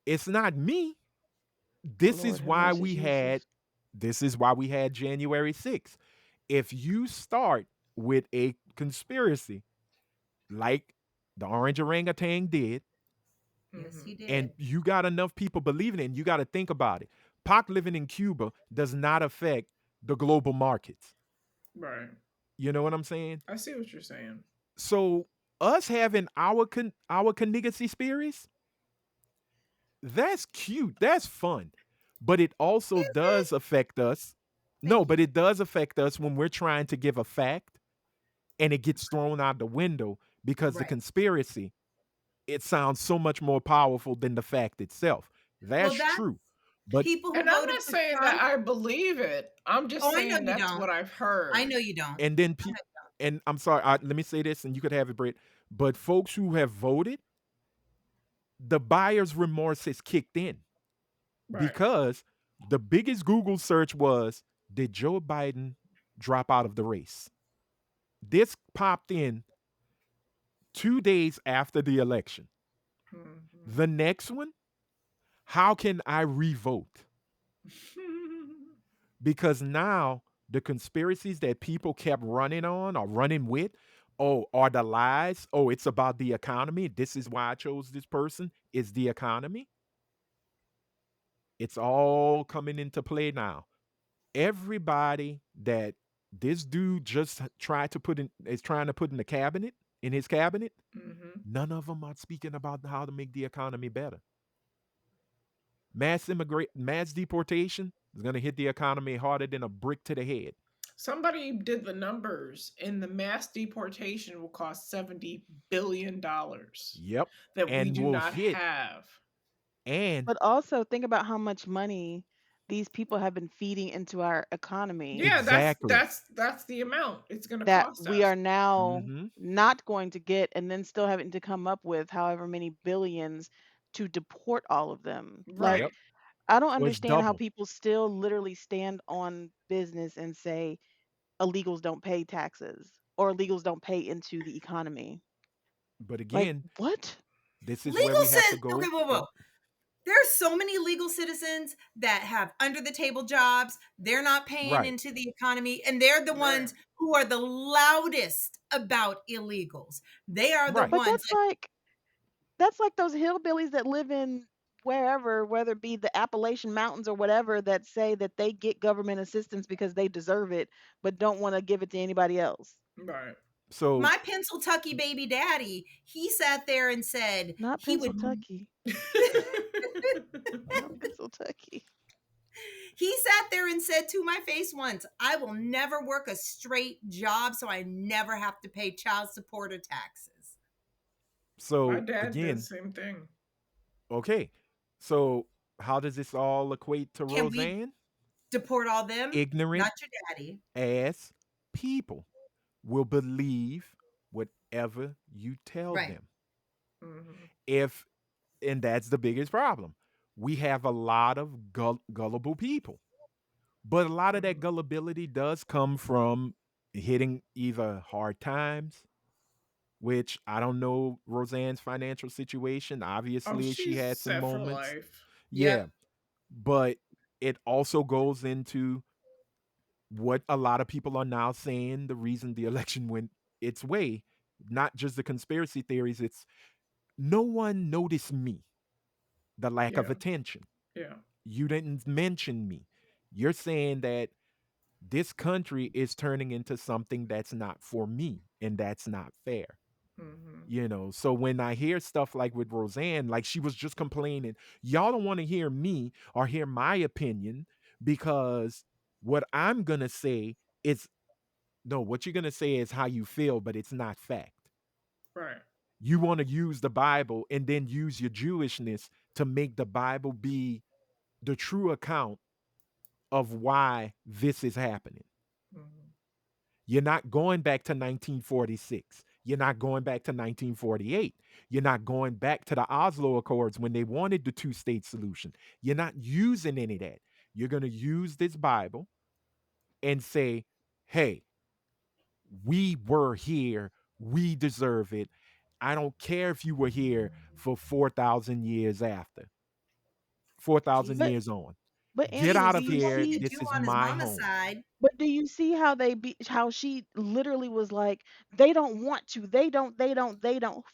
it's not me. This is Lord have why mercy, we had Jesus. this is why we had January 6th. If you start with a conspiracy like the orange orangutan did, Yes, he Hmm. and did. you got enough people believing it, and you got to think about it. Pac living in Cuba does not affect the global markets. Right. You know what I'm saying? I see what you're saying. So us having our conspiracy theories, that's cute, that's fun, but it also Is it? does affect us. No, Thank but you. it does affect us when we're trying to give a fact and it gets thrown out the window because the Right. conspiracy, it sounds so much more powerful than the fact itself. Well, That's that's true. But people who And I'm voted not for saying that Trump. I believe it. I'm Oh, just I know saying you that's don't. what I've I heard. know you don't. and then Go ahead. and I'm sorry, let me say this and you could have it, Britt. But folks who have voted, the buyer's remorse has kicked in Right. because the biggest Google search was, did Joe Biden drop out of the race? This popped in 2 days after the election. Hmm. The next one, how can I revote? Because now the conspiracies that people kept running on or running with, oh, are the lies. Oh, it's about the economy. This is why I chose this person. Is the economy. It's all coming into play now. Everybody that this dude just tried to put in is trying to put in the cabinet, in his cabinet, Hmm. none of them are speaking about how to make the economy better. Mass deportation is going to hit the economy harder than a brick to the head. Somebody did the numbers, and the mass deportation will cost $70 billion Yep. that we And do will not hit. have. And But also think about how much money these people have been feeding into our economy Yeah, exactly. that's the amount it's going to that cost we us. are now Hmm. not going to get, and then still having to come up with however many billions to deport all of them. Like, Right. Yep. I don't So it's understand how double. people still literally stand on business and say illegals don't pay taxes or illegals don't pay into the economy. But Like, again, what? this is where Legal we have to says, okay, go. whoa, whoa. Oh, There are so many legal citizens that have under the table jobs. They're not paying right, into the economy, and they're the Right. ones who are the loudest about illegals. They are the right. But ones like, that's like those hillbillies that live in wherever, whether it be the Appalachian Mountains or whatever, that say that they get government assistance because they deserve it, but don't want to give it to anybody else. Right. So my Pennsylvania baby daddy. He sat there and said Not he would. Pennsylvania. Not Pennsylvania. He sat there and said to my face once, I will never work a straight job so I never have to pay child support or taxes. My so dad did the again, same thing. okay. So how does this all equate to Can we Roseanne? deport all them? Ignorant Not your daddy. ass people will believe whatever you tell Right. them. Hmm. If and that's the biggest problem. We have a lot of gullible people. But a lot of that Hmm. gullibility does come from hitting either hard times, which I don't know Roseanne's financial situation. Oh, Obviously, she she's had some set for moments. life. Yeah. Yep. But it also goes into what a lot of people are now saying the reason the election went its way, not just the conspiracy theories, it's no one noticed me, the lack of Yeah. attention. Yeah. You didn't mention me. You're saying that this country is turning into something that's not for me and that's not fair. Hmm. So when I hear stuff like with Roseanne, like she was just complaining, y'all don't want to hear me or hear my opinion because what I'm going to say is no, what you're going to say is how you feel, but it's not fact. Right. You want to use the Bible and then use your Jewishness to make the Bible be the true account of why this is happening. Hmm. You're not going back to 1946. You're not going back to 1948. You're not going back to the Oslo Accords when they wanted the two-state solution. You're not using any of that. You're going to use this Bible and say, hey, we were here. We deserve it. I don't care if you were here for 4,000 years after, 4,000 Jesus, But years on. but Get Anthony, out Jesus do of did you what he here. could see do This is on his my mama's home. side. but do you see how she literally was like, they don't want to, they don't.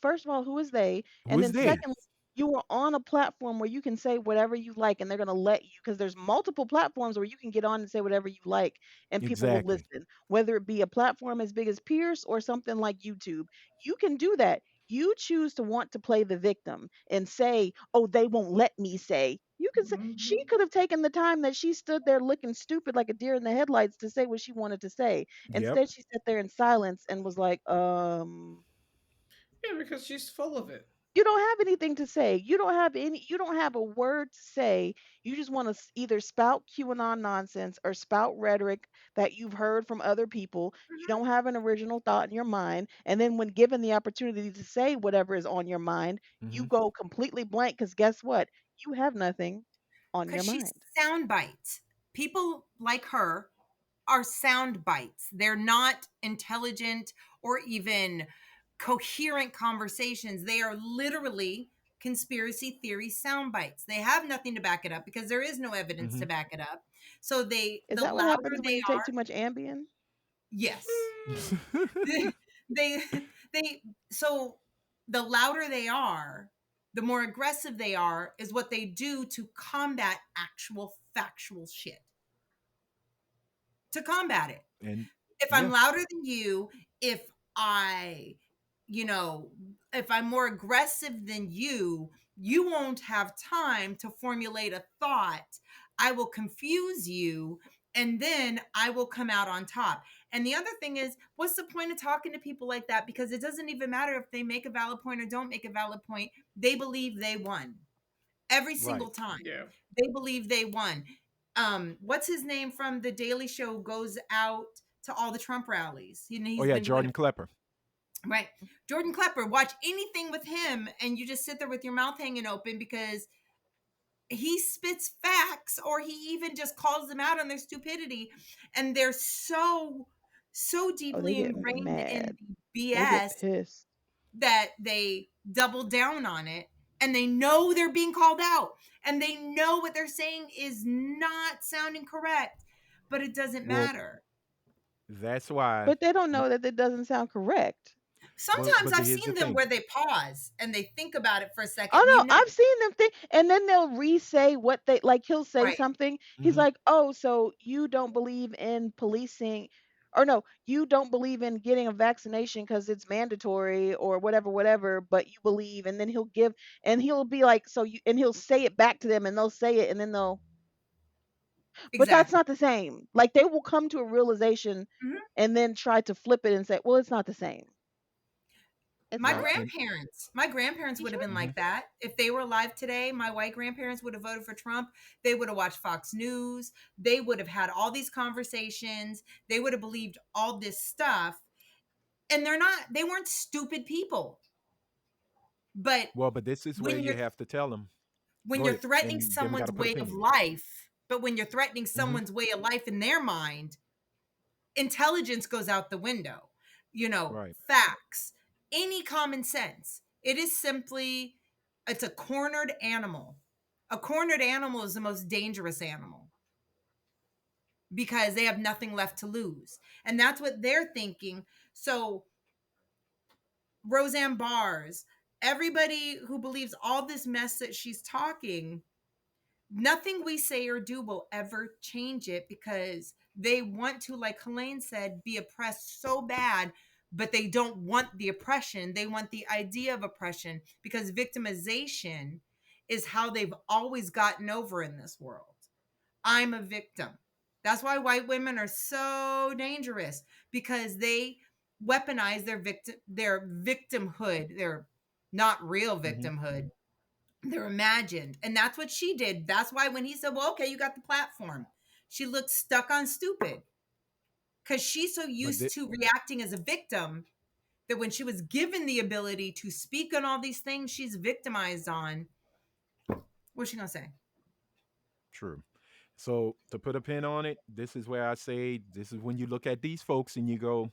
First of all, who is they? Who And is then they? secondly, you are on a platform where you can say whatever you like and they're gonna let you, because there's multiple platforms where you can get on and say whatever you like and people will Exactly. listen. Whether it be a platform as big as Pierce or something like YouTube, you can do that. You choose to want to play the victim and say, oh, they won't let me say. You can say she Hmm. could have taken the time that she stood there looking stupid like a deer in the headlights to say what she wanted to say. Yep. Instead, she sat there in silence and was like, Yeah, because she's full of it. you don't have anything to say. You don't have a word to say. You just want to either spout QAnon nonsense or spout rhetoric that you've heard from other people. You Mhm. don't have an original thought in your mind. And then when given the opportunity to say whatever is on your mind, you Hmm. go completely blank because guess what? You have nothing on your Because she's mind. sound bites. People like her are sound bites. They're not intelligent or even coherent conversations. They are literally conspiracy theory sound bites. They have nothing to back it up because there is no evidence Hmm. to back it up. So Is the that what louder happens when they you take are, too much Ambien? yes. Mm. they they so the louder they are, the more aggressive they are is what they do to combat actual factual shit, to combat it. and If I'm yeah. louder than you, if I, you know, if I'm more aggressive than you won't have time to formulate a thought. I will confuse you and then I will come out on top. And the other thing is, what's the point of talking to people like that? Because it doesn't even matter if they make a valid point or don't make a valid point. They believe they won every Right. single time. Yeah. They believe they won. What's his name from the Daily Show goes out to all the Trump rallies. Oh He's yeah, been doing it. Jordan Klepper. Right. Jordan Klepper, watch anything with him and you just sit there with your mouth hanging open because he spits facts or he even just calls them out on their stupidity. And they're so Oh, they deeply get ingrained in mad. the They get BS pissed. that they double down on it, and they know they're being called out and they know what they're saying is not sounding correct, but it doesn't Well, matter. that's why. But they don't know that it doesn't sound correct. Sometimes But I've here's the seen them thing. where they pause and they think about it for a second. Oh And no, I've seen them think, and then they'll re-say what they like. He'll say right. something. He's Mhm. like, "Oh, so you don't believe in policing, or no, you don't believe in getting a vaccination because it's mandatory or whatever, whatever. But you believe." And then he'll be like, "So you," and he'll say it back to them, and they'll say it, and then they'll. But that's Exactly. not the same. Like they will come to a realization, Mhm. and then try to flip it and say, "Well, it's not the same. It's My not." Right. And grandparents You would have sure? been mhm. like that. If they were alive today, my white grandparents would have voted for Trump. They would have watched Fox News. They would have had all these conversations. They would have believed all this stuff. And they weren't stupid people. But Well, but this is where when you you're have to tell them. when Go you're ahead, threatening and then we got someone's to put a way pin of in it. life, but when you're threatening Hmm. someone's way of life in their mind, intelligence goes out the window. Right. Facts, any common sense. It's a cornered animal. A cornered animal is the most dangerous animal because they have nothing left to lose. And that's what they're thinking. So, Roseanne Bars, everybody who believes all this mess that she's talking, nothing we say or do will ever change it because they want to, like Helene said, be oppressed so bad, but they don't want the oppression. They want the idea of oppression because victimization is how they've always gotten over in this world. I'm a victim. That's why white women are so dangerous because they weaponize their victimhood, their not real Hmm. victimhood. They're imagined. And that's what she did. That's why when he said, well, okay, you got the platform, she looked stuck on stupid because she's so But used to reacting as a victim that when she was given the ability to speak on all these things she's victimized on, what's she going to say? true. So to put a pin on it, this is where I say this is when you look at these folks and you go,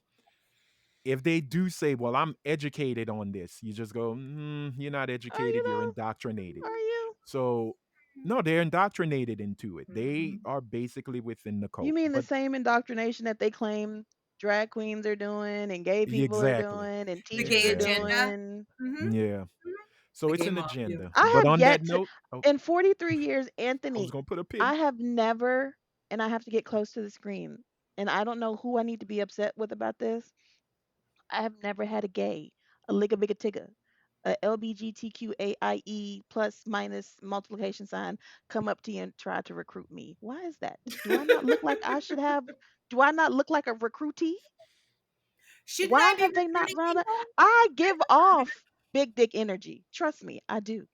if they do say, "Well, I'm educated on this," you just go, "You're not Are you educated. You're indoctrinated." though? Are you? So no, they're indoctrinated into it. They Mhm. are basically within the You cult. mean the But same indoctrination that they claim drag queens are doing and gay people are exactly, doing and The teachers gay are exactly. agenda. doing? Hmm. Yeah. So The it's gay an mafia. agenda. I But have on that yet to, note, oh, in 43 years, I was Anthony, gonna put a pin. I have never, and I have to get close to the screen, and I don't know who I need to be upset with about this. I have never had a gay, a ligga bigga tigga, a LBGTQAIE plus minus multiplication sign come up to you and try to recruit me. Why is that? Do I not look like I should have? Do I not look like a recruitee? Shouldn't I Why be have they not recruiting run a? people? I give off big dick energy. Trust me, I do.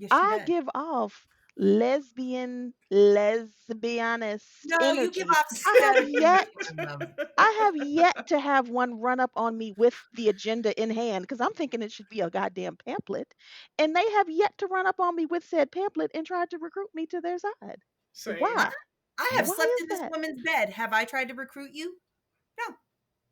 Yes, she I does. give off lesbianist No, you give energy. off I have stone yet love. I have yet to have one run up on me with the agenda in hand because I'm thinking it should be a goddamn pamphlet. And they have yet to run up on me with said pamphlet and try to recruit me to their side. Same. Why? I have Yeah. Why slept is in this that? woman's bed. Have I tried to recruit you? No,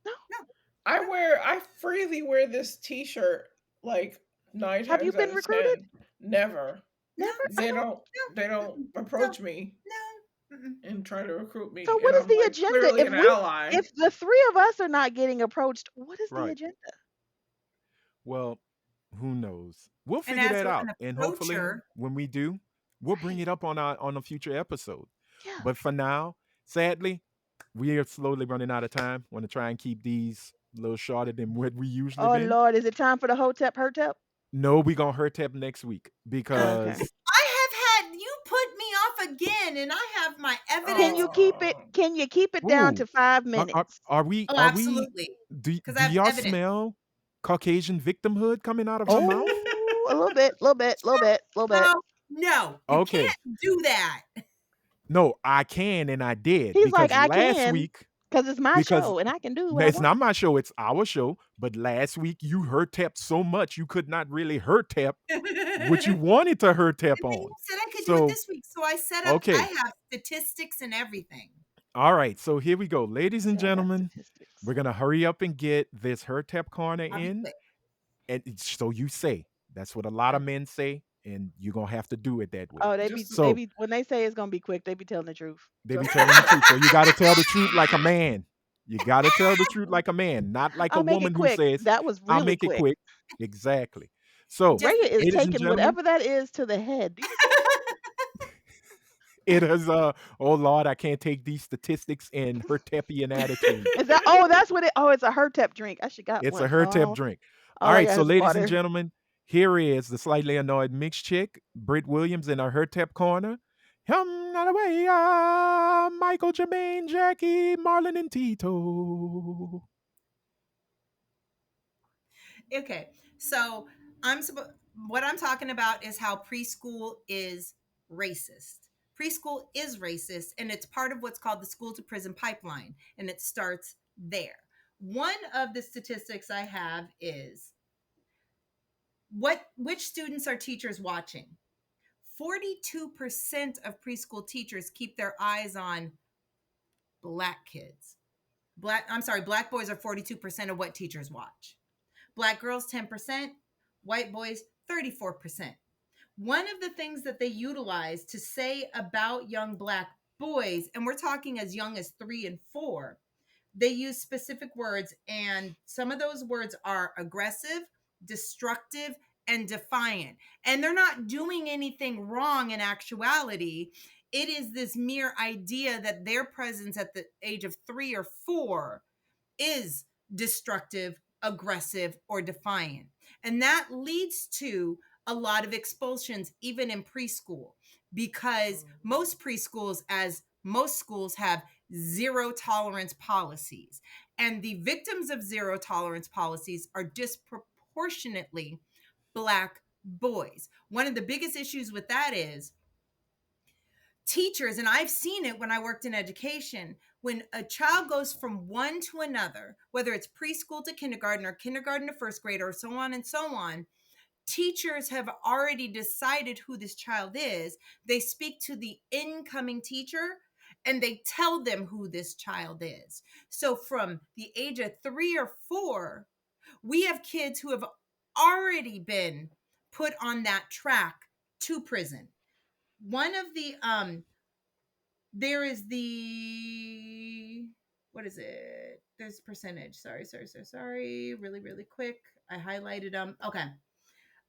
No. no, I freely wear this T-shirt like nine Have you times out been of recruited? ten. Never. no, Never? I They don't. don't. They don't no, no, approach me no. Mm-mm. and try to recruit So me, and what is I'm the like agenda? clearly an ally. If the three of us are not getting approached, what is the Right. agenda? Well, who knows? We'll And figure as that out. an And hopefully approacher, when we do, we'll bring Right. it up on a future episode. Yeah. But for now, sadly, we are slowly running out of time. Want to try and keep these a little shorter than what we usually Oh been. Lord, is it time for the Hotep Her-Tep? No, we gonna Her-Tep next week Okay. because I have had you put me off again, and I have my Can evidence. you keep it? Oh, Can you keep it down ooh, to 5 are, minutes? are we Oh, are we absolutely, do, because I do have y'all evidence. smell Caucasian victimhood coming out of her mouth? Oh, a little bit, little bit, little bit, little bit. No, no, you Okay. can't do that. No, I can and I did He's like, because I last can. week Because it's my because show and I can do what I it's want. not my show, it's our show. But last week you Her-Tep so much you could not really Her-Tep what you wanted to Her-Tep And then you on. said I could do it So, this week. So I set up, I okay. have statistics and everything. All right. So here we go. Ladies and Yeah, I got gentlemen, statistics. we're going to hurry up and get this Her-Tep corner I'll be in. quick. And so you say. That's what a lot of men say. And you're going to have to do it that way. Oh, Just they So be when they say it's gonna be quick, they be telling the truth. they be just telling the truth. So you got to tell the truth like a man. You got to tell the truth like a man, not like a I'll make it woman who quick. says, That was I'll really make it quick. quick. Exactly. So, Just Raya is ladies and taking gentlemen, whatever that is to the head. Do you see it is, oh Lord, I can't take these statistics in her tepian attitude. that? Is that oh that's what it oh it's a Her-Tep drink. I should got It's a one. Her-Tep drink. All All I right, got so is ladies and water. gentlemen, here is the slightly annoyed mixed chick, Britt Williams in our Her-Tep corner. Not away, Michael, Jermaine, Jackie, Marlon, and Tito. Okay, so what I'm talking about is how preschool is racist. Preschool is racist, and it's part of what's called the school to prison pipeline, and it starts there. One of the statistics I have is which students are teachers watching? 42% of preschool teachers keep their eyes on black kids. Black boys are 42% of what teachers watch. Black girls, 10%. White boys, 34%. One of the things that they utilize to say about young black boys, and we're talking as young as 3 and 4, they use specific words, and some of those words are aggressive, destructive, and defiant. And they're not doing anything wrong in actuality. It is this mere idea that their presence at the age of 3 or 4 is destructive, aggressive, or defiant. And that leads to a lot of expulsions, even in preschool, because most preschools, as most schools, have zero tolerance policies. And the victims of zero tolerance policies are disproportionately black boys. One of the biggest issues with that is teachers, and I've seen it when I worked in education, when a child goes from one to another, whether it's preschool to kindergarten or kindergarten to first grade or so on and so on, teachers have already decided who this child is. They speak to the incoming teacher and they tell them who this child is. So from the age of 3 or 4, we have kids who have already been put on that track to prison. One of the there is the what is it? There's percentage. Sorry. Really quick. I highlighted them. Okay.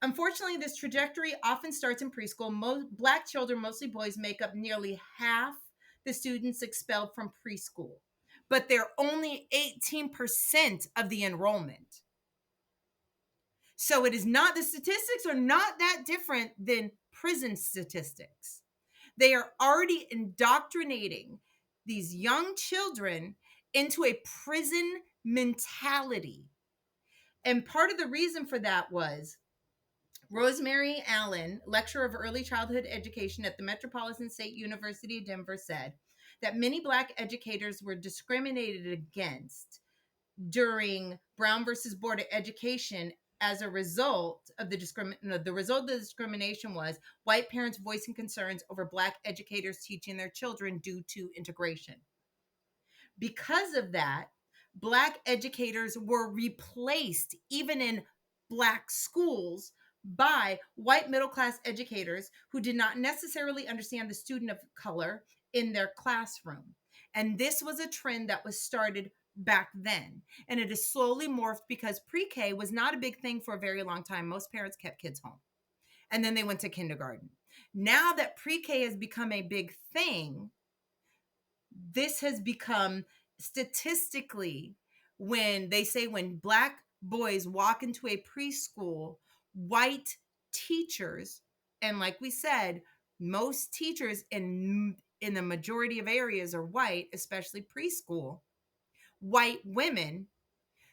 Unfortunately, this trajectory often starts in preschool. Black children, mostly boys, make up nearly half the students expelled from preschool, but they're only 18% of the enrollment. So it is not, the statistics are not that different than prison statistics. They are already indoctrinating these young children into a prison mentality. And part of the reason for that was Rosemary Allen, lecturer of early childhood education at the Metropolitan State University of Denver, said that many black educators were discriminated against during Brown versus Board of Education as a result of the result of the discrimination was white parents voicing concerns over black educators teaching their children due to integration. Because of that, black educators were replaced, even in black schools, by white middle class educators who did not necessarily understand the student of color in their classroom. And this was a trend that was started back then. And it has slowly morphed because pre-K was not a big thing for a very long time. Most parents kept kids home. And then they went to kindergarten. Now that pre-K has become a big thing, this has become statistically, when they say when black boys walk into a preschool, white teachers, and like we said, most teachers in the majority of areas are white, especially preschool, white women,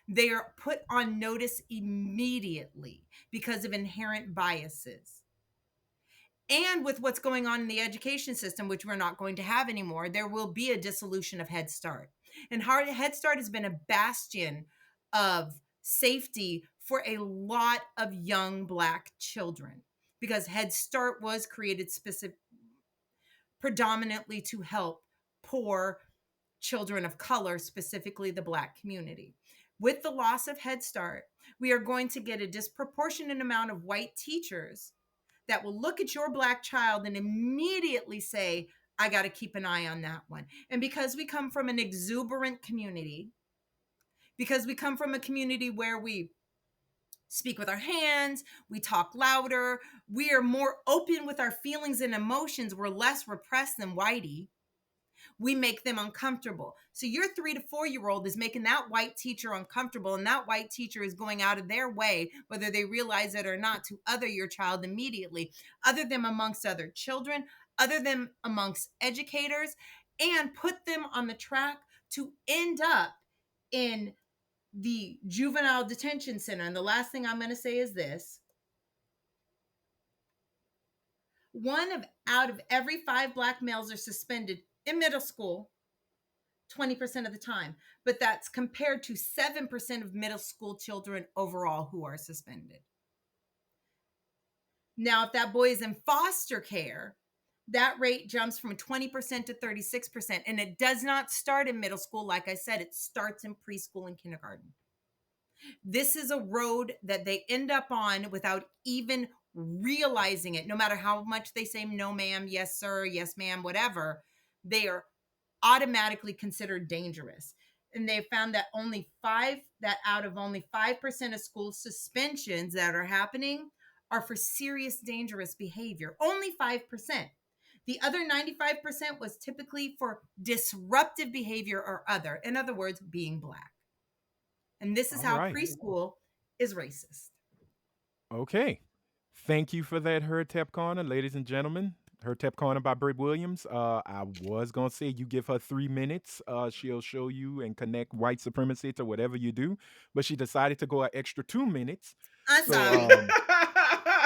they are put on notice immediately because of inherent biases. And with what's going on in the education system, which we're not going to have anymore, there will be a dissolution of Head Start. And Head Start has been a bastion of safety for a lot of young Black children, because Head Start was created predominantly to help poor children of color, specifically the Black community. With the loss of Head Start, we are going to get a disproportionate amount of white teachers that will look at your Black child and immediately say, I got to keep an eye on that one. And because we come from an exuberant community, because we come from a community where we speak with our hands, we talk louder, we are more open with our feelings and emotions, we're less repressed than whitey, we make them uncomfortable. So your 3 to 4 year old is making that white teacher uncomfortable, and that white teacher is going out of their way, whether they realize it or not, to other your child immediately, other them amongst other children, other them amongst educators, and put them on the track to end up in the juvenile detention center. And the last thing I'm going to say is this: out of every 5 Black males are suspended in middle school 20% of the time, but that's compared to 7% of middle school children overall who are suspended. Now, if that boy is in foster care, that rate jumps from 20% to 36%, and it does not start in middle school. Like I said, it starts in preschool and kindergarten. This is a road that they end up on without even realizing it. No matter how much they say, no ma'am, yes sir, yes ma'am, whatever, they are automatically considered dangerous. And they found that out of only 5% of school suspensions that are happening are for serious dangerous behavior. Only 5%. The other 95% was typically for disruptive behavior or other. In other words, being Black. And this is how preschool is racist. Okay. Thank you for that, Her-Tep Corner, ladies and gentlemen. Her-Tep Corner by Britt Williams. I was going to say you give her 3 minutes. She'll show you and connect white supremacy to whatever you do. But she decided to go an extra 2 minutes. I'm sorry.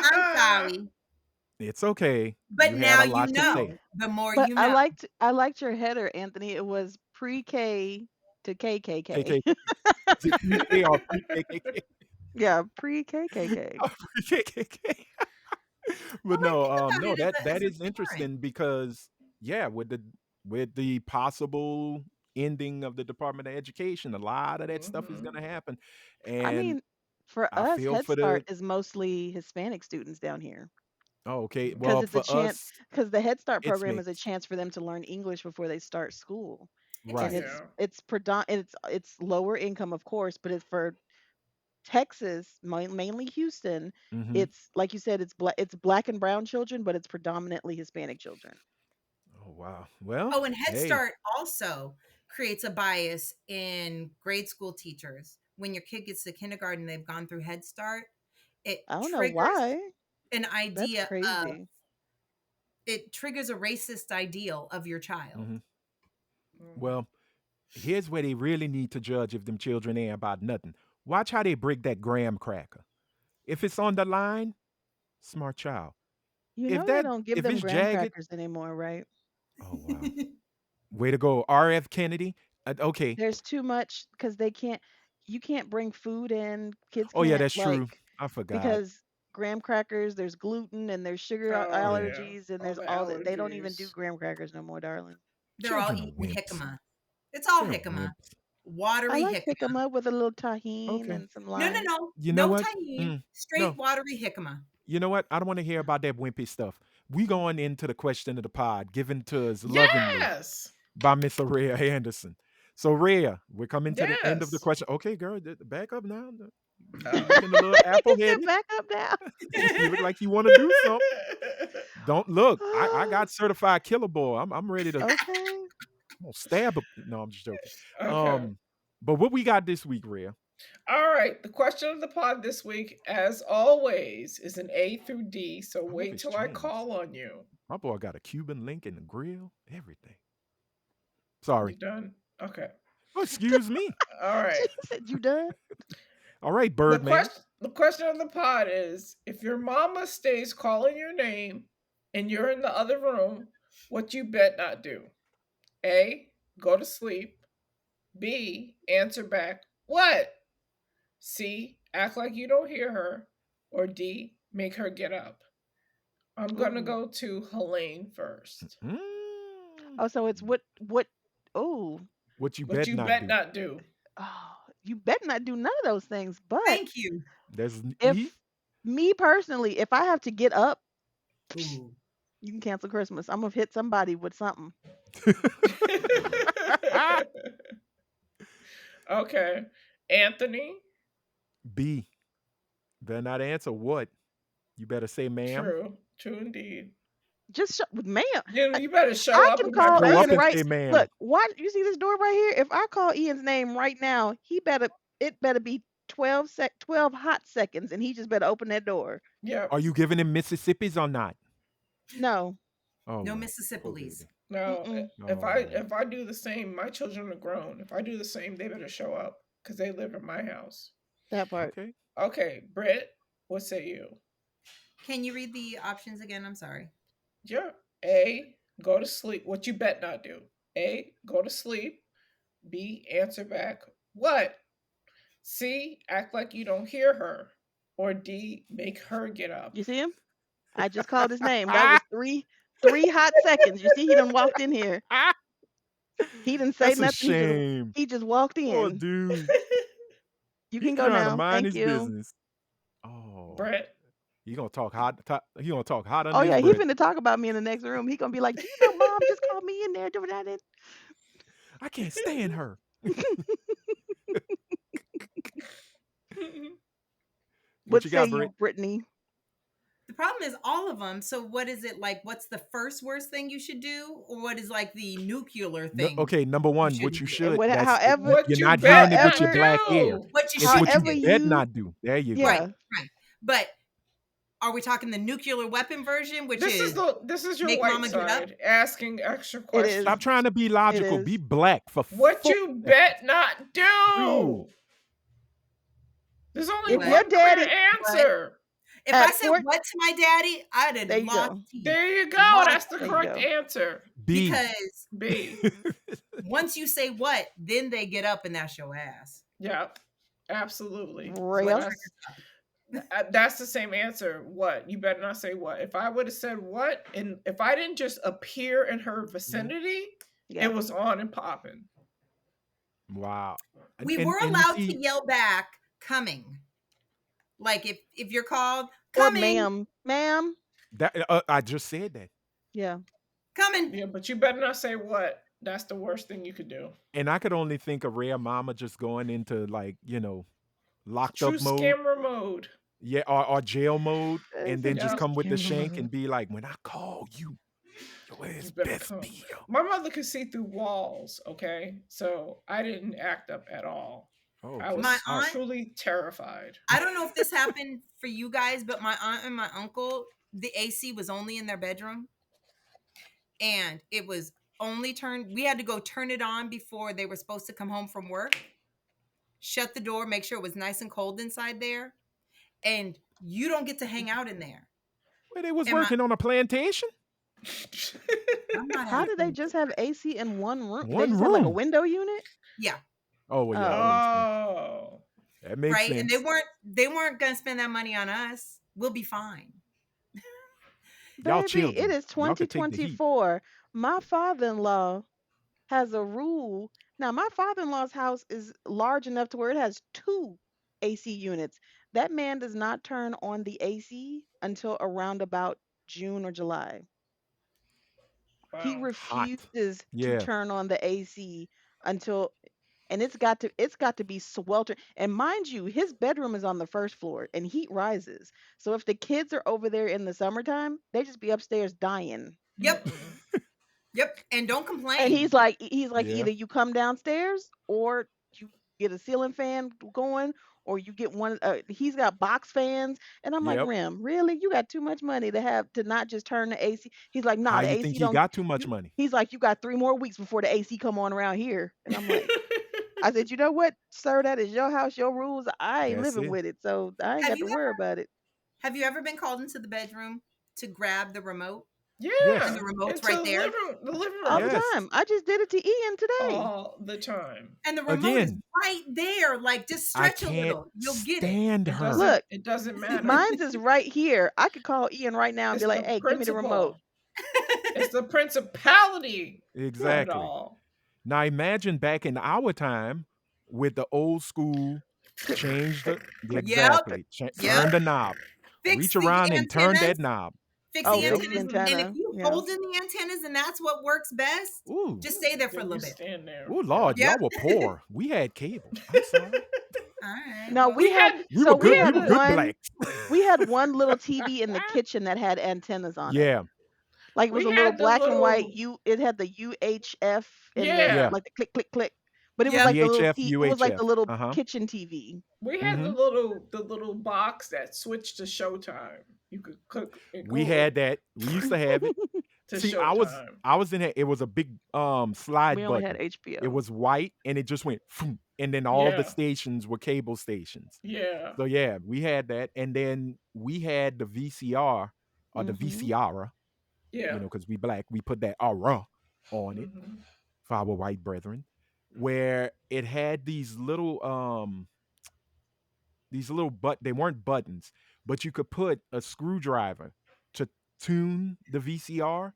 I'm sorry. It's okay. But you now had a lot you to know. say. The more But you know. I liked your header, Anthony. It was pre-K to KKK. KK. Is it pre-K or pre-KKK? Yeah, pre-KKK. Pre-KKK. But Well, I think about no, it as that a is parent. interesting because with the possible ending of the Department of Education, a lot of that stuff is Mhm. going to happen, I and mean, for I us, feel Head for Start the is mostly Hispanic students down here okay, because well it's a for chance. us Because the Head Start it's program is a mixed, chance for them to learn English before they start school, and right? Interesting. Yeah. it's lower income, of course, but it's for Texas, mainly Houston. Hmm. It's like you said, it's black and brown children, but it's predominantly Hispanic children. Oh wow. Well, Oh, and Head hey, Start also creates a bias in grade school teachers. When your kid gets to kindergarten, they've gone through Head Start, it I don't know triggers why. an That's idea of crazy. it triggers a racist ideal of your child. hmm Mhm. well, here's where they really need to judge if them children ain't about nothing. Watch how they break that graham cracker. If it's on the line, smart child. You If know they that don't give if them it's graham jagged, crackers anymore, right? oh wow. Way to go, R.F. Kennedy. Okay. There's too much because you can't bring food in. Kids Oh yeah, can't that's true. like I forgot. because graham crackers, there's gluten and there's sugar Oh Yeah. yeah. allergies and All there's the all that. They don't even do allergies. graham crackers no more, darling. They're all Children are eating wimps. jicama. It's all They're jicama. wimps. I Watery like jicama. jicama with a little tahini Okay. and some No, no, lime. no. You know No what? tahini. Straight No. watery jicama. You know what? I don't want to hear about that wimpy stuff. We going into the question of the pod, given to us lovingly Yes. by Miss Rhea Anderson. So Rhea, we're coming to the end of the Yes. question. Okay, girl, back up now. You looking a little apple headed. Back up now. You look like you want to do something. Don't look. I got certified killer boy. I'm ready to. Okay. I'm gonna stab a. No, I'm just joking. Okay. But what we got this week, Rhea? All right. The question of the pod this week, as always, is an A through D. So I hope wait it's till I changed. call on you. My boy got a Cuban link in the grill, everything. You Sorry. done? Okay. Oh, excuse me. All right. She said, "You done?" All right, The Birdman. question of the pod is if your mama stays calling your name and you're in the other room, what you bet not do? A, go to sleep. B, answer back, what? C, act like you don't hear her. Or D, make her get up. I'm going to Ooh. go to Helene first. Mm. Oh, so it's what? Oh, What you What bet you not bet do? not do? oh, you better not do none of those things. But Thank you. There's an if E. me personally, if I have to get up, Ooh. you can cancel Christmas. I'm gonna hit somebody with something. Okay. Anthony? B. Better not answer what. You better say, ma'am. True. True indeed. Just with ma'am. You better show I up can in my call Show up Ian and right. say, presence. ma'am. Look, why you see this door right here? If I call Ian's name right now, it better be 12 hot seconds, and he just better open that door. Yep. Are you giving him Mississippi's or not? No. Oh, No well, poor Mississippi's. baby. No, Mm-mm. Oh, if I do the same, my children are grown. If I do the same, they better show up because they live in my house. That part. okay. Okay, Britt, what say you? Can you read the options again? I'm sorry. Yeah. A, go to sleep. What you bet not do? A, go to sleep. B, answer back. What? C, act like you don't hear her. Or D, make her get up. You see him? I just called his name. That was three hot seconds. You see, he done walked in here. He didn't say That's a nothing. shame. He just walked Poor in. dude. You He can go trying to now. mind Thank his you. business. Oh, Brett, he gonna talk hot. He gonna talk hot Oh under his yeah, he breath. finna talk about me in the next room. He gonna be like, "Do you know, Mom just called me in there doing that?" I can't stand her. What What you say got, Britt? you, Brittany? The problem is all of them. So what is it like? What's the first worst thing you should do, or what is like the nuclear No, thing? okay, number one, what shouldn't you do? should. However, what You're you not bet hearing it with not your however, black ear. do? What you It's what shouldn't you however do. bet you, not do. There you go. Right, yeah, right. But are we talking the nuclear weapon version, which This is is your make white mama get up? side asking extra it is. Stop questions. trying to be It logical. Be is. black for What 4 you seconds. bet not Dude. do? There's only If What? your one clear daddy answer. If I at said 4, what to my daddy, I'd there have you lost go. teeth. There you go. Lost That's the There you correct go. answer. B. Because B. once you say what, then they get up and that's your ass. Yep. Absolutely. So Real. that's the same answer. What? You better not say what. If I would have said what, and if I didn't just appear in her vicinity, Yeah. it was on and popping. Wow. We And- were and you allowed see- to yell back, coming. Like if you're called, Or coming, ma'am. that I just said that. Yeah. coming. Yeah, but you better not say what. That's the worst thing you could do. And I could only think of Rare Mama just going into locked True up mode. scammer mode. Yeah, or jail mode, and then just Yeah. come with the Scammer shank mode. and be like, when I call you, your ass You better best come. be here. My mother could see through walls, okay? So I didn't act up at all. Oh, I was My aunt- truly terrified. I don't know if this happened for you guys, but my aunt and my uncle, the AC was only in their bedroom. And it was only turned, we had to go turn it on before they were supposed to come home from work. Shut the door, make sure it was nice and cold inside there. And you don't get to hang out in there. Where they was Am I- working on a plantation? I'm not How did they asking- just have AC in one room? They One just had like a room. window unit? Yeah, Oh, well, yeah, that makes sense. Oh. That makes right. sense. And they weren't gonna spend that money on us. We'll be fine. Y'all Baby, children. it is Y'all could take the heat. 2024. My father-in-law has a rule. Now, my father-in-law's house is large enough to where it has 2 AC units. That man does not turn on the AC until around about June or July. He Wow. refuses to Yeah. turn on the AC until, and it's got to be sweltering. And mind you, his bedroom is on the first floor and heat rises. So if the kids are over there in the summertime, they just be upstairs dying. Yep. Mm-mm. Yep. And don't complain. And he's like Yeah. either you come downstairs or you get a ceiling fan going or you get one. He's got box fans, and I'm like, Yep. Rim, really? You got too much money to not just turn the AC. He's like, How nah, the you AC think he don't. got too much money? He's like, you got 3 more weeks before the AC come on around here. And I'm like, I said, you know what, sir, that is your house, your rules. I ain't That's living it. with it, so I ain't Have got to you worry about it. Have you ever been called into the bedroom to grab the remote? Yeah, And the remote's into right there. the living All room the Yes. time. I just did it to Ian today. all the time. And the remote is Again, right there. Like, just I stretch a can't little. You'll get it. stand It her. doesn't. Look, It doesn't matter. Mine's is right here. I could call Ian right now and It's be like, the "Hey, give me the remote." principle. It's the principality of it Exactly. all. Now imagine back in our time with the old school, change the Yep. exactly, Yep. turn the knob, Fix reach the around and turn that antennas. knob. Fix Oh, the Yep. fix the antennas. And then if antenna. you Yeah. hold in the antennas and that's what works best, Ooh, just stay there for a Then you little bit. stand there. ooh, Lord, Yep. y'all were poor. We had cable. I'm sorry. All right. No, Well, we had We so were we good. We had were good one blacks. we had one little TV in the kitchen that had antennas on it. Yeah, Like it was We a little had the black and white little. it had the UHF and the yeah. Yeah, like the click click click. But it was Yep. like the little VHF, it was like UHF. the little Uh-huh. kitchen TV. we had Mm-hmm. the little box that switched to Showtime. You could click and We go had that. We used to have it. to See, Showtime. I was in it. It was a big slide We only had button. It HBO. was white and it just went phoom, and then all the Yeah, stations were cable stations. yeah, So yeah, we had that. And then we had the VCR or the Mhm. VCR, yeah. because we black, we put that aura on it Hmm. for our white brethren, where it had these little they weren't buttons, but you could put a screwdriver to tune the VCR,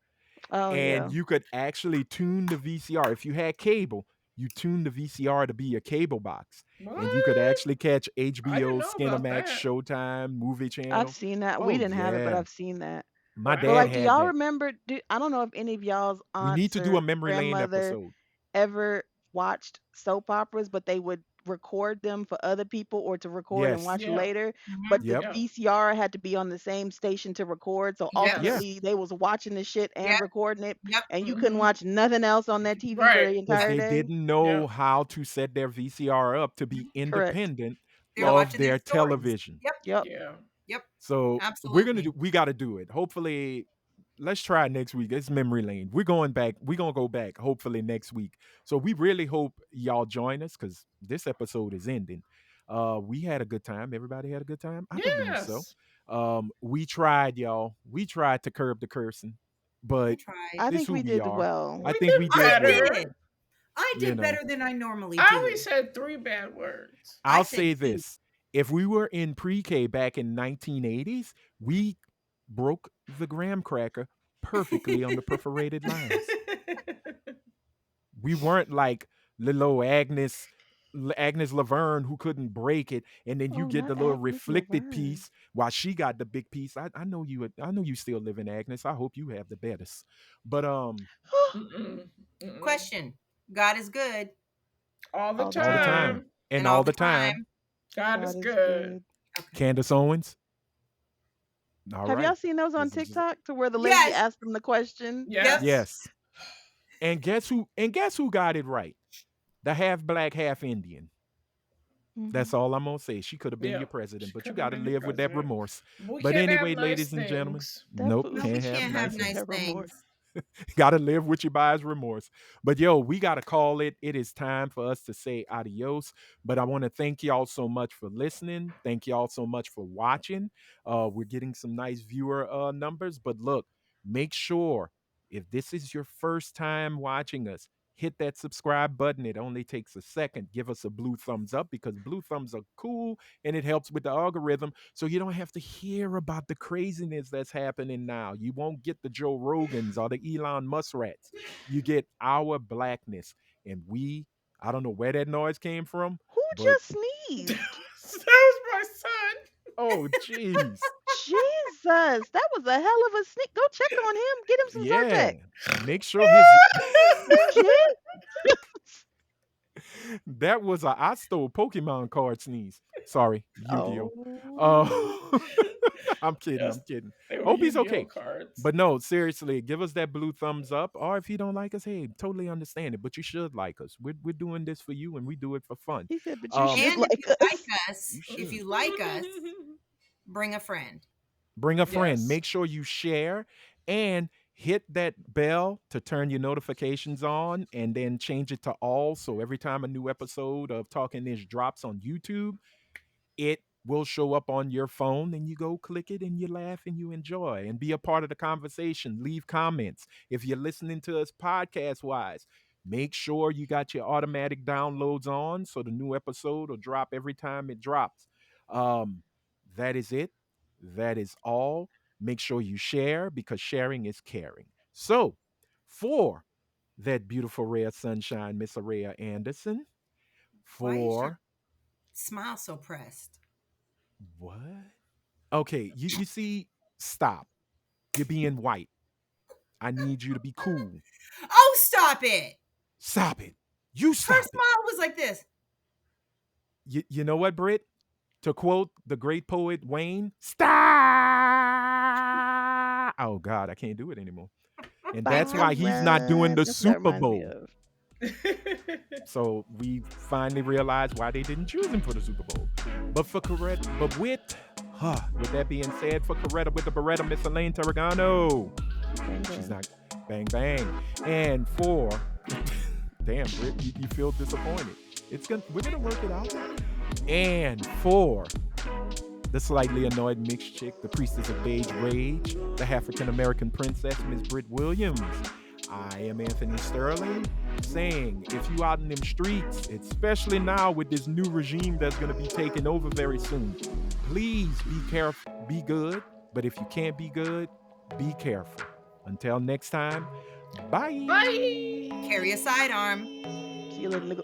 Oh and yeah. you could actually tune the VCR. If you had cable, you tuned the VCR to be a cable box, and you could What? actually catch I didn't HBO, know about Skinamax, that. Showtime, Movie I've Channel. seen that. We Oh didn't have it, but yeah, I've seen that. my But dad like, do Wow. had y'all that. remember? I don't know if any of y'all's We need aunts to do a or memory lane grandmother episode. ever watched soap operas, but they would record them for other people or to record and Yes. watch Yeah, later. Mhm. But the Yep. yeah, VCR had to be on the same station to record. So Yes. Yeah. ultimately, they was watching the shit and Yep. recording it, Yep. and you couldn't hmm watch nothing else on that TV for right. the Because entire they day. didn't Yeah, know how to set their VCR up to be Correct. independent They're yep, of watching their their stories. television. Yep. Yep. yeah. Yep. So Absolutely. we got to do it. Hopefully, let's try next week. It's memory lane. We're going back. We're gonna go back. Hopefully next week. So we really hope y'all join us because this episode is ending. We had a good time. Everybody had a good time. I believe so. Yes. We tried, y'all. We tried to curb the cursing, We but tried. I it's think who we we did are. well. I We think did we I did well. better. did. I You did know, better than I normally I do. only said 3 bad words. I I'll said say two. this: if we were in pre-K back in 1980s, we broke the graham cracker perfectly on the perforated lines. We weren't like little Agnes Laverne who couldn't break it, and then you Oh, get not the little Agnes reflected Laverne. piece while she got the big piece. I know you still live in Agnes. I hope you have the best. But Mm-mm, mm-mm. Question. God is good. All the All the all the time. time time. and And all all the the time, time. God is God is good. good. Okay. Candace Owens. All Have right. y'all seen those on This is- TikTok to where the lady Yes. asked them the question? Yep. Yes. Yes. And guess who? And guess who got it right? The half black, half Indian. Hmm. That's all I'm gonna say. She could have been Yeah. your president, She but you could have got to been the live with that president. remorse. We But can't have anyway, nice ladies and gentlemen, things. That nope, No, fool we can't said have can't she have nice lived with things. nice her remorse. things. Got to live with your buyer's remorse. But yo, we got to call it. It is time for us to say adios. But I want to thank y'all so much for listening. Thank y'all so much for watching. We're getting some nice viewer numbers. But look, make sure if this is your first time watching us, hit that subscribe button. It only takes a second. Give us a blue thumbs up because blue thumbs are cool and it helps with the algorithm. So you don't have to hear about the craziness that's happening now. You won't get the Joe Rogans or the Elon Muskrats. You get our blackness. And I don't know where that noise came from, Who but just sneezed? That was my son. oh, jeez. Jesus, that was a hell of a sneak. Go check on him. Get him some Yeah. Zyrtec. Make sure his. Jesus. That was I stole Pokemon card sneeze. Sorry, Yu-Gi-Oh. Oh. I'm kidding. Yes, I'm kidding. they were Hope he's Yu-Gi-Oh okay. cards. But no, seriously, give us that blue thumbs up. Or if you don't like us, hey, totally understand it. But you should like us. We're doing this for you, and we do it for fun. He said, but you should And if like you like us. us, You if should. you like us, bring a friend. Bring a friend. Yes. Make sure you share and hit that bell to turn your notifications on, and then change it to all. So every time a new episode of Talking Ish drops on YouTube, it will show up on your phone, and you go click it and you laugh and you enjoy and be a part of the conversation. Leave comments. If you're listening to us podcast wise, make sure you got your automatic downloads on so the new episode will drop every time it drops. Um, that is it. That is all. Make sure you share because sharing is caring. So, for that beautiful ray of sunshine, Miss Araya Anderson, Why is your for smile so pressed? what? Okay, you see, stop. You're being white. I need you to be cool. Oh, stop it. Stop it. You Her stop it. smile was like this. You know what, Britt? To quote the great poet Wayne, stop. Oh God, I can't do it anymore. And that's why he's not doing the That's what that Super reminds me Bowl. of. So we finally realized why they didn't choose him for the Super Bowl. But for Coretta, with that being said, for Coretta with the Beretta, Miss Elaine Tarragano. Bang, She's bang. not bang bang. And for damn, Britt, you feel disappointed. We're gonna work it out. And for the slightly annoyed mixed chick, the priestess of beige rage, the African American princess, Miss Britt Williams. I am Anthony Sterling saying, if you out in them streets, especially now with this new regime that's going to be taking over very soon, please be careful, be good. But if you can't be good, be careful. Until next time, bye. Bye. Carry a sidearm. See you later, nigga.